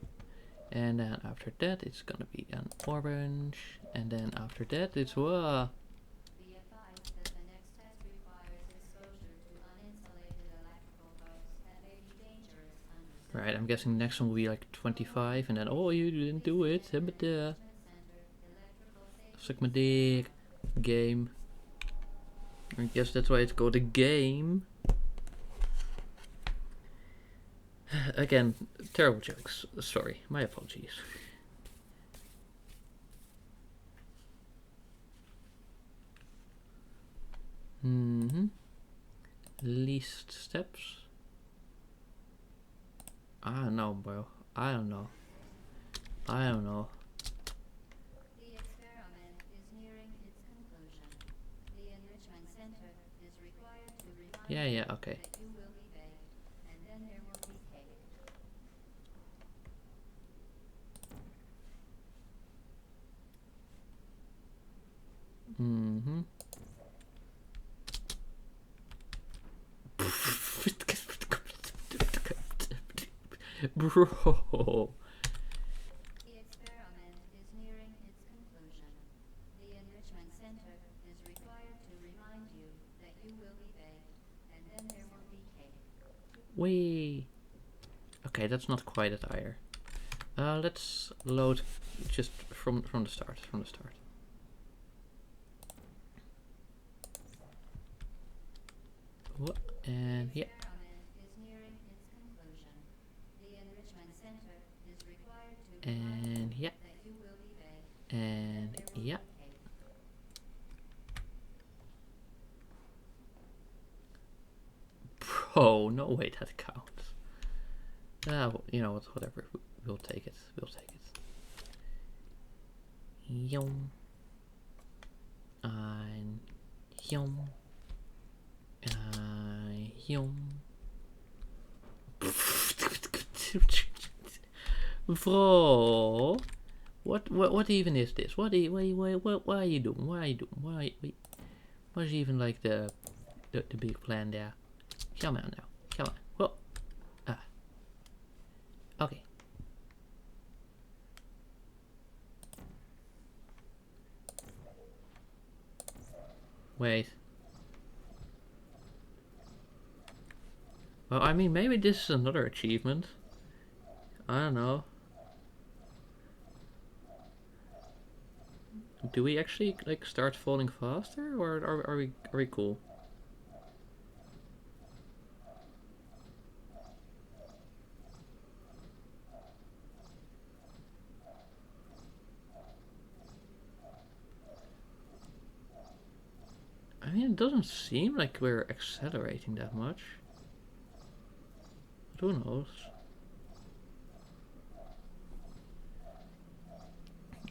And then after that, it's gonna be an orange. And then after that, it's whoa. Be advised that the next test requires exposure to uninsulated electrical poles that may be dangerous under Right, I'm guessing the next one will be like 25. And then, oh, you didn't do it. But suck my dick. Game. I guess that's why it's called a game. Again, terrible jokes. Sorry, my apologies. Least steps. I don't know, bro. I don't know. The experiment is nearing its conclusion. The enrichment center is required to remind Yeah, okay. that you will be baked, and then there will be cake. Bro. The experiment is nearing its conclusion. The enrichment center is required to remind you that you will be baked, and then there will be cake. Wee. Okay, that's not quite at higher. Let's load just from the start. What? And yeah. Experiment is nearing its conclusion. The enrichment center is required to And yeah. that you will be baked, And there will yeah. be cake. Oh, no way that counts. You know what, whatever. We'll take it. We'll take it. Yum. And yum. Yum. Bro, what even is this? What are you doing? Why are you doing? What's even like the big plan there? Come on now, come on. Whoa, okay. Wait. Well, I mean, maybe this is another achievement. I don't know. Do we actually like start falling faster, or are we cool? I mean, it doesn't seem like we're accelerating that much. But who knows?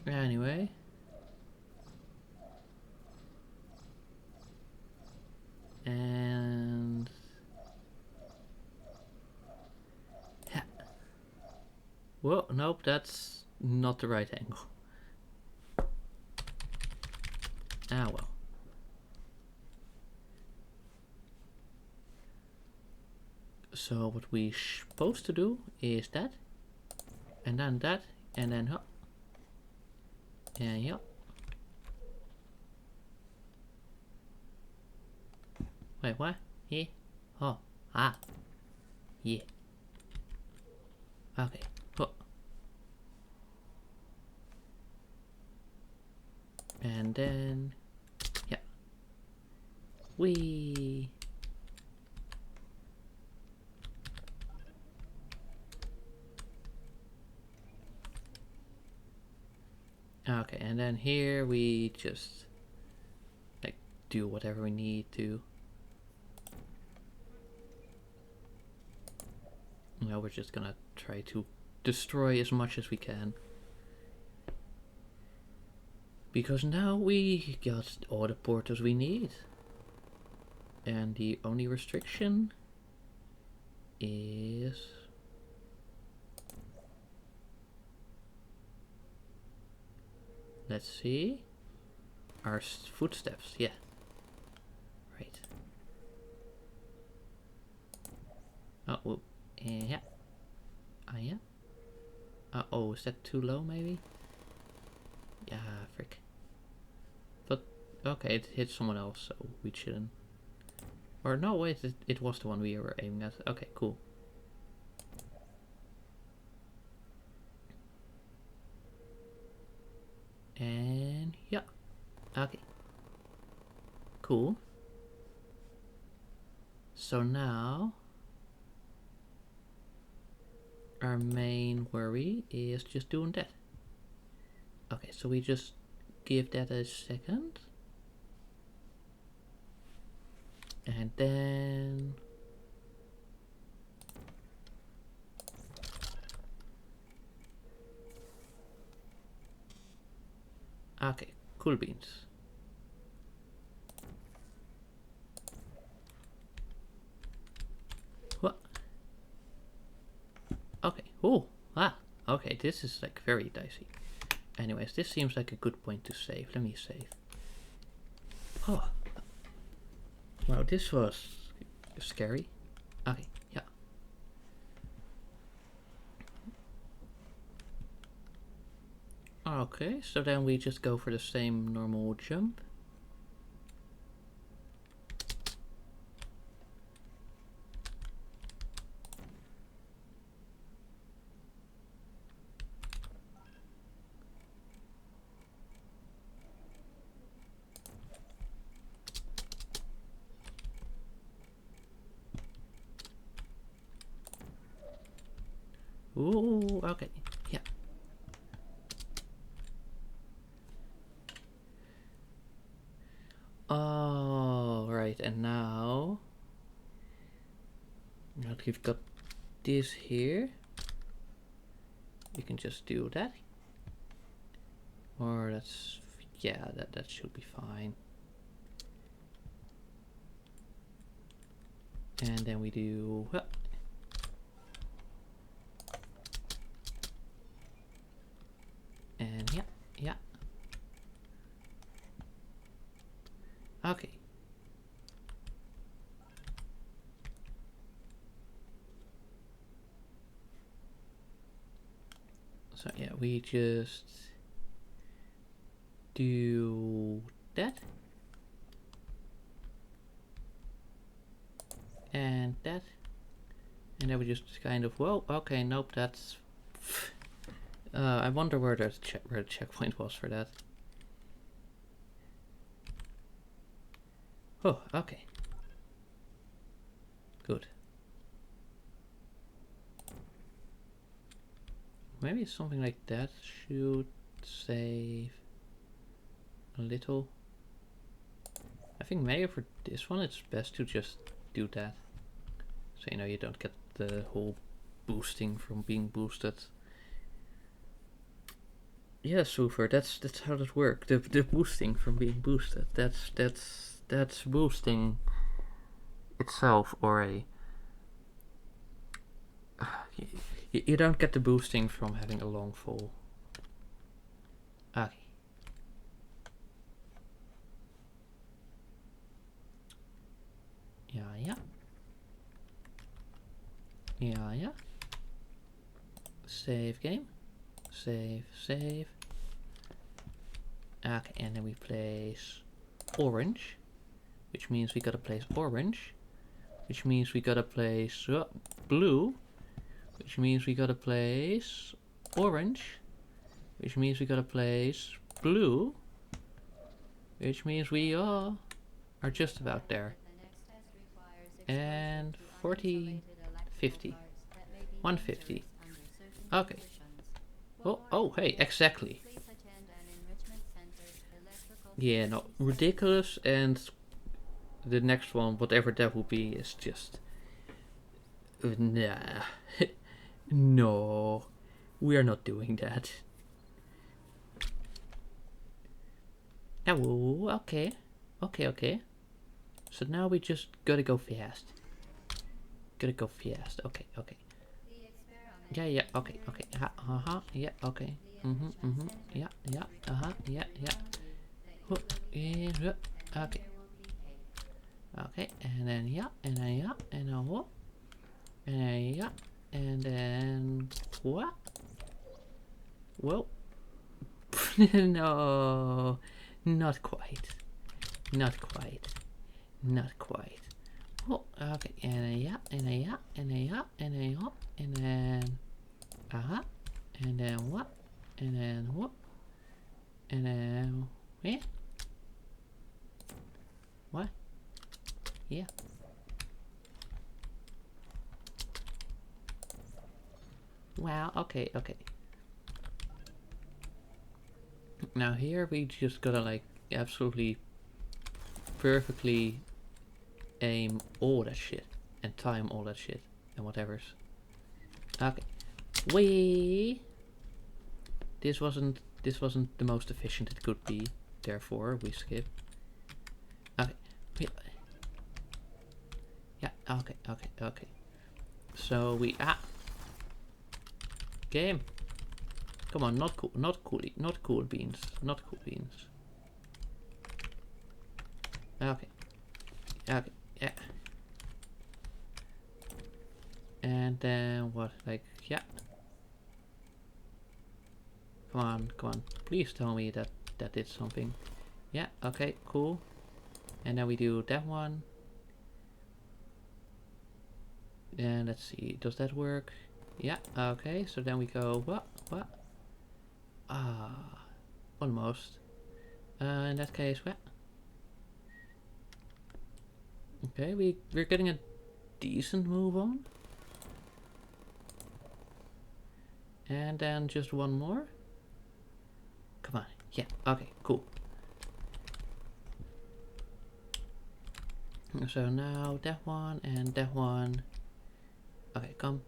Anyway. And yeah. Well, nope, that's not the right angle. Ah well. So what we're supposed to do is that, and then hop, and yeah. Wait, what? Here? Oh, ah, yeah. Okay. Oh. And then, yeah. Wee. Okay, and then here we just like do whatever we need to. Now we're just gonna try to destroy as much as we can. Because now we got all the portals we need. And the only restriction is... Let's see. Our footsteps, yeah. Right. Oh, yeah. Yeah. Oh, is that too low maybe? Yeah, frick. But, okay, it hit someone else, so we shouldn't. Or no, wait, it was the one we were aiming at. Okay, cool. And, yeah. Okay. Cool. So now... our main worry is just doing that. Okay, so we just give that a second. And then... okay, cool beans. What? Okay, oh, okay, this is like very dicey. Anyways, this seems like a good point to save. Let me save. Oh. Wow, this was scary. Okay, yeah. Okay, so then we just go for the same normal jump. Ooh, okay, yeah. Oh, right, and now... Now that we've got this here, we can just do that. Or that's, yeah, that should be fine. And then we do, and yeah. Okay. So yeah, we just do that. And that. And then we just kind of, whoa, okay, nope, that's... I wonder where the checkpoint was for that. Oh, okay. Good. Maybe something like that should save a little. I think maybe for this one it's best to just do that. So you know you don't get the whole boosting from being boosted. Yeah, Super, that's how that works. The boosting from being boosted. That's boosting itself already. You don't get the boosting from having a long fall. Okay. Yeah. Save game. Save. Okay, and then we place orange, which means we gotta place orange, which means we gotta place blue, which means we gotta place orange, which means we gotta place blue, which means we are just about there. And 40, 50, 150. Okay. Oh, hey, exactly. Yeah, no, ridiculous, and the next one, whatever that will be, is just... nah. No, we are not doing that. Oh, okay. So now we just gotta go fast. Okay. Yeah, okay. Yeah, okay. Yeah. Okay. Okay, and then yeah, and then what? And then yeah, and then what? Well, no, not quite. Oh, okay, and then yeah, and then and then and then what? And then what? And then yeah. What? Yeah. Wow, okay. Now here we just gotta like absolutely perfectly aim all that shit and time all that shit and whatever's. Okay. This wasn't the most efficient it could be, therefore we skip. Okay. Yeah, okay. So we game. Come on, not cool beans. Okay, yeah. And then what? Like, yeah. Come on. Please tell me that did something. Yeah, okay, cool. And then we do that one. And let's see, does that work? Yeah, okay, so then we go, what? Almost. In that case, what? Okay, we're getting a decent move on. And then just one more. Come on, yeah, okay, cool. So now that one and that one. Okay, come.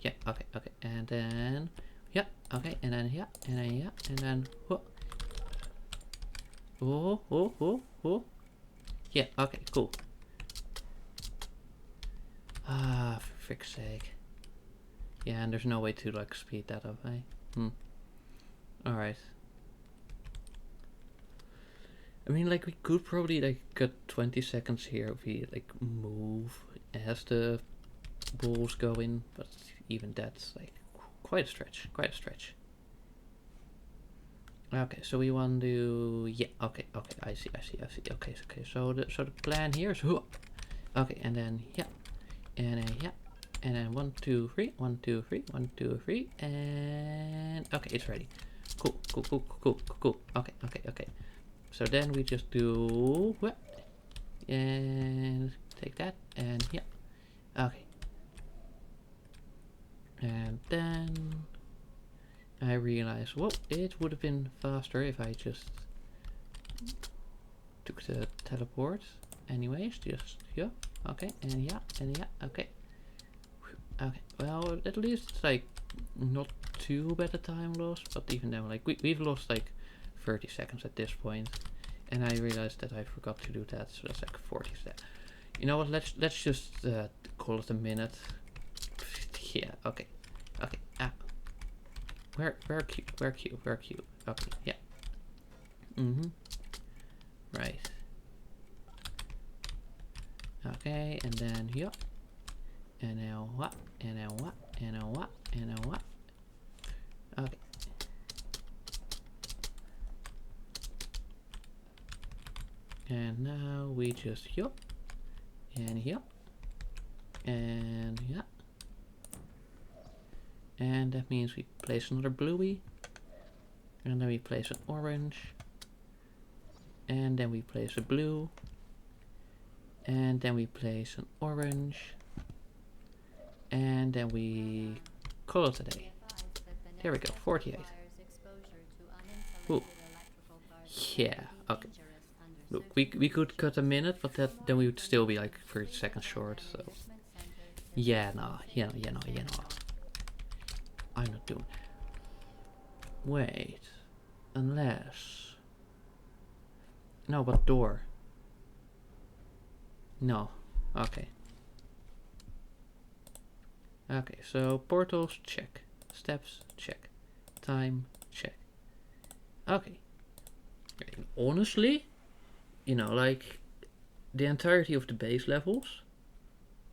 Yeah, okay, and then, yeah, okay, and then, yeah, and then, whoa. Oh. Yeah, okay, cool. Ah, for frick's sake. Yeah, and there's no way to, like, speed that up, eh? Alright. I mean, like, we could probably, like, cut 20 seconds here if we, like, move as the balls go in, but even that's, like, quite a stretch, Okay, so we want to, yeah, okay, I see, okay, so the plan here is, okay, and then, yeah, and then, yeah, and then 1, 2, 3, 1, 2, 3, 1, 2, 3, and, okay, it's ready. Cool, okay. So then we just do, and take that, and yeah, okay. And then I realized, well, it would have been faster if I just took the teleport. Anyways, just, yeah, okay, and yeah, okay. Okay, well, at least it's like not too bad a time loss, but even then, like, we've lost like 30 seconds at this point. And I realized that I forgot to do that, so that's like 40 seconds. You know what, let's just call it a minute. Yeah, okay. Where Q? Okay, yeah. Right. Okay, and then yeah. And now what? Okay. And now we just yup. And yup. And yeah. And that means we place another bluey. And then we place an orange. And then we place a blue. And then we place an orange. And then we call it a day. There we go, 48. Ooh. Yeah, okay. Look, we could cut a minute, but then we would still be like 30 seconds short, so. Yeah, no. I'm not doing. Wait. Unless. No, but door. No. Okay. Okay, so portals, check. Steps, check. Time, check. Okay. Honestly, you know, like the entirety of the base levels,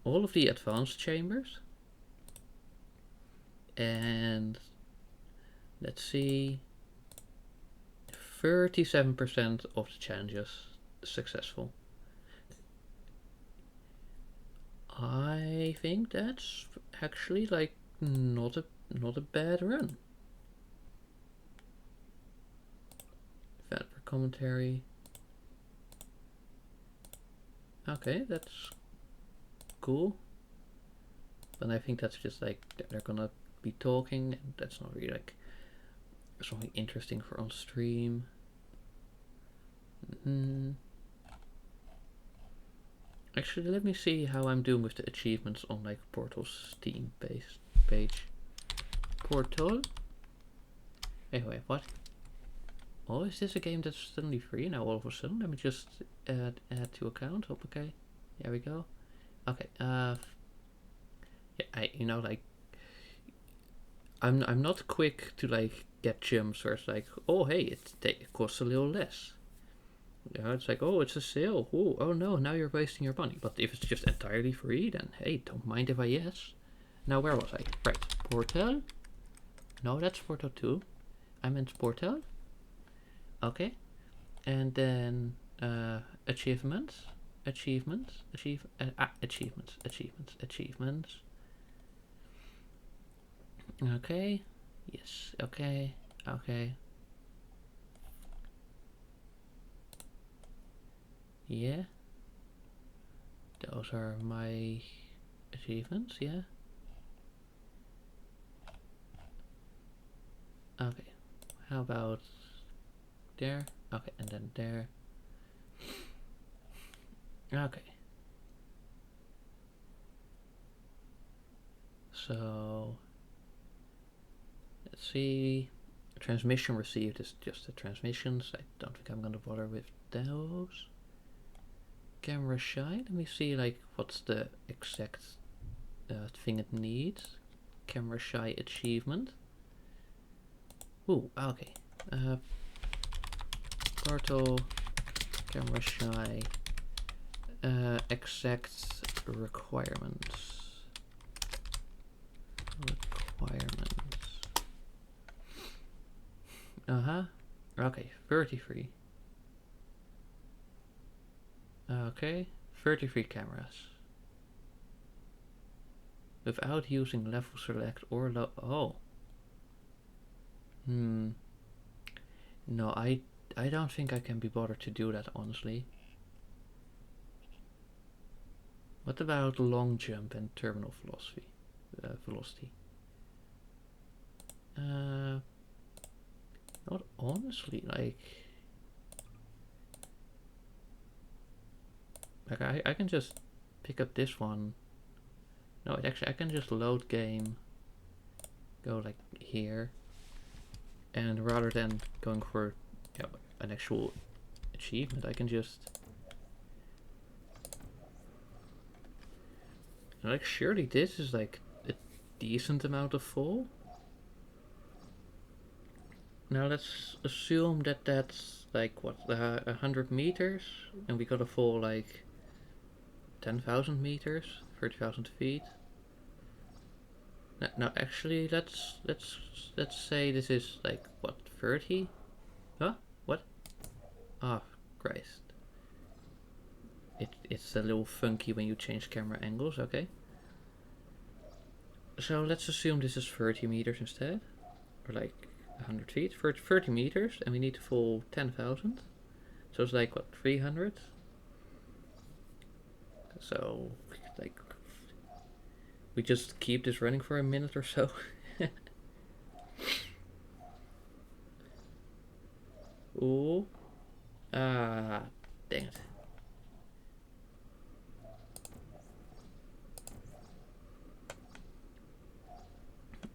all of the advanced chambers, and let's see, 37% of the challenges successful. I think that's actually like not a bad run. Developer commentary. Okay, that's cool. But I think that's just like they're gonna be talking, and that's not really like something interesting for on stream. Actually, let me see how I'm doing with the achievements on like Portal's Steam page. Portal? Hey, wait, what? Oh, is this a game that's suddenly free now all of a sudden? Let me just add to account. Okay, there we go. Okay, yeah, like I'm not quick to like get gems where it's like, oh hey, it costs a little less. Yeah, it's like, oh, it's a sale. Oh no, now you're wasting your money. But if it's just entirely free, then hey, don't mind if I yes. Now where was I? Right, Portal. No, that's Portal 2. I meant Portal. Okay, and then achievements. Achievements. Okay. Yes. Okay. Yeah. Those are my achievements, yeah. Okay. How about there? Okay, and then there. Okay. So let's see. Transmission received is just the transmissions. I don't think I'm gonna bother with those. Camera shy. Let me see like what's the exact thing it needs. Camera shy achievement. Ooh, okay. Portal camera shy exact requirements. Okay, 33. Okay, 33 cameras. Without using level select or oh. No, I don't think I can be bothered to do that, honestly. What about long jump and terminal velocity? Not honestly, like I can just pick up this one. No, actually I can just load game, go like here, and rather than going for an actual achievement, I can just like surely this is like a decent amount of fall. Now let's assume that that's like what 100 meters, and we gotta fall like 10,000 meters, 30,000 feet. No, actually, let's say this is like what 30? Huh? What? Ah, oh, Christ! It's a little funky when you change camera angles. Okay. So let's assume this is 30 meters instead, or like 100 feet. 30 meters, and we need to fall 10,000. So it's like what 300. So like we just keep this running for a minute or so. Ooh. Ah, dang it.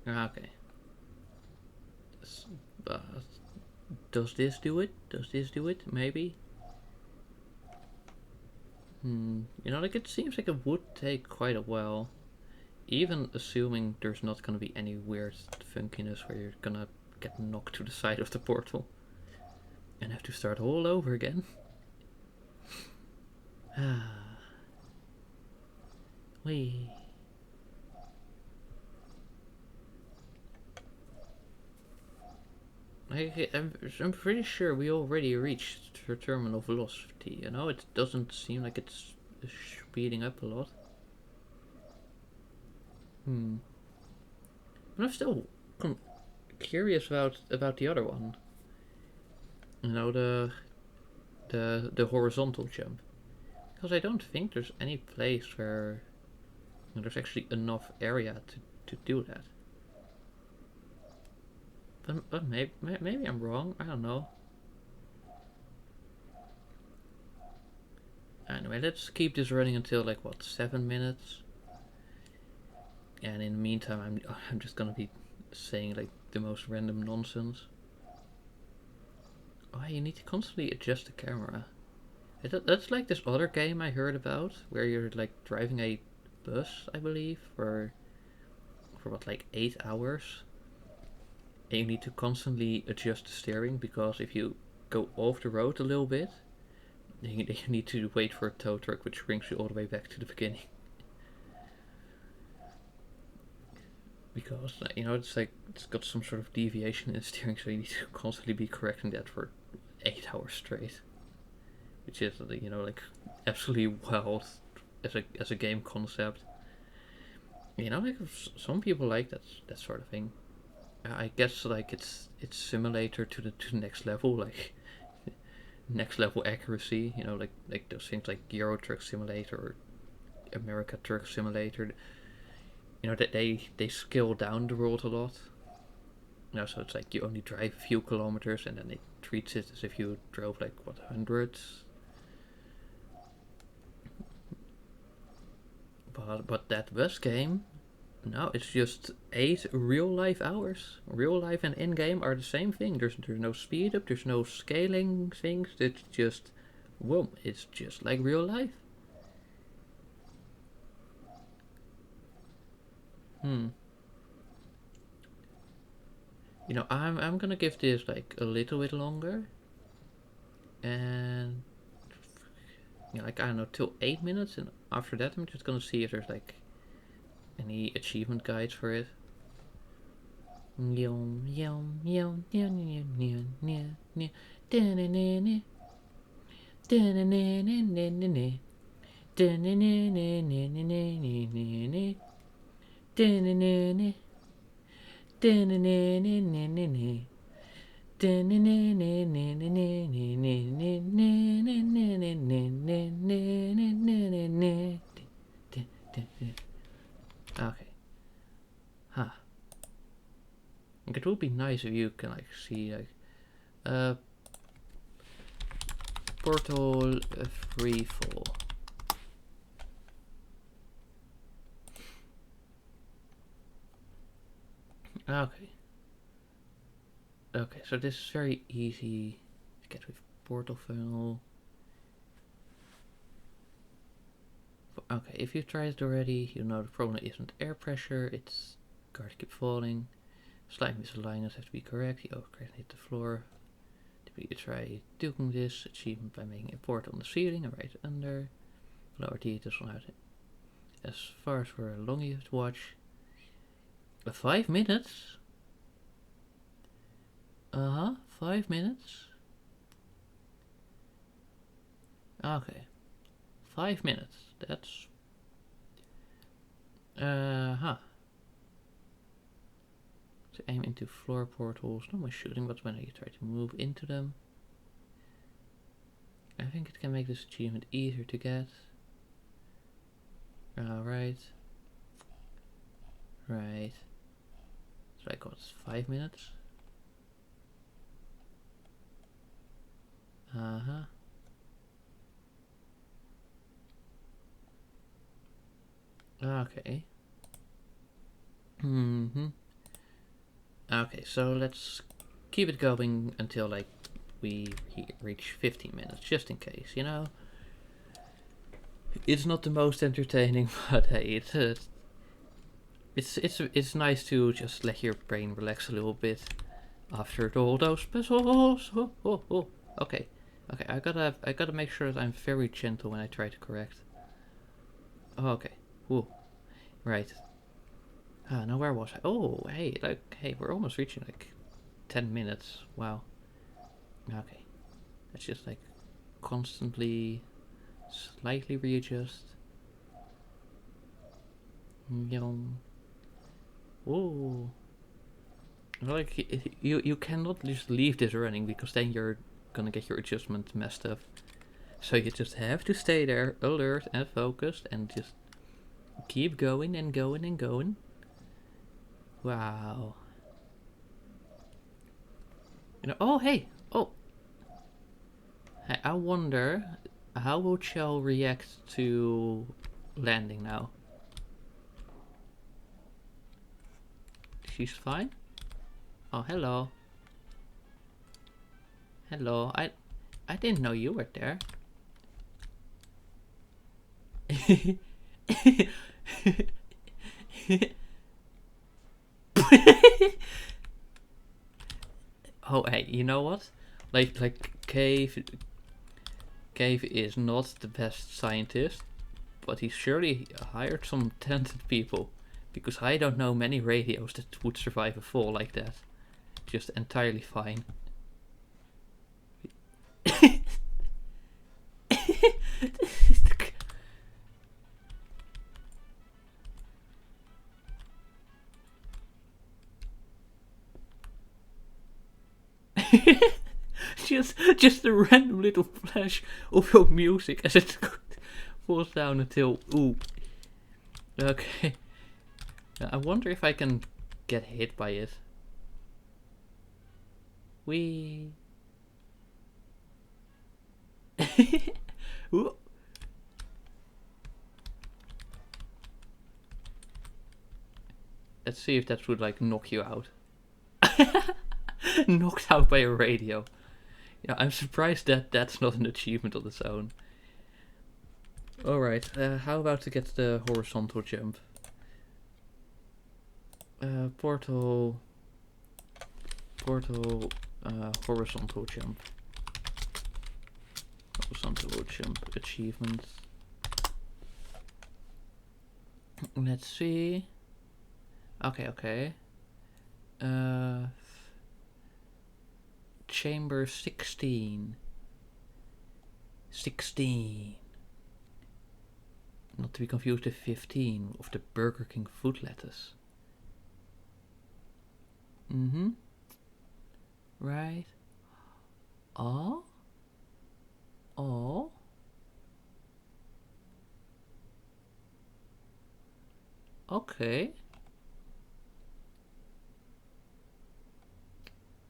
Okay. Does this do it? Does this do it? Maybe? You know, like it seems like it would take quite a while. Even assuming there's not gonna be any weird funkiness where you're gonna get knocked to the side of the portal and have to start all over again. Wee. I'm pretty sure we already reached the terminal velocity, you know? It doesn't seem like it's speeding up a lot. But I'm still curious about the other one. You know, the horizontal jump. Because I don't think there's any place where there's actually enough area to do that. But maybe I'm wrong. I don't know. Anyway, let's keep this running until like what 7 minutes. And in the meantime, I'm just gonna be saying like the most random nonsense. Oh, you need to constantly adjust the camera. That's like this other game I heard about where you're like driving a bus, I believe, for what like 8 hours. And you need to constantly adjust the steering because if you go off the road a little bit, then you need to wait for a tow truck, which brings you all the way back to the beginning. Because you know it's like it's got some sort of deviation in the steering, so you need to constantly be correcting that for 8 hours straight, which is you know like absolutely wild as a game concept. You know, like some people like that sort of thing. I guess like it's simulator to the next level, like next level accuracy. You know, like those things like Euro Truck Simulator or America Truck Simulator. You know that they scale down the world a lot. You know, so it's like you only drive a few kilometers, and then it treats it as if you drove like what hundreds. But that bus game, No, it's just 8 real life hours. Real life and in game are the same thing. There's no speed up, there's no scaling things. It's just, whoa, it's just like real life. You know, I'm gonna give this like a little bit longer, and yeah, like I don't know, till 8 minutes, and after that I'm just gonna see if there's like any achievement guides for it. Okay. Huh. Like, it would be nice if you can like see like portal free fall. Okay. Okay, so this is very easy to get with portal funnel. Okay, if you've tried it already, you know the problem isn't air pressure, it's cards keep falling. Slight misalignments have to be correct, the overcorrect hit the floor. You try doing this achievement by making a port on the ceiling and right under. Lower T this one out. As far as for how long you have to watch. 5 minutes? 5 minutes? Okay. 5 minutes. That's to aim into floor portals, not my shooting, but when you try to move into them. I think it can make this achievement easier to get. Alright. Right. So I got 5 minutes. Okay. Okay, so let's keep it going until like we reach 15 minutes, just in case, you know. It's not the most entertaining, but hey, it's nice to just let your brain relax a little bit after all those puzzles. Okay, I gotta make sure that I'm very gentle when I try to correct. Okay, right. Now where was I? Oh, hey, we're almost reaching like 10 minutes. Wow. Okay, let's just like constantly, slightly readjust. Whoa. Like, you cannot just leave this running because then you're gonna get your adjustment messed up. So you just have to stay there, alert and focused, and just keep going and going and going. Wow. You know, oh hey, oh. Hey, I wonder how will Shell react to landing now? She's fine? Oh, hello. Hello. I didn't know you were there. Oh, hey, you know what? Like Cave is not the best scientist, but he surely hired some talented people, because I don't know many radios that would survive a fall like that. Just entirely fine. just a random little flash of your music as it falls down until ooh. Okay. I wonder if I can get hit by it. Wee. Ooh. Let's see if that would like knock you out. Knocked out by a radio. Yeah, I'm surprised that that's not an achievement on its own. Alright, how about to get the horizontal jump? Portal, horizontal jump. Horizontal jump achievement. Let's see. Okay. Chamber 16. 16. Not to be confused with 15 of the Burger King food lettuce. Right. Oh. Okay.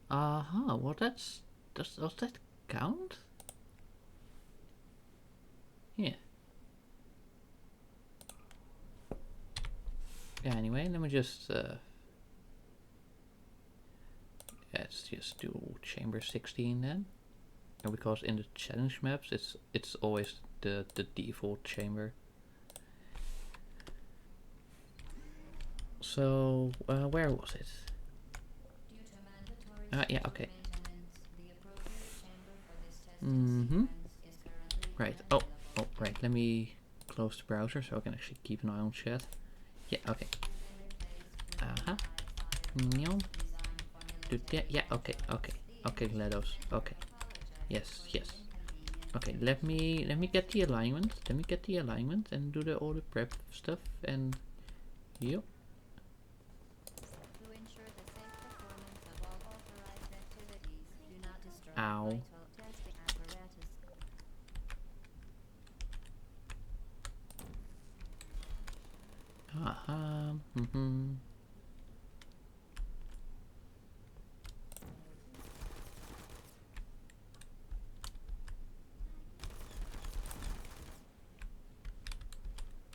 Well does that count? Yeah. Yeah, anyway, let me just let's just do chamber 16 then. And because in the challenge maps it's always the default chamber. So where was it? Yeah, okay. Right. Oh, right. Let me close the browser so I can actually keep an eye on chat. Yeah, okay. Yeah, okay. Okay, GLaDOS. Okay. Yes. Okay, let me get the alignment. And do all the prep stuff and yep. Ow.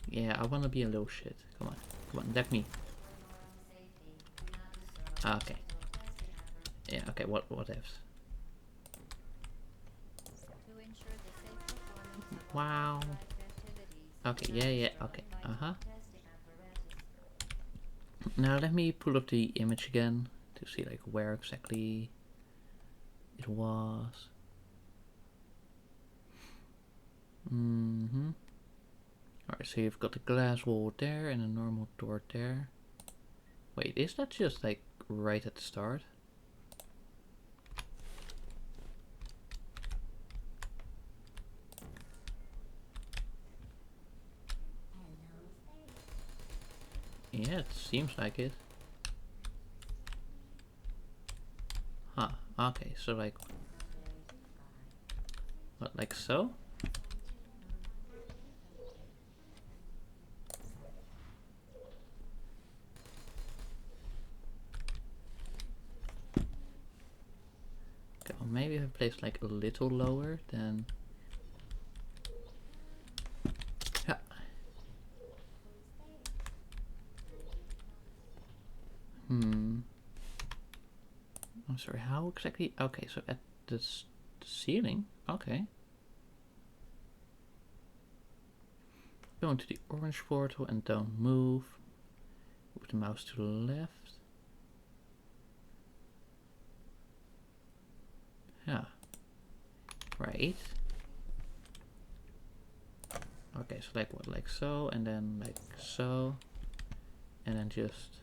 Yeah, I wanna be a little shit. Come on, let me. Okay. Yeah, okay, what ifs? Wow. Okay, yeah, okay, Now let me pull up the image again to see like where exactly it was. Alright, so you've got the glass wall there and a normal door there. Wait, is that just like right at the start? Yeah, it seems like it. Huh, okay, so like... What, like so? Okay, well maybe if I place like a little lower, then... Yeah. I'm sorry, how exactly? Okay, so at the ceiling? Okay. Go into the orange portal and don't move. Move the mouse to the left. Yeah. Right. Okay, so like what? Like so, and then like so. And then just...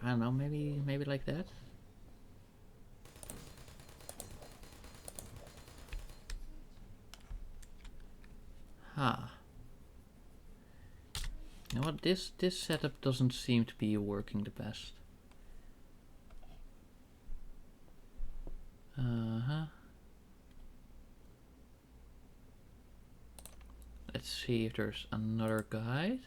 I don't know, maybe like that? Huh. You know what, this setup doesn't seem to be working the best. Let's see if there's another guide.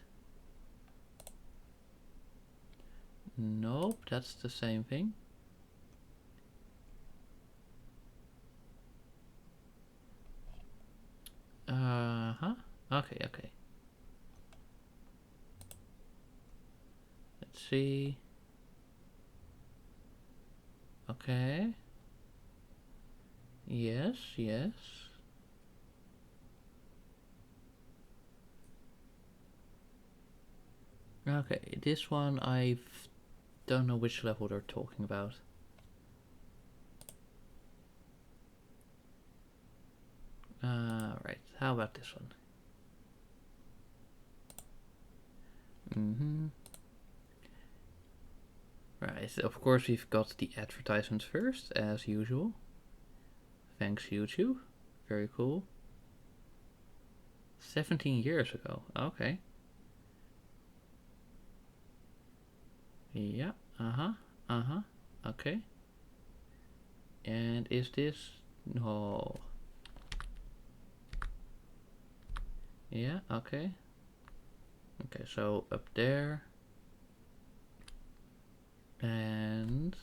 Nope, that's the same thing. Uh-huh. Okay, okay. Let's see. Okay. Yes, yes. Okay, this one I don't know which level they're talking about. Right, how about this one? Right, of course we've got the advertisements first, as usual. Thanks YouTube. Very cool. 17 years ago, okay. Yeah, okay. And is this? No. Yeah, okay. Okay, so up there. And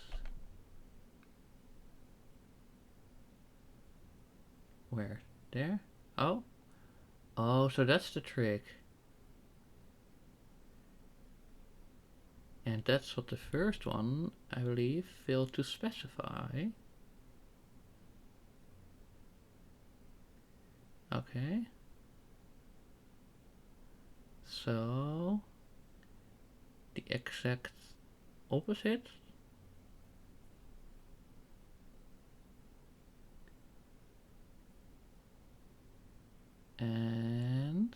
where? There? Oh. Oh, so that's the trick. And that's what the first one, I believe, failed to specify. Okay. So the exact opposite. And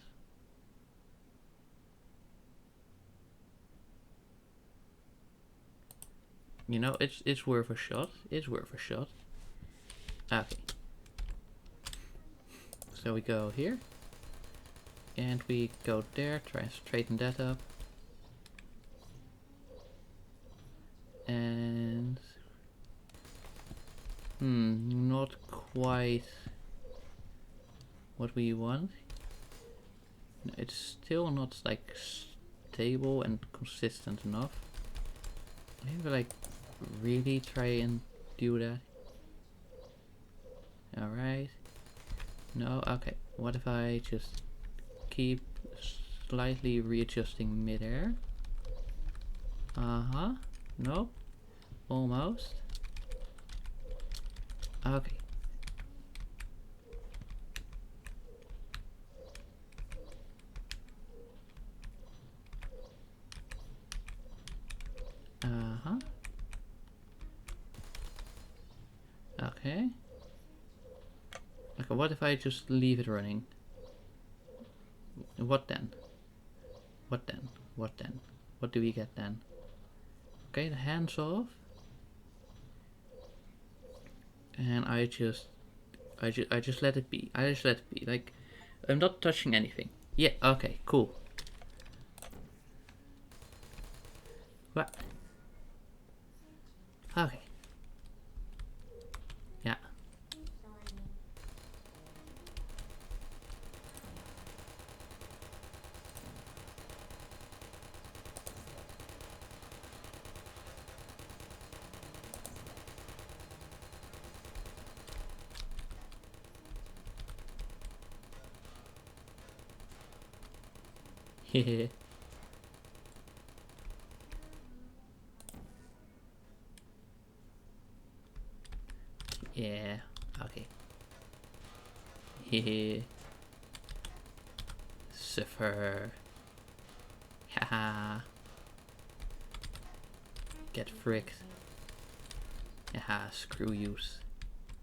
you know, it's worth a shot. It's worth a shot. Okay. So we go here. And we go there, try and straighten that up. And not quite what we want. It's still not like stable and consistent enough. Maybe like really try and do that. Alright. No, okay. What if I just keep slightly readjusting midair? Uh-huh. Nope. Almost. Okay. Uh-huh. Okay. Okay, what if I just leave it running? What then? What then? What then? What do we get then? Okay, the hands off. And I just let it be. I just let it be. Like, I'm not touching anything. Yeah, okay, cool. What? Okay. Yeah. Hehe. Yeah, okay. Hehe. Suffer. Haha. Get fricked. Haha, screw yous.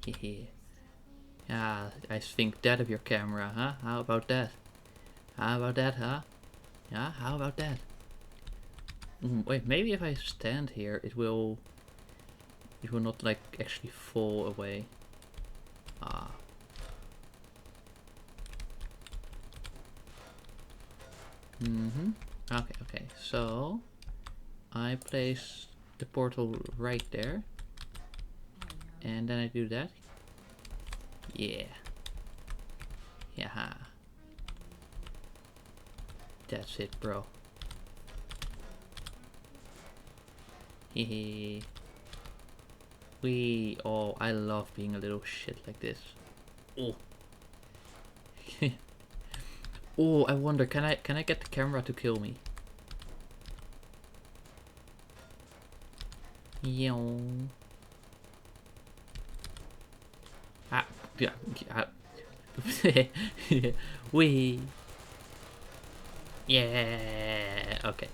Hehe. Yeah, I think that of your camera, huh? How about that? How about that, huh? Yeah, how about that? Wait, maybe if I stand here, it will not like actually fall away. Ah. Okay, okay. So I place the portal right there. And then I do that. Yeah. Yeah. That's it, bro. Hehe. Oh, I love being a little shit like this. Oh. Oh, I wonder, can I get the camera to kill me? Yo. Ah, yeah. Wee. Yeah. Okay.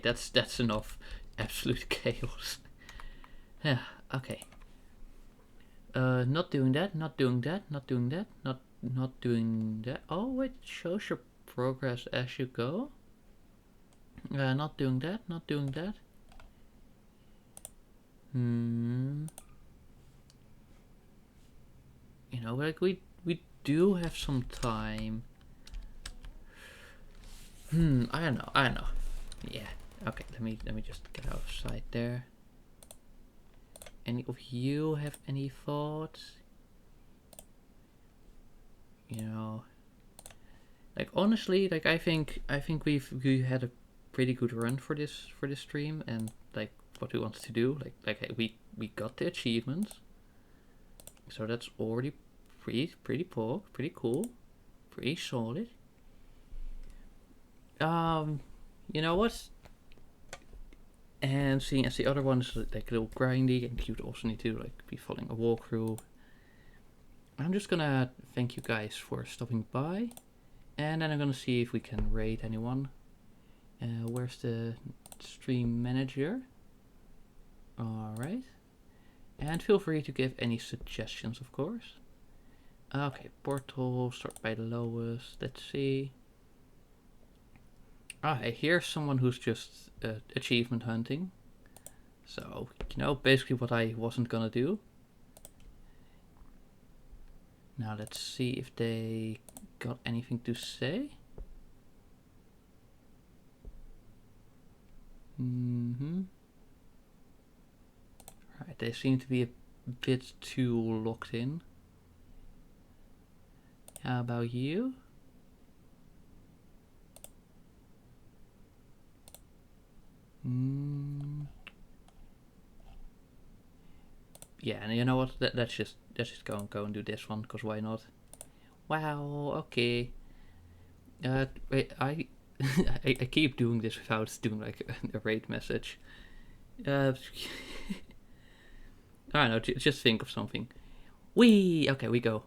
That's enough. Absolute chaos. Yeah. Okay. Not doing that. Not doing that. Not doing that. Not doing that. Oh, it shows your progress as you go. Not doing that. Not doing that. You know, like we do have some time. I know. Yeah. Okay, let me just get out of sight there. Any of you have any thoughts? You know, like honestly, like I think we had a pretty good run for this stream, and like what we wanted to do, like we got the achievements, so that's already pretty cool, pretty solid. You know what? And seeing as the other ones like a little grindy, and you'd also need to like be following a walkthrough, I'm just gonna thank you guys for stopping by, and then I'm gonna see if we can raid anyone. Where's the stream manager? Alright. And feel free to give any suggestions, of course. Okay, portal, start by the lowest. Let's see. Okay, here's someone who's just achievement hunting. So, you know, basically what I wasn't gonna do. Now let's see if they got anything to say. Right, they seem to be a bit too locked in. How about you? Yeah, and you know what? Let's just go and do this one, cause why not? Wow. Okay. Wait, I keep doing this without doing like a raid message. I don't know. Just think of something. Okay, we go.